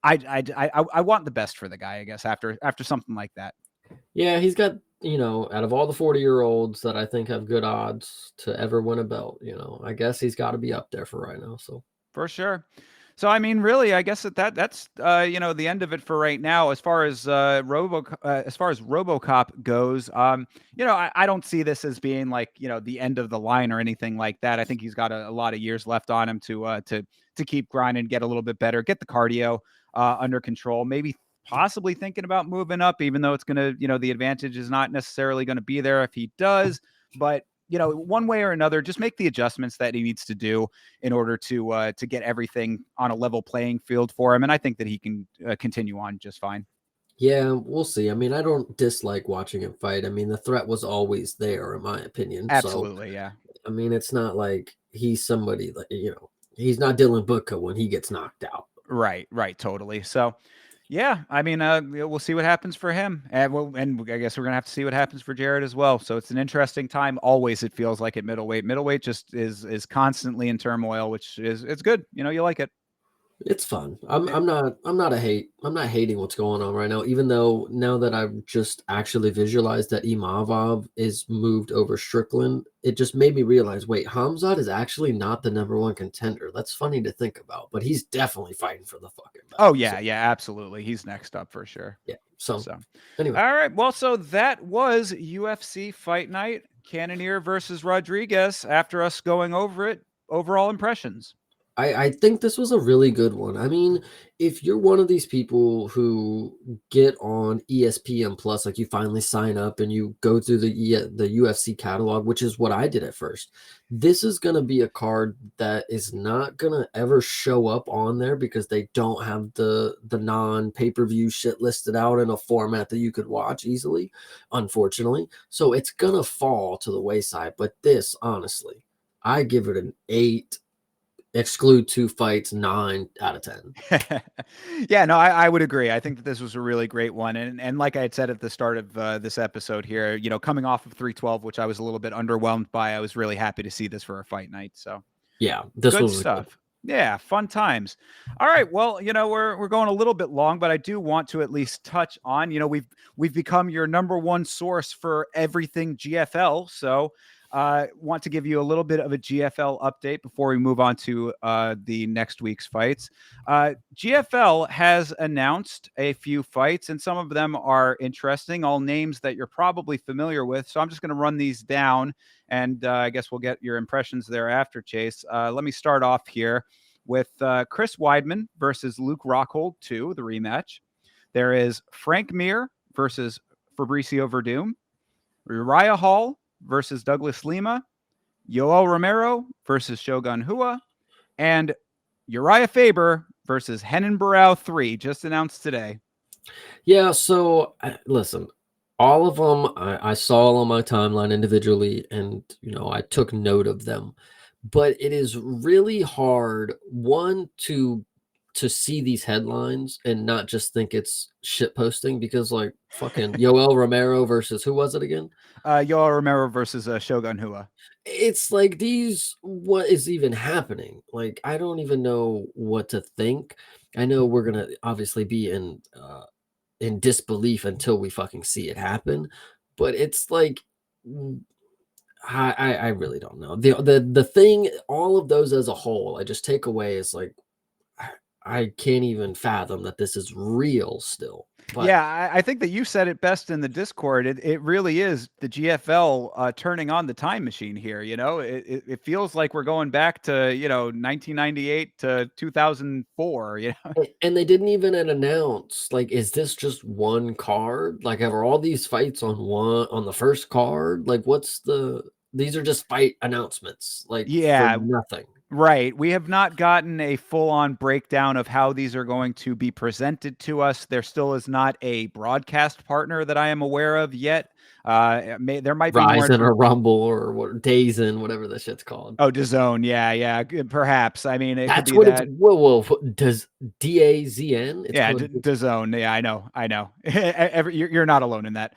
I want the best for the guy, I guess, after something like that. Yeah, he's got, out of all the 40-year-olds that I think have good odds to ever win a belt, I guess he's got to be up there for right now. So For sure. So I mean, really, I guess that's the end of it for right now. As far as RoboCop goes, I don't see this as being like the end of the line or anything like that. I think he's got a lot of years left on him to keep grinding, get a little bit better, get the cardio under control. Maybe possibly thinking about moving up, even though it's gonna the advantage is not necessarily going to be there if he does. But one way or another, just make the adjustments that he needs to do in order to get everything on a level playing field for him. And I think that he can continue on just fine. yeah, we'll see. I mean, I don't dislike watching him fight. I mean, the threat was always there, in my opinion. So, Absolutely. Yeah. I mean, it's not like he's somebody like, he's not Dylan Booker when he gets knocked out. Right. Right. Totally. So, yeah, I mean, we'll see what happens for him, and I guess we're gonna have to see what happens for Jared as well. So it's an interesting time. Always, it feels like at middleweight. Middleweight just is constantly in turmoil, which is it's good. You like it. It's fun. Eh, I'm not hating what's going on right now, even though now that I've just actually visualized that Imavov is moved over Strickland, it just made me realize, wait, Hamzat is actually not the #1 contender. That's funny to think about, but he's definitely fighting for the fucking belt. Oh So yeah, yeah, absolutely. He's next up for sure. yeah. So So, anyway. all right. Well, so that was UFC Fight Night, Cannonier versus Rodrigues. After us going over it, overall impressions. I think this was a really good one. I mean, if you're one of these people who get on ESPN Plus, like you finally sign up and you go through the UFC catalog, which is what I did at first, this is going to be a card that is not going to ever show up on there because they don't have the non pay-per-view shit listed out in a format that you could watch easily, unfortunately. So it's going to fall to the wayside. But this, honestly, I give it an 8. Exclude 2 fights, 9 out of 10. Yeah, no, I would agree. I think that this was a really great one, and like I had said at the start of this episode here, coming off of 312, which I was a little bit underwhelmed by, I was really happy to see this for a fight night. So Yeah, this good was good. stuff. Yeah, fun times. All right, well, we're going a little bit long, but I do want to at least touch on, we've become your #1 source for everything GFL. So want to give you a little bit of a GFL update before we move on to the next week's fights. GFL has announced a few fights, and some of them are interesting, all names that you're probably familiar with. So I'm just going to run these down, and I guess we'll get your impressions thereafter, Chase. Let me start off here with Chris Weidman versus Luke Rockhold 2, the rematch. There is Frank Mir versus Fabricio Verdum, Uriah Hall versus Douglas Lima, Yoel Romero versus Shogun Hua, and Uriah Faber versus Henan Barao 3, just announced today. Yeah, so listen, all of them I saw on my timeline individually, and I took note of them. But it is really hard, one, to see these headlines and not just think it's shit posting because like fucking Yoel Romero versus who was it again? Yoel Romero versus Shogun Hua. It's like these what is even happening? Like I don't even know what to think. I know we're gonna obviously be in disbelief until we fucking see it happen. But it's like mm, I really don't know. The thing, all of those as a whole, I just take away is like I, I can't even fathom that this is real still. But Yeah, I think that you said it best in the Discord. It really is the GFL turning on the time machine here. It feels like we're going back to 1998 to 2004. and they didn't even announce like is this just one card? Like are all these fights on the first card? Like what's the these are just fight announcements like for Yeah, nothing. right. We have not gotten a full-on breakdown of how these are going to be presented to us. There still is not a broadcast partner that I am aware of yet. There might be more Ryzen information. or Rumble or what Dazen, whatever the shit's called. Oh, DAZN. Yeah, yeah. Perhaps. I mean, it could That's be what it's that. whoa, does DAZN? It's Yeah, called DAZN. Yeah, I know. I know. You're not alone in that.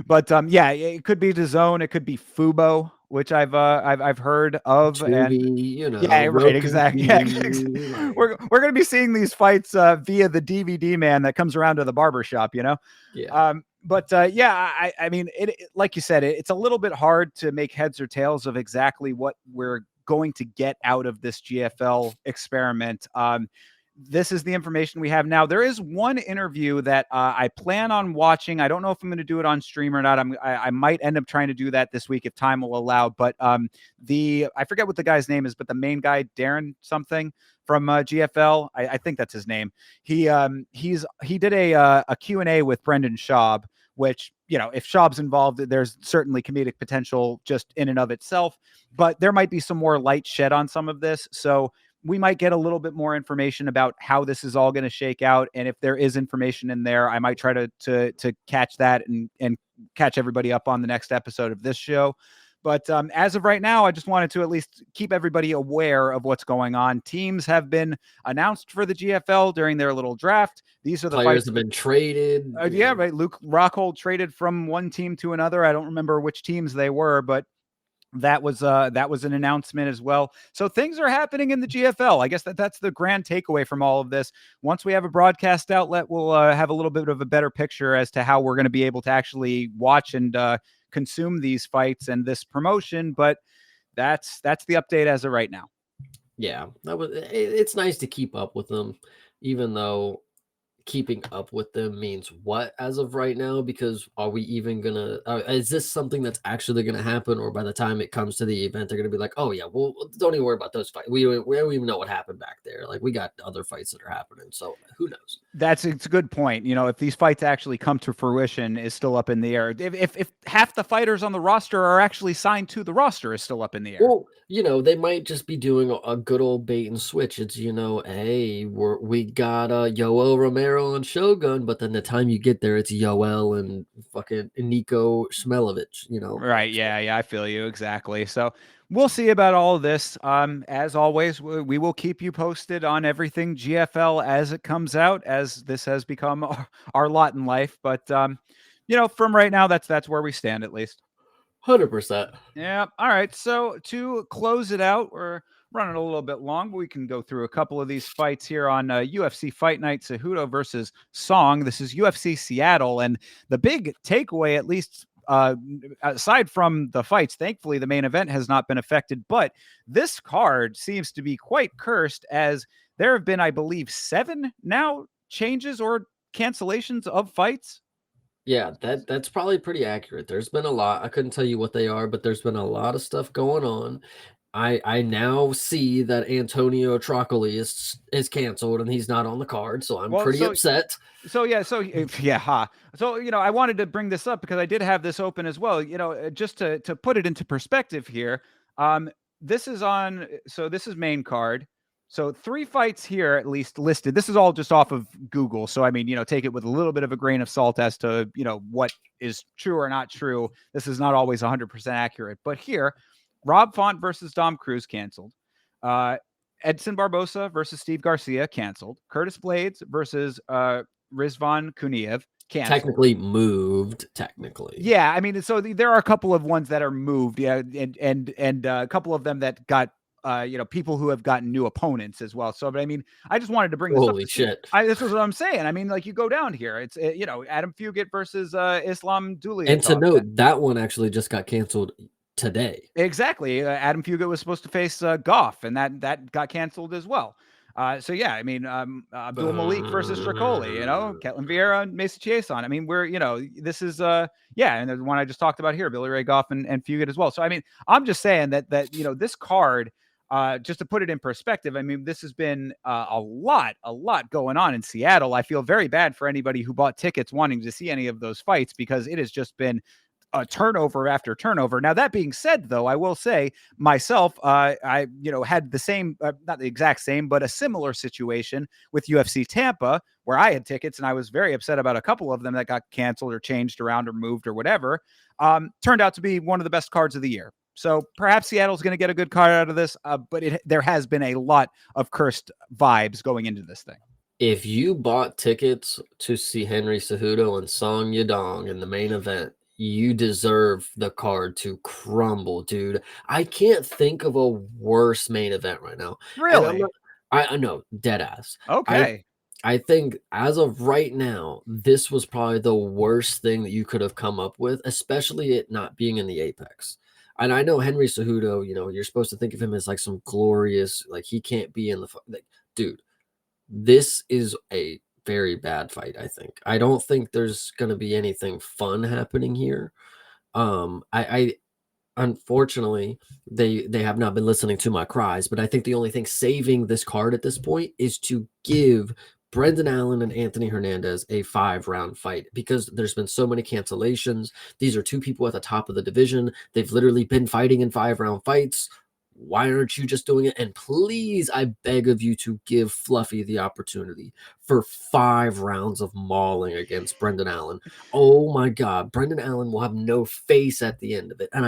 But yeah, it could be DAZN. It could be Fubo, which I've heard of, and Tubi, yeah, right, Roku exactly. Yeah, TV, like we're gonna be seeing these fights via the DVD man that comes around to the barber shop. yeah. But yeah, I mean, like you said, it's a little bit hard to make heads or tails of exactly what we're going to get out of this GFL experiment. This is the information we have now. There is one interview that I plan on watching. I don't know if I'm going to do it on stream or not. I might end up trying to do that this week if time will allow. But I forget what the guy's name is, but the main guy, Darren something from GFL, I think that's his name. He did a Q&A with Brendan Schaub, which, if Schaub's involved, there's certainly comedic potential just in and of itself. But there might be some more light shed on some of this. So we might get a little bit more information about how this is all going to shake out, and if there is information in there, I might try to catch that and catch everybody up on the next episode of this show. But as of right now, I just wanted to at least keep everybody aware of what's going on. Teams have been announced for the GFL during their little draft. These are the Players fights. have been traded. Yeah, right. Luke Rockhold traded from one team to another. I don't remember which teams they were, but that was an announcement as well. So things are happening in the GFL. I guess that's the grand takeaway from all of this. Once we have a broadcast outlet, we'll have a little bit of a better picture as to how we're going to be able to actually watch and consume these fights and this promotion. But that's the update as of right now. Yeah, it's nice to keep up with them, even though keeping up with them means what as of right now? Because are we even gonna? Is this something that's actually gonna happen, or by the time it comes to the event, they're gonna be like, "Oh yeah, well, don't even worry about those fights. We don't even know what happened back there. Like we got other fights that are happening. So who knows?" It's a good point. If these fights actually come to fruition, is still up in the air. If half the fighters on the roster are actually signed to the roster, is still up in the air. Well, they might just be doing a good old bait and switch. It's hey, we got Yoel Romero and Shogun, but then the time you get there, it's Yoel and fucking Nico Smelovich. Right. So Yeah. Yeah. I feel you exactly. So we'll see about all of this. As always, we will keep you posted on everything GFL as it comes out, as this has become our lot in life. But from right now, that's where we stand at least. 100%. Yeah. All right. So to close it out, we're running a little bit long, but we can go through a couple of these fights here on UFC Fight Night. Cejudo versus Song. This is UFC Seattle, and the big takeaway, at least aside from the fights, thankfully the main event has not been affected. But this card seems to be quite cursed, as there have been, I believe, 7 now changes or cancellations of fights. Yeah, that's probably pretty accurate. There's been a lot. I couldn't tell you what they are, but there's been a lot of stuff going on. I now see that Antonio Trocoli is canceled and he's not on the card, so I'm Well, pretty so upset. yeah, So I wanted to bring this up because I did have this open as well. Just to put it into perspective here. This is on. So this is main card. So 3 fights here at least listed. This is all just off of Google. So I mean, take it with a little bit of a grain of salt as to, what is true or not true. This is not always 100% accurate. But here, Rob Font versus Dom Cruz canceled. Edson Barbosa versus Steve Garcia canceled. Curtis Blades versus Rizvan Kuniev canceled. Technically moved, technically. Yeah, I mean, so there are a couple of ones that are moved, yeah, and a couple of them that got people who have gotten new opponents as well. So, but I mean, I just wanted to bring this up Holy to see. shit. This is what I'm saying. I mean, like you go down here, it's Adam Fugit versus Islam And to Duliatov. note, that one actually just got canceled today. Exactly. Adam Fugit was supposed to face Goff, and that got canceled as well. So yeah, I mean, Abdul Malik versus Stricoli, Ketlin Vieira, Mason Chiasson. I mean, this is yeah, and the one I just talked about here, Billy Ray Goff and Fugit as well. So I mean, I'm just saying that this card, just to put it in perspective, I mean, this has been a lot going on in Seattle. I feel very bad for anybody who bought tickets wanting to see any of those fights, because it has just been turnover after turnover. Now, that being said, though, I will say myself, I had the same, not the exact same, but a similar situation with UFC Tampa, where I had tickets and I was very upset about a couple of them that got canceled or changed around or moved or whatever. Turned out to be one of the best cards of the year. So perhaps Seattle's going to get a good card out of this, but there has been a lot of cursed vibes going into this thing. If you bought tickets to see Henry Cejudo and Song Yadong in the main event, you deserve the card to crumble, dude. I can't think of a worse main event right now. Really? I know, dead ass. Okay. I think as of right now, this was probably the worst thing that you could have come up with, especially it not being in the Apex. And I know Henry Cejudo, you're supposed to think of him as like some glorious, like he can't be in the like, dude. This is a very bad fight, I think. I don't think there's going to be anything fun happening here. I unfortunately they have not been listening to my cries, but I think the only thing saving this card at this point is to give Brendan Allen and Anthony Hernandez a 5-round fight, because there's been so many cancellations. These are two people at the top of the division. They've literally been fighting in 5-round fights. Why aren't you just doing it? And please, I beg of you to give Fluffy the opportunity for 5 rounds of mauling against Brendan Allen. Oh my God. Brendan Allen will have no face at the end of it. And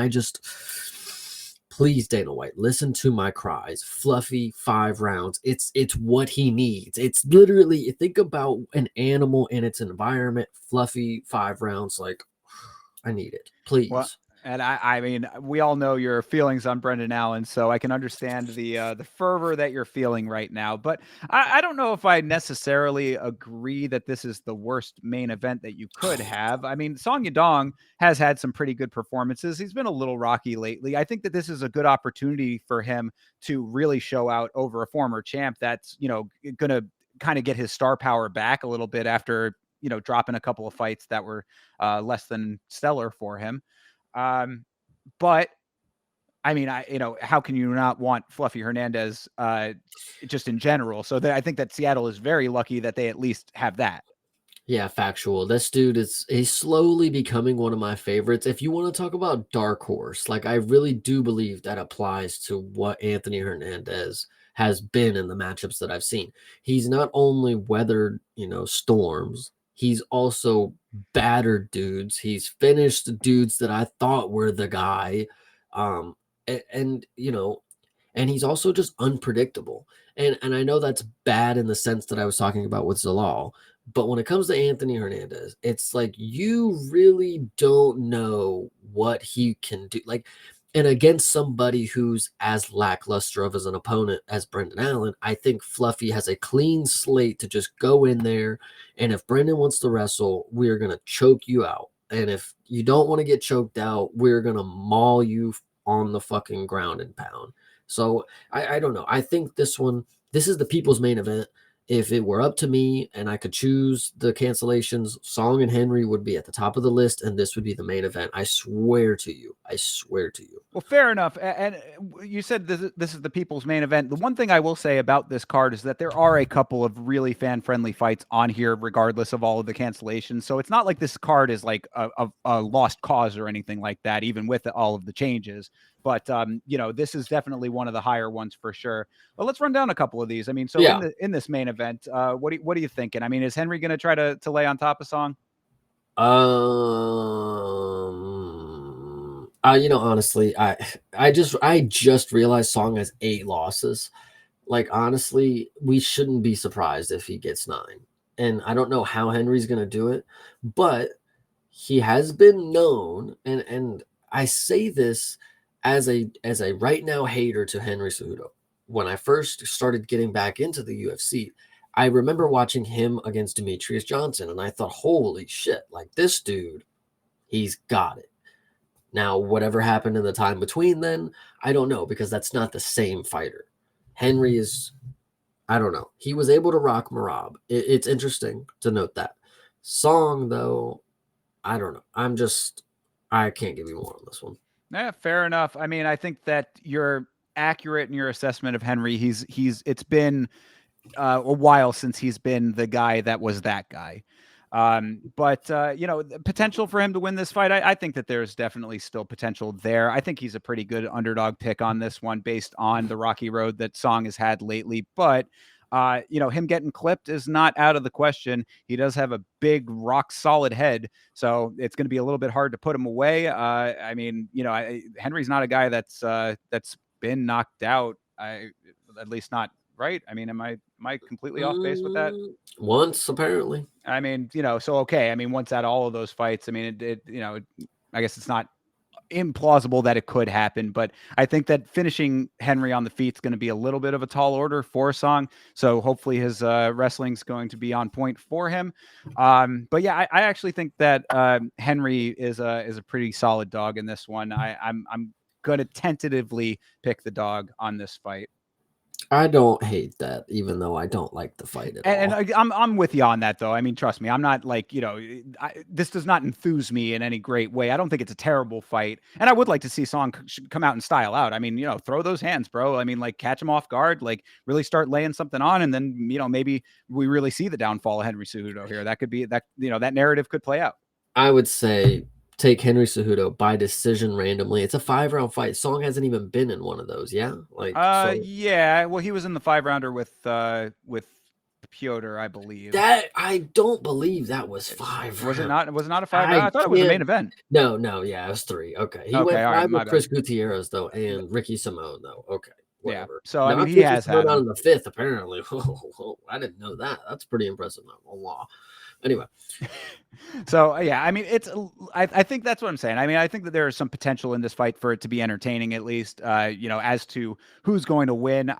please, Dana White, listen to my cries. Fluffy 5 rounds. It's what he needs. It's literally, think about an animal in its environment. Fluffy 5 rounds. Like, I need it. Please. Well, and I mean, we all know your feelings on Brendan Allen, so I can understand the fervor that you're feeling right now. But I don't know if I necessarily agree that this is the worst main event that you could have. I mean, Song Yadong has had some pretty good performances. He's been a little rocky lately. I think that this is a good opportunity for him to really show out over a former champ that's, going to kind of get his star power back a little bit after, dropping a couple of fights that were less than stellar for him. But I mean, how can you not want Fluffy Hernandez just in general? So I think that Seattle is very lucky that they at least have that. Yeah, factual. This dude he's slowly becoming one of my favorites. If you want to talk about dark horse, like I really do believe that applies to what Anthony Hernandez has been in the matchups that I've seen. He's not only weathered, storms, he's also battered dudes. He's finished dudes that I thought were the guy. And he's also just unpredictable. And I know that's bad in the sense that I was talking about with Zalal. But when it comes to Anthony Hernandez, it's like you really don't know what he can do. Like, and against somebody who's as lackluster of as an opponent as Brendan Allen, I think Fluffy has a clean slate to just go in there. And if Brendan wants to wrestle, we're going to choke you out. And if you don't want to get choked out, we're going to maul you on the fucking ground and pound. So I don't know. I think this is the people's main event. If it were up to me and I could choose the cancellations, Song and Henry would be at the top of the list, and this would be the main event. I swear to you. I swear to you. Well, fair enough. And you said this is the people's main event. The one thing I will say about this card is that there are a couple of really fan-friendly fights on here, regardless of all of the cancellations. So it's not like this card is like a lost cause or anything like that, even with all of the changes. But this is definitely one of the higher ones for sure. Well, let's run down a couple of these. I mean, so Yeah. in this main event, what are you thinking? I mean, is Henry going to try to lay on top of Song? Honestly, I just realized Song has 8 losses. Like, honestly, we shouldn't be surprised if he gets 9. And I don't know how Henry's gonna do it, but he has been known, and I say this as a right now hater to Henry Cejudo. When I first started getting back into the UFC, I remember watching him against Demetrius Johnson, and I thought, holy shit, like this dude, he's got it. Now, whatever happened in the time between then, I don't know, because that's not the same fighter. Henry is, I don't know. He was able to rock Marab. It's interesting to note that. Song, though, I don't know. I can't give you more on this one. Yeah, fair enough. I mean, I think that you're accurate in your assessment of Henry. It's been a while since he's been the guy that was that guy. But the potential for him to win this fight, I think that there's definitely still potential there. I think he's a pretty good underdog pick on this one based on the rocky road that Song has had lately. But him getting clipped is not out of the question. He does have a big, rock solid head, so it's going to be a little bit hard to put him away. I mean, Henry's not a guy that's been knocked out. At least not right. I mean, am I completely off base with that? Once, apparently. I mean, so okay. I mean, once out of all of those fights, I mean, I guess it's not implausible that it could happen, but I think that finishing Henry on the feet is going to be a little bit of a tall order for Song. So hopefully his wrestling's going to be on point for him. But yeah, I actually think that Henry is a pretty solid dog in this one. I'm going to tentatively pick the dog on this fight. I don't hate that, even though I don't like the fight at all. And I'm with you on that, though. I mean, trust me, I'm not like, this does not enthuse me in any great way. I don't think it's a terrible fight. And I would like to see Song come out and style out. I mean, throw those hands, bro. I mean, like, catch him off guard, like, really start laying something on. And then, maybe we really see the downfall of Henry Cejudo here. That could be that, that narrative could play out. I would say take Henry Cejudo by decision randomly. It's a 5-round fight. Song hasn't even been in one of those. Yeah. Yeah. Well, he was in the 5-rounder with Piotr, I believe. That I don't believe that was 5. Was it not? Was it not a 5? I thought it was the main event. No, yeah, it was 3. Okay, he went 5 with Chris Gutierrez though, and Ricky Simone though. Okay, whatever. Yeah. So I mean, he has had on the 5th apparently. I didn't know that. That's pretty impressive. Allah. Anyway. So yeah, I mean, I think that's what I'm saying. I mean, I think that there is some potential in this fight for it to be entertaining, at least. As to who's going to win,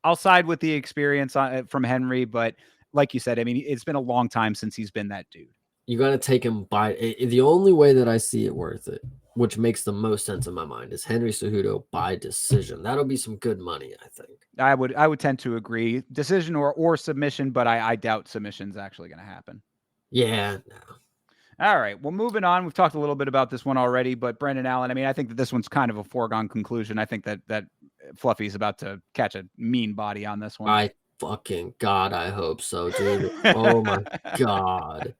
I'll side with the experience from Henry, but like you said, I mean, it's been a long time since he's been that dude. You got to take him by the only way that I see it worth it, which makes the most sense in my mind, is Henry Cejudo by decision. That'll be some good money, I think. I would tend to agree, decision or submission, but I doubt submission's actually going to happen. Yeah. No. All right. Well, moving on. We've talked a little bit about this one already, but Brendan Allen, I mean, I think that this one's kind of a foregone conclusion. I think that Fluffy's about to catch a mean body on this one. I fucking God, I hope so, dude. Oh my God.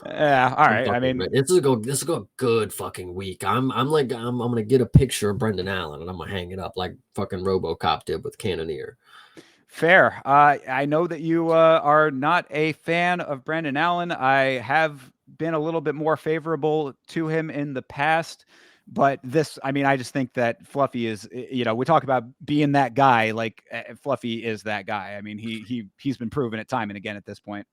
Yeah. All right. I mean, this is a good fucking week. I'm gonna get a picture of Brendan Allen and I'm gonna hang it up like fucking RoboCop did with Cannonier. Fair. I know that you are not a fan of Brendan Allen. I have been a little bit more favorable to him in the past, but I just think that Fluffy is, we talk about being that guy, like Fluffy is that guy. I mean, he's been proven it time and again at this point.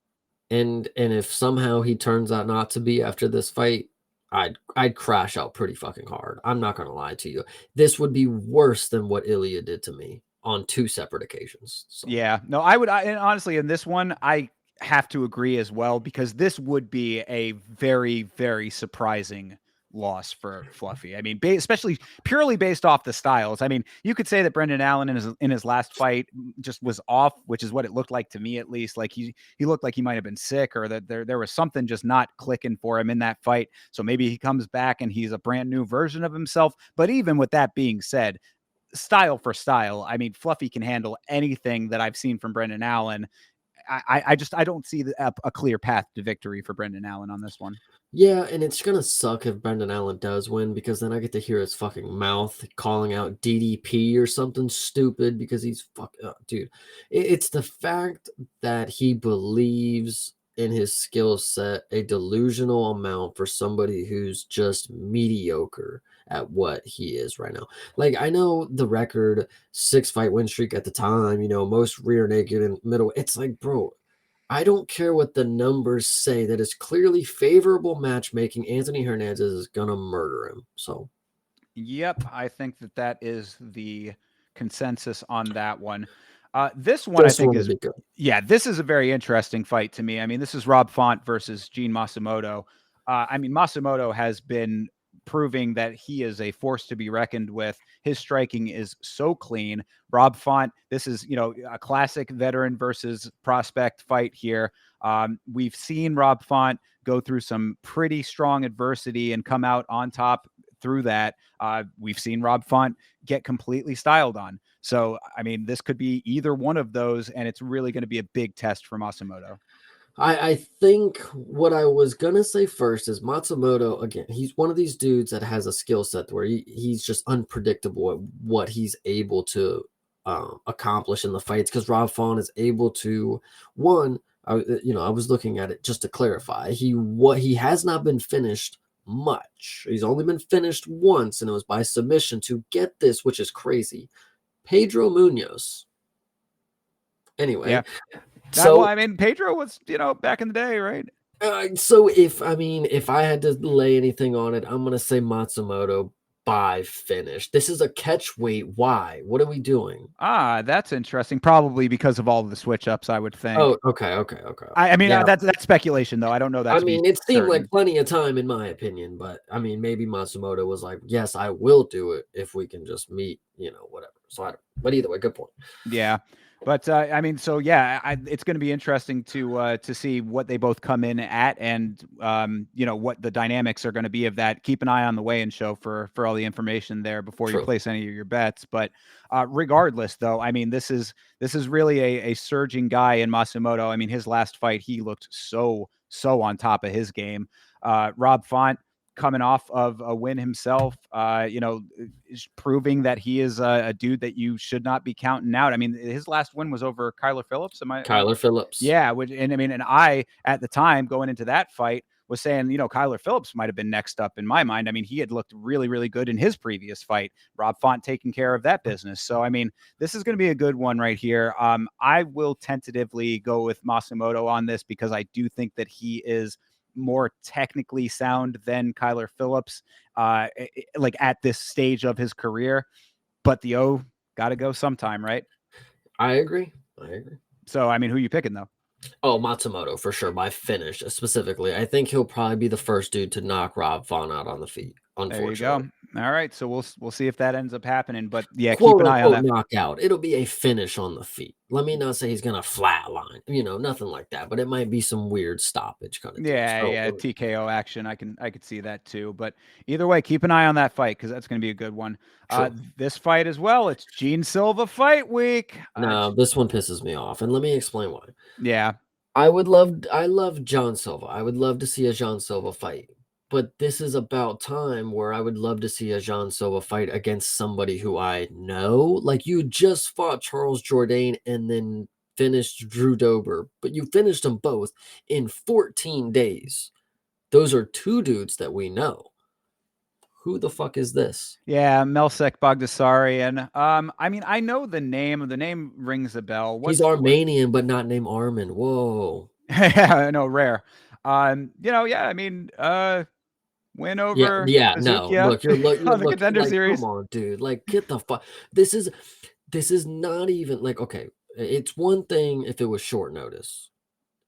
And if somehow he turns out not to be after this fight, I'd crash out pretty fucking hard. I'm not gonna lie to you. This would be worse than what Ilya did to me on 2 separate occasions. So. Yeah, no, and honestly, in this one, I have to agree as well, because this would be a very, very surprising loss for Fluffy. I mean, especially purely based off the styles. I mean, you could say that Brendan Allen in his last fight just was off, which is what it looked like to me, at least. Like he looked like he might have been sick, or that there was something just not clicking for him in that fight. So maybe he comes back and he's a brand new version of himself. But even with that being said, style for style, I mean, Fluffy can handle anything that I've seen from Brendan Allen. I don't see a clear path to victory for Brendan Allen on this one. Yeah, and it's gonna suck if Brendan Allen does win because then I get to hear his fucking mouth calling out DDP or something stupid because he's dude. It's the fact that he believes in his skill set a delusional amount for somebody who's just mediocre at what he is right now. Like I know the record 6 fight win streak at the time, most rear naked and middle. It's like, bro, I don't care what the numbers say. That is clearly favorable matchmaking. Anthony Hernandez is gonna murder him. So, yep, I think that is the consensus on that one. This one I this think one will is, be good. yeah, this is a very interesting fight to me. I mean, this is Rob Font versus Gene Masamoto. I mean, Masamoto has been proving that he is a force to be reckoned with. His striking is so clean. Rob Font, this is, a classic veteran versus prospect fight here. We've seen Rob Font go through some pretty strong adversity and come out on top through that. We've seen Rob Font get completely styled on. So, I mean, this could be either one of those, and it's really going to be a big test for Masamoto. I think what I was gonna say first is Matsumoto, again, he's one of these dudes that has a skill set where he's just unpredictable at what he's able to accomplish in the fights because Rob Font is able to one. I was looking at it just to clarify. He has not been finished much. He's only been finished once, and it was by submission. To get this, which is crazy, Pedro Munoz. Anyway, Yeah. Well, so I mean, Pedro was, back in the day, right? so if I had to lay anything on it, I'm gonna say Matsumoto by finish. This is a catch weight. Why? What are we doing? That's interesting. Probably because of all of the switch ups, I would think. Oh, okay. I mean, Yeah, that's speculation, though. I don't know that I to be mean, it seemed like certain. plenty of time in my opinion, but I mean, maybe Matsumoto was like, "Yes, I will do it if we can just meet, whatever." So I don't. But either way, good point. Yeah. But I mean, so yeah, it's going to be interesting to see what they both come in at, and what the dynamics are going to be of that. Keep an eye on the weigh-in show for all the information there before you True. place any of your bets. But regardless, though, I mean, this is really a surging guy in Masamoto. I mean, his last fight, he looked so on top of his game. Rob Font, coming off of a win himself, is proving that he is a dude that you should not be counting out. I mean, his last win was over Kyler Phillips. Kyler Phillips. Yeah. And I, at the time going into that fight, was saying, Kyler Phillips might have been next up in my mind. I mean, he had looked really, really good in his previous fight. Rob Font taking care of that business. So, I mean, this is going to be a good one right here. I will tentatively go with Masamoto on this because I do think that he is more technically sound than Kyler Phillips, like at this stage of his career. But the O got to go sometime, right? I agree. So, I mean, who are you picking, though? Oh, Matsumoto for sure by finish specifically. I think he'll probably be the first dude to knock Rob Font out on the feet. There you go. Unfortunately, All right, so we'll see if that ends up happening. But yeah, keep quote an eye on unquote that. knockout. It'll be a finish on the feet. Let me not say he's gonna flatline, nothing like that. But it might be some weird stoppage kind of deal. Yeah, So TKO action. I could see that too. But either way, keep an eye on that fight because that's going to be a good one. true. This fight as well. It's Gene Silva Fight Week. No, this one pisses me off, and let me explain why. Yeah, I love John Silva. I would love to see a John Silva fight. But this is about time where I would love to see a John Silva fight against somebody who I know. Like you just fought Charles Jourdain and then finished Drew Dober, but you finished them both in 14 days. Those are two dudes that we know. Who the fuck is this? yeah, Melsek Bagdasarian. I mean, I know the name. The name rings a bell. He's Armenian, but not named Armin. Whoa. Yeah, I know, rare. Yeah, I mean, win over Yeah, no. Azukia You're on the looking Contender like, come Series. on, dude. Like, get the fuck. This is not even like, okay. It's one thing if it was short notice.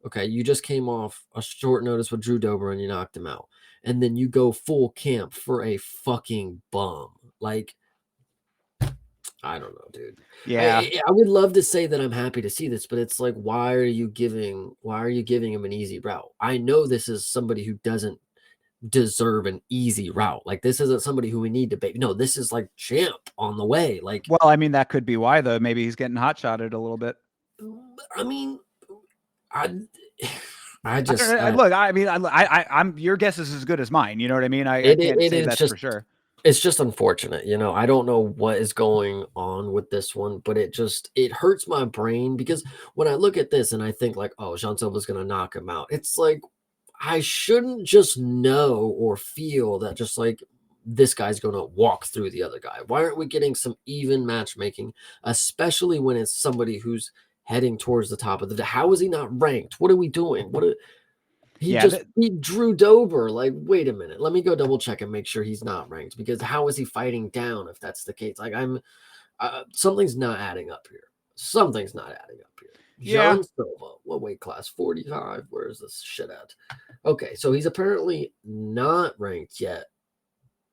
Okay, you just came off a short notice with Drew Dober and you knocked him out. and then you go full camp for a fucking bum. Like, I don't know, dude. Yeah. I would love to say that I'm happy to see this, but it's like, why are you giving him an easy route? I know this is somebody who doesn't deserve an easy route. Like, this isn't somebody who we need to be. No, this is like champ on the way. Like, Well, I mean, that could be why, though. Maybe he's getting hot shotted a little bit. I mean, I I I don't just know. Look, I mean, I'm your guess is as good as mine. You know what I mean? I can't it say is that's for just sure. it's just unfortunate, you know. I don't know what is going on with this one, but it hurts my brain because when I look at this and I think like, oh, Jean Silva's gonna knock him out, it's like I shouldn't just know or feel that just like this guy's gonna walk through the other guy. Why aren't we getting some even matchmaking, especially when it's somebody who's heading towards the top of the? How is he not ranked? What are we doing? He Yeah, just beat Drew Dober. Like, wait a minute. Let me go double check and make sure he's not ranked because how is he fighting down if that's the case? Like, something's not adding up here. Something's not adding up here. yeah, John Silva, what weight class? 45. Where is this shit at? Okay, so he's apparently not ranked yet.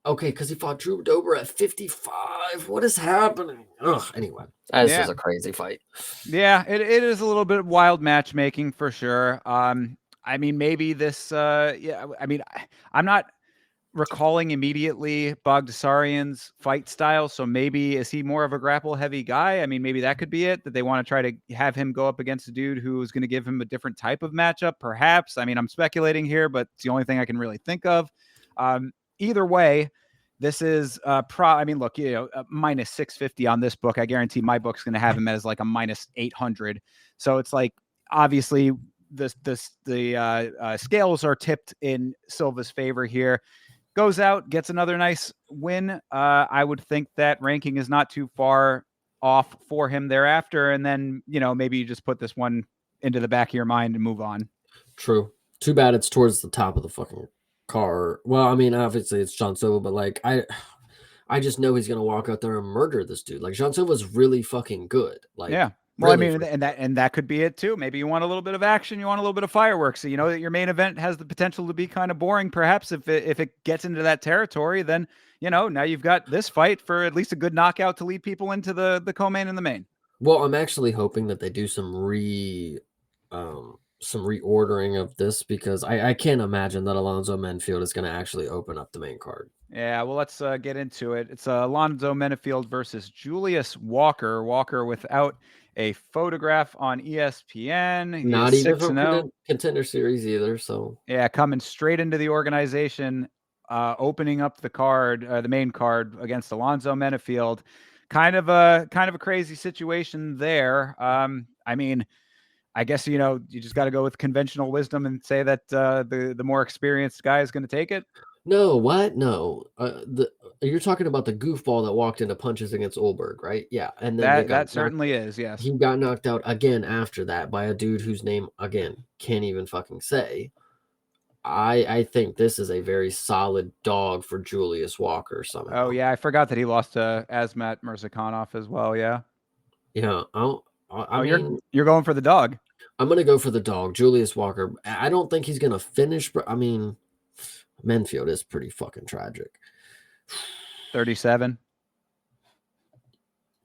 Okay, because he fought Drew Dober at 55. What is happening? Ugh, anyway, this yeah, is a crazy fight. yeah. It is a little bit wild matchmaking for sure. I mean, maybe this. Yeah, I mean, I'm not recalling immediately Bogdasarian's fight style. So maybe is he more of a grapple heavy guy? I mean, maybe that could be it, that they want to try to have him go up against a dude who's going to give him a different type of matchup, perhaps. I mean, I'm speculating here, but it's the only thing I can really think of. Either way, this is I mean, look, you know, minus 650 on this book. I guarantee my book's going to have him as like a minus 800. So it's like obviously the scales are tipped in Silva's favor here. Goes out, gets another nice win. I would think that ranking is not too far off for him thereafter. And then, you know, maybe you just put this one into the back of your mind and move on. True. Too bad it's towards the top of the fucking car. Well, I mean, obviously it's John Silva, but like I just know he's gonna walk out there and murder this dude. Like John Silva's really fucking good. Like Yeah. Well, I really mean, and that could be it too. Maybe you want a little bit of action, you want a little bit of fireworks. So you know that your main event has the potential to be kind of boring. Perhaps if it gets into that territory, then you know now you've got this fight for at least a good knockout to lead people into the co-main and the main. well, I'm actually hoping that they do some reordering of this because I can't imagine that Alonzo Menfield is gonna actually open up the main card. Yeah, well, let's get into it. It's Alonzo Menefield versus Julius Walker. Walker without a photograph on ESPN. He is Not even 6 from and 0. contender series either. So Yeah, coming straight into the organization, opening up the card, the main card against Alonzo Menefield. Kind of a crazy situation there. I mean, I guess you know you just got to go with conventional wisdom and say that the more experienced guy is going to take it. no, what? No. You're talking about the goofball that walked into punches against Olberg, right? Yeah. And then That certainly is, yes. he got knocked out again after that by a dude whose name again can't even fucking say. I think this is a very solid dog for Julius Walker Oh somehow. yeah, I forgot that he lost to Azmat Mirzakhanov as well. Yeah. Yeah, I Oh, mean, you're going for the dog. I'm gonna go for the dog, Julius Walker. I don't think he's gonna finish, but I mean, Menfield is pretty fucking tragic. 37.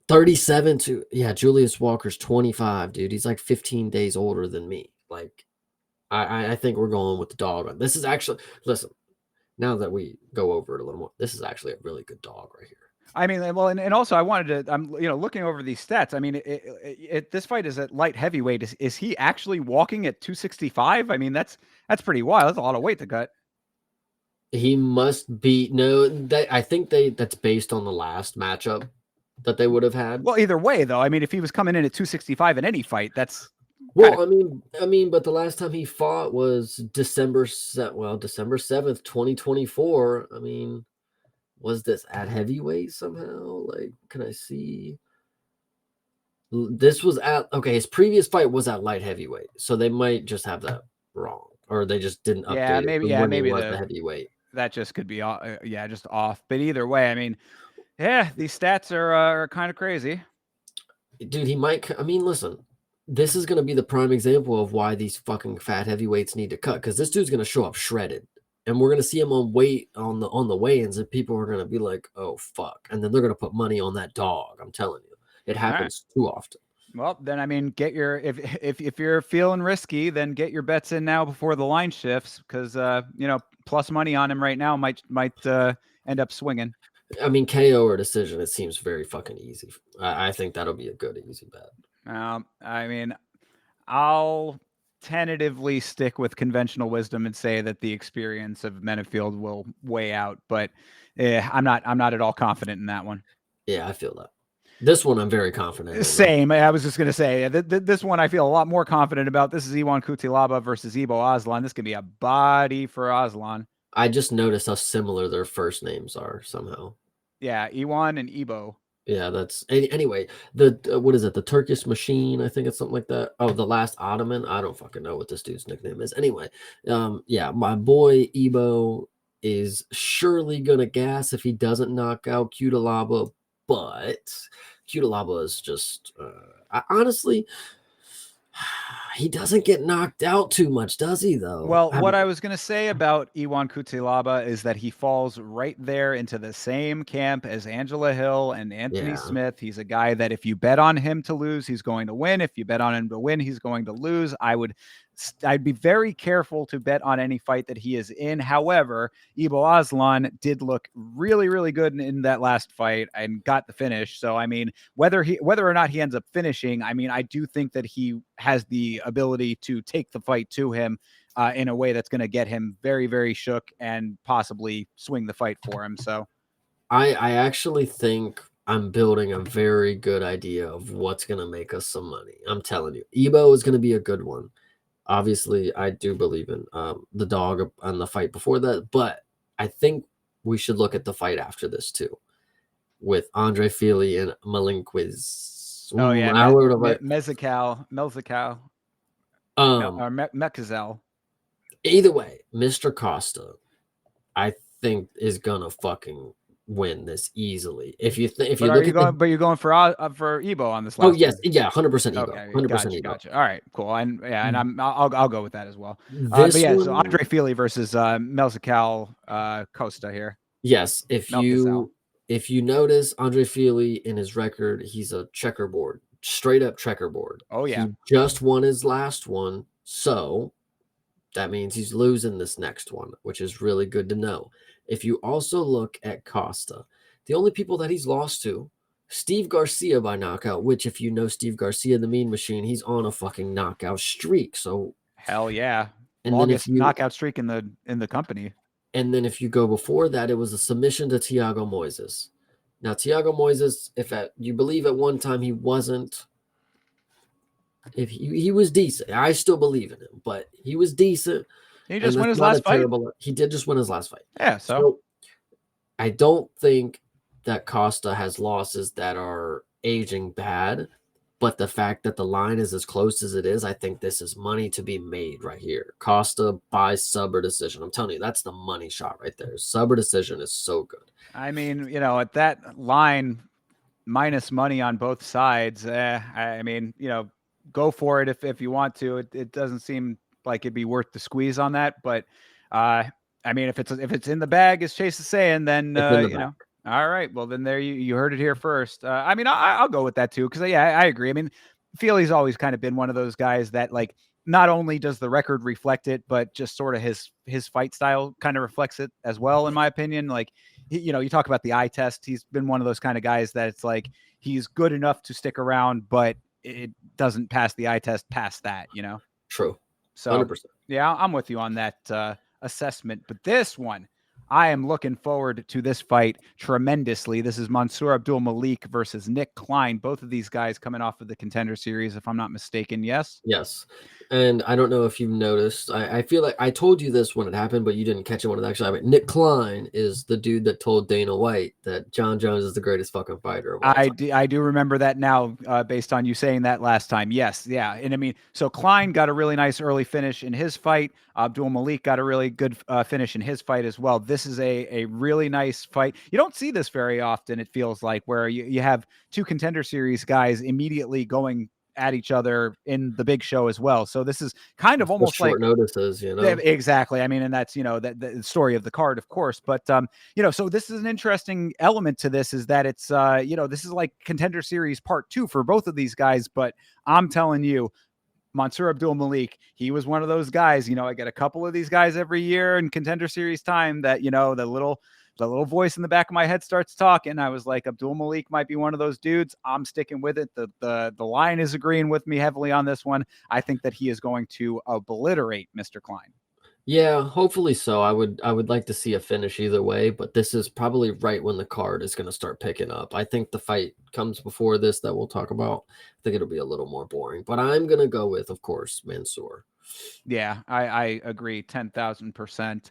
37 to yeah, Julius Walker's 25, dude. He's like 15 days older than me. Like, I think we're going with the dog. This is actually listen. Now that we go over it a little more, this is actually a really good dog right here. I mean, well, and also I wanted to. I'm looking over these stats. I mean, this fight is at light heavyweight. Is he actually walking at 265? I mean, that's pretty wild. That's a lot of weight to cut. He must be no. I think that's based on the last matchup that they would have had. Well, either way, though, I mean, if he was coming in at 265 in any fight, that's Well, I mean, but the last time he fought was December 7th, 2024. I mean, was this at heavyweight somehow? Like, can I see? This was at okay. His previous fight was at light heavyweight, so they might just have that wrong, or they just didn't update it when he was the heavyweight. That just could be just off. But either way, I mean, yeah, these stats are kind of crazy. Dude, he might. I mean, listen, this is going to be the prime example of why these fucking fat heavyweights need to cut because this dude's going to show up shredded. and we're gonna see him on the weigh-ins, and people are gonna be like, "Oh fuck," and then they're gonna put money on that dog. I'm telling you, it All right. happens too often. Well, then I mean, get your if you're feeling risky, then get your bets in now before the line shifts, because plus money on him right now might end up swinging. I mean, KO or decision, it seems very fucking easy. I think that'll be a good easy bet. I mean, I'll tentatively stick with conventional wisdom and say that the experience of Menefield will weigh out, but I'm not at all confident in that one. Yeah, I feel that. This one I'm very confident in. Same. I was just going to say this one I feel a lot more confident about. This is Iwan Kutilaba versus Ibo Aslan. This could be a body for Aslan. I just noticed how similar their first names are somehow. Yeah, Iwan and Ibo. Yeah, that's anyway. The what is it? The Turkish Machine, I think it's something like that. Oh, the Last Ottoman. I don't fucking know what this dude's nickname is. Anyway, yeah, my boy Ebo is surely gonna gas if he doesn't knock out Cutelaba, but Cutelaba is just honestly, he doesn't get knocked out too much, does he? Though. Well, what I was going to say about Iwan Kutilaba is that he falls right there into the same camp as Angela Hill and Anthony Smith. He's a guy that if you bet on him to lose, he's going to win. If you bet on him to win, he's going to lose. I'd be very careful to bet on any fight that he is in. However, Ibo Aslan did look really, really good in that last fight and got the finish. So, I mean, whether or not he ends up finishing, I mean, I do think that he has the ability to take the fight to him in a way that's going to get him very, very shook and possibly swing the fight for him. So, I actually think I'm building a very good idea of what's going to make us some money. I'm telling you, Ebo is going to be a good one. Obviously, I do believe in the dog and the fight before that, but I think we should look at the fight after this too, with Andre Fili and Malinquiz. Oh yeah, Mezcal, or Mekazel. Either way, Mr. Costa, I think is gonna fucking win this easily. If you you're going for Ebo on this last. Oh yes, one. Yeah, 100% Ebo. Okay, 100% Ebo. Gotcha. All right, cool. And yeah, and I'll go with that as well. But yeah, so Andre Fili versus Melzical Costa here. Yes, if you notice Andre Fili in his record, he's a checkerboard, straight up checkerboard. Oh yeah, he just won his last one, so that means he's losing this next one, which is really good to know. If you also look at Costa, the only people that he's lost to, Steve Garcia by knockout, which if you know Steve Garcia, the Mean Machine, he's on a fucking knockout streak. So hell yeah, longest knockout streak in the company. And then if you go before that, it was a submission to Thiago Moises. Now Thiago Moises, you believe at one time he wasn't. If he was decent, I still believe in him, but he was decent. He just won his last fight. He did just win his last fight. Yeah, so I don't think that Costa has losses that are aging bad, but the fact that the line is as close as it is, I think this is money to be made right here. Costa by sub or decision. I'm telling you, that's the money shot right there. Sub or decision is so good. I mean, at that line, minus money on both sides. I mean, go for it if you want to. It doesn't seem like it'd be worth the squeeze on that, but I mean, if it's in the bag, as Chase is saying, then all right. Well, then there you heard it here first. I mean, I'll go with that too, because I agree. I mean, Fili's always kind of been one of those guys that like not only does the record reflect it, but just sort of his fight style kind of reflects it as well, in my opinion. Like, you talk about the eye test. He's been one of those kind of guys that it's like he's good enough to stick around, but it doesn't pass the eye test past that, True. So 100%. Yeah, I'm with you on that assessment. But this one, I am looking forward to this fight tremendously. This is Mansour Abdul Malik versus Nick Klein. Both of these guys coming off of the Contender Series, if I'm not mistaken. Yes? Yes. And I don't know if you've noticed. I feel like I told you this when it happened, but you didn't catch it when it actually happened. Nick Klein is the dude that told Dana White that John Jones is the greatest fucking fighter of all time. I do remember that now, based on you saying that last time. Yes, yeah. And I mean, so Klein got a really nice early finish in his fight. Abdul Malik got a really good finish in his fight as well. This is a really nice fight. You don't see this very often, it feels like, where you have two Contender Series guys immediately going at each other in the big show as well. So this is kind of It's just almost short like notices, you know? exactly. I mean, and that's, that the story of the card, of course. But so this is an interesting element to this, is that it's this is like Contender Series Part 2 for both of these guys. But I'm telling you, Mansour Abdul Malik, he was one of those guys. I get a couple of these guys every year in Contender Series time that, the little voice in the back of my head starts talking. I was like, Abdul Malik might be one of those dudes. I'm sticking with it. The line is agreeing with me heavily on this one. I think that he is going to obliterate Mr. Klein. Yeah, hopefully so. I would like to see a finish either way, but this is probably right when the card is going to start picking up. I think the fight comes before this that we'll talk about. I think it'll be a little more boring, but I'm going to go with, of course, Mansour. Yeah, I agree 10,000%.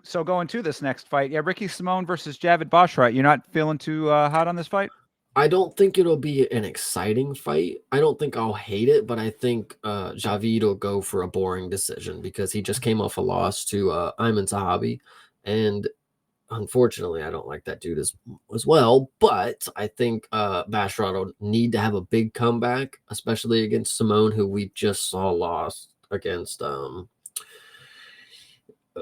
So going to this next fight, yeah, Ricky Simone versus Javid Bashrat. You're not feeling too hot on this fight? I don't think it'll be an exciting fight. I don't think I'll hate it, but I think Javid will go for a boring decision because he just came off a loss to Ayman Zahabi, and unfortunately, I don't like that dude as well. But I think Bashrat will need to have a big comeback, especially against Simone, who we just saw lost against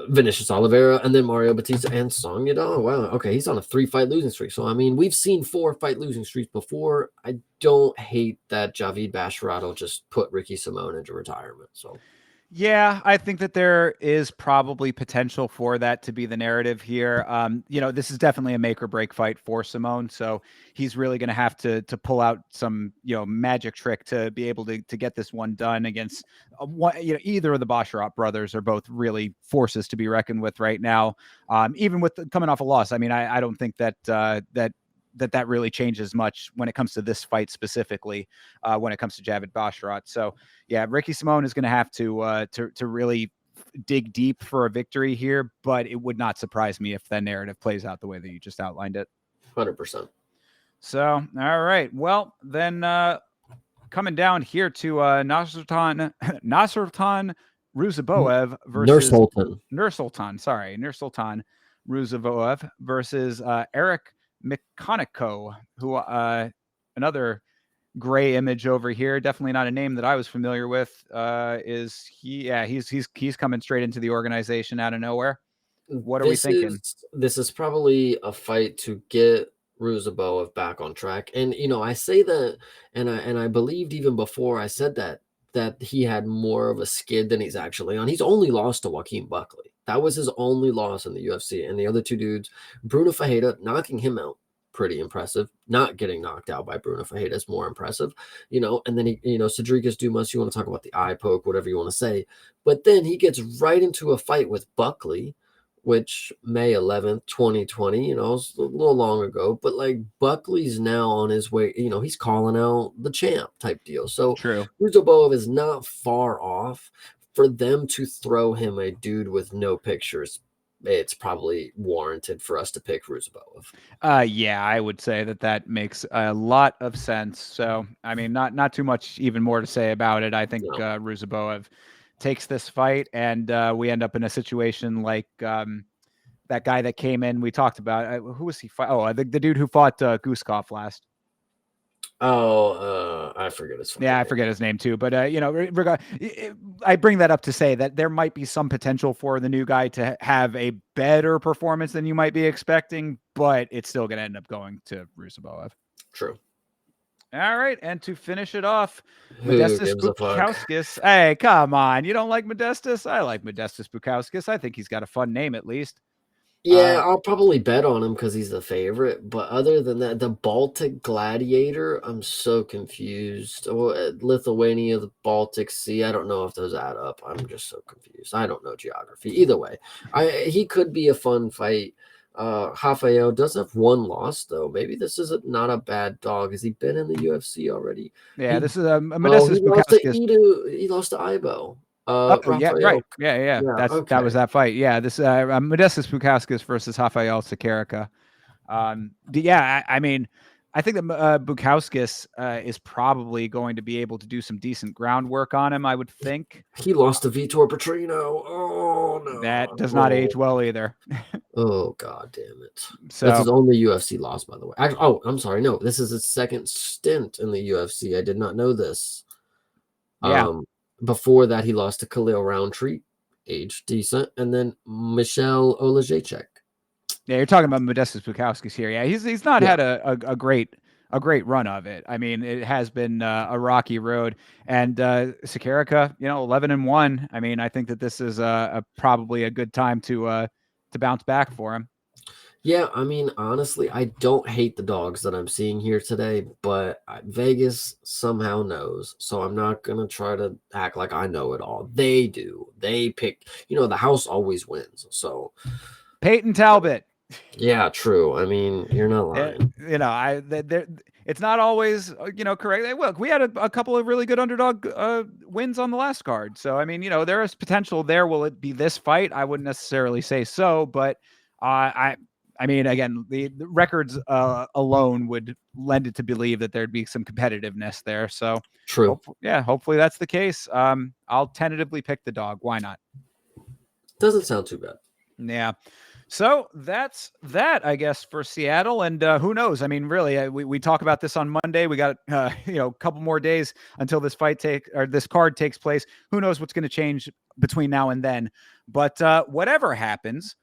Vinicius Oliveira, and then Mario Batista and Song Yadong. Wow, okay, he's on a 3-fight losing streak. So I mean, we've seen 4-fight losing streaks before. I don't hate that Javid Bashrat will just put Ricky Simone into retirement. So Yeah, I think that there is probably potential for that to be the narrative here. This is definitely a make or break fight for Simone, so he's really going to have to pull out some magic trick to be able to get this one done against either of the Basharat brothers are both really forces to be reckoned with right now. Even with coming off a loss, I mean, I don't think that that really changes much when it comes to this fight specifically, when it comes to Javid Bashrat. So yeah, Ricky Simone is going to have to really dig deep for a victory here, but it would not surprise me if that narrative plays out the way that you just outlined it. 100%. So, all right. Well, then coming down here to Nasrultan Ruziboev versus Nursultan Ruziboev versus Eric Mikoniko, who another gray image over here, definitely not a name that I was familiar with. Is he? Yeah, he's coming straight into the organization out of nowhere. What are we thinking? This is probably a fight to get Ruziboev back on track. And I say that, and I believed even before I said that he had more of a skid than he's actually on. He's only lost to Joaquin Buckley. That was his only loss in the UFC. And the other two dudes, Bruno Fajeda, knocking him out, pretty impressive. Not getting knocked out by Bruno Fajeda is more impressive, and then Cedric Dumas, you want to talk about the eye poke, whatever you want to say. But then he gets right into a fight with Buckley, which May 11th, 2020, it's a little long ago, but like Buckley's now on his way, he's calling out the champ type deal. So True. Ruziboev is not far off. For them to throw him a dude with no pictures, it's probably warranted for us to pick Ruziboev. Yeah, I would say that makes a lot of sense. So, I mean, not too much even more to say about it. I think Ruziboev takes this fight, and we end up in a situation like that guy that came in. We talked about who was he? The dude who fought Guskov last. I forget his name. Yeah, I forget his name too. But I bring that up to say that there might be some potential for the new guy to have a better performance than you might be expecting, but it's still going to end up going to Ruziboev. True. All right, and to finish it off, Modestas Bukauskas. Hey, come on. You don't like Modestas? I like Modestas Bukauskas. I think he's got a fun name at least. Yeah, I'll probably bet on him because he's the favorite. But other than that, the Baltic Gladiator, I'm so confused. Lithuania, the Baltic Sea, I don't know if those add up. I'm just so confused. I don't know geography. Either way, he could be a fun fight. Rafael does have one loss, though. Maybe this is not a bad dog. Has he been in the UFC already? Yeah, this is Modestas Bukauskas. He lost to Ibo. Yeah, right. Yeah. Okay. That was that fight. Yeah, this Modestas Bukauskas versus Rafael Sakarica. I mean, I think that Bukauskas is probably going to be able to do some decent groundwork on him. I would think he lost to Vitor Petrino. Oh That does not age well either. Oh, god damn it. That's So his only UFC loss, by the way. I'm sorry. No, this is his second stint in the UFC. I did not know this. yeah. Before that, he lost to Khalil Roundtree, age decent, and then Michelle Olajaychek. Yeah, you're talking about Modestus Bukowski's here. Yeah, he's not Yeah. had a great run of it. I mean, it has been a rocky road. And Sakarica, 11-1. I mean, I think that this is probably a good time to bounce back for him. Yeah, I mean, honestly, I don't hate the dogs that I'm seeing here today, but Vegas somehow knows. So I'm not going to try to act like I know it all. They do. They pick, the house always wins. So, Peyton Talbot. yeah, true. I mean, you're not lying. It's not always, correct. Hey, look, we had a couple of really good underdog wins on the last card. So, I mean, there is potential there. Will it be this fight? I wouldn't necessarily say so, but I mean, again, the records alone would lend it to believe that there'd be some competitiveness there. So, True. hopefully that's the case. I'll tentatively pick the dog. Why not? Doesn't sound too bad. Yeah. So that's that, I guess, for Seattle. And who knows? I mean, really, we talk about this on Monday. We got a couple more days until this this card takes place. Who knows what's going to change between now and then? But whatever happens,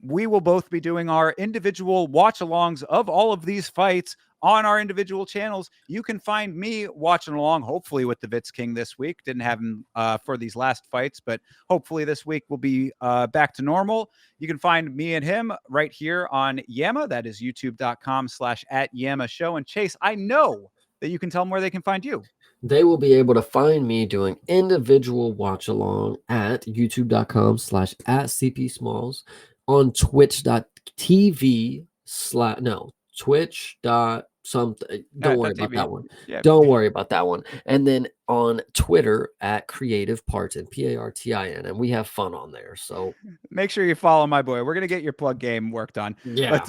we will both be doing our individual watch-alongs of all of these fights on our individual channels. You can find me watching along, hopefully with the Vitz King this week. Didn't have him for these last fights, but hopefully this week will be back to normal. You can find me and him right here on Yama. That is youtube.com/@Yama Show. And Chase, I know that you can tell them where they can find you. They will be able to find me doing individual watch along at youtube.com/@CP Smalls, on twitch.tv Twitch dot something. Don't worry about that one. Yeah. Don't worry about that one. And then on Twitter at Creative Partin, Partin, and we have fun on there. So make sure you follow my boy. We're gonna get your plug game worked on. Yeah,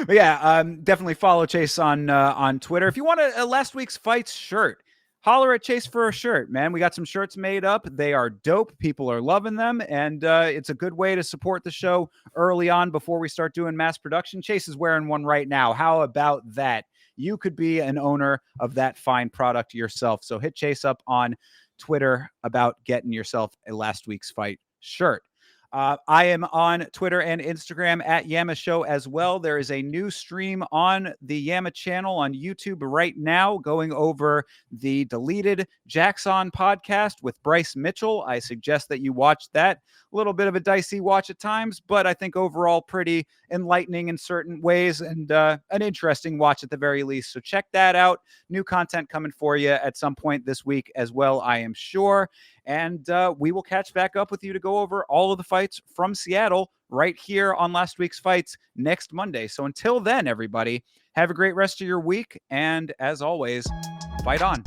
but yeah, definitely follow Chase on Twitter. If you want a last week's fights shirt, holler at Chase for a shirt, man. We got some shirts made up. They are dope. People are loving them. And it's a good way to support the show early on before we start doing mass production. Chase is wearing one right now. How about that? You could be an owner of that fine product yourself. So hit Chase up on Twitter about getting yourself a last week's fight shirt. I am on Twitter and Instagram at Yama Show as well. There is a new stream on the Yama channel on YouTube right now going over the deleted Jackson podcast with Bryce Mitchell. I suggest that you watch that. A little bit of a dicey watch at times, but I think overall pretty enlightening in certain ways and an interesting watch at the very least. So check that out. New content coming for you at some point this week as well, I am sure. And we will catch back up with you to go over all of the fights from Seattle right here on Last Week's Fights next Monday. So until then, everybody, have a great rest of your week. And as always, fight on.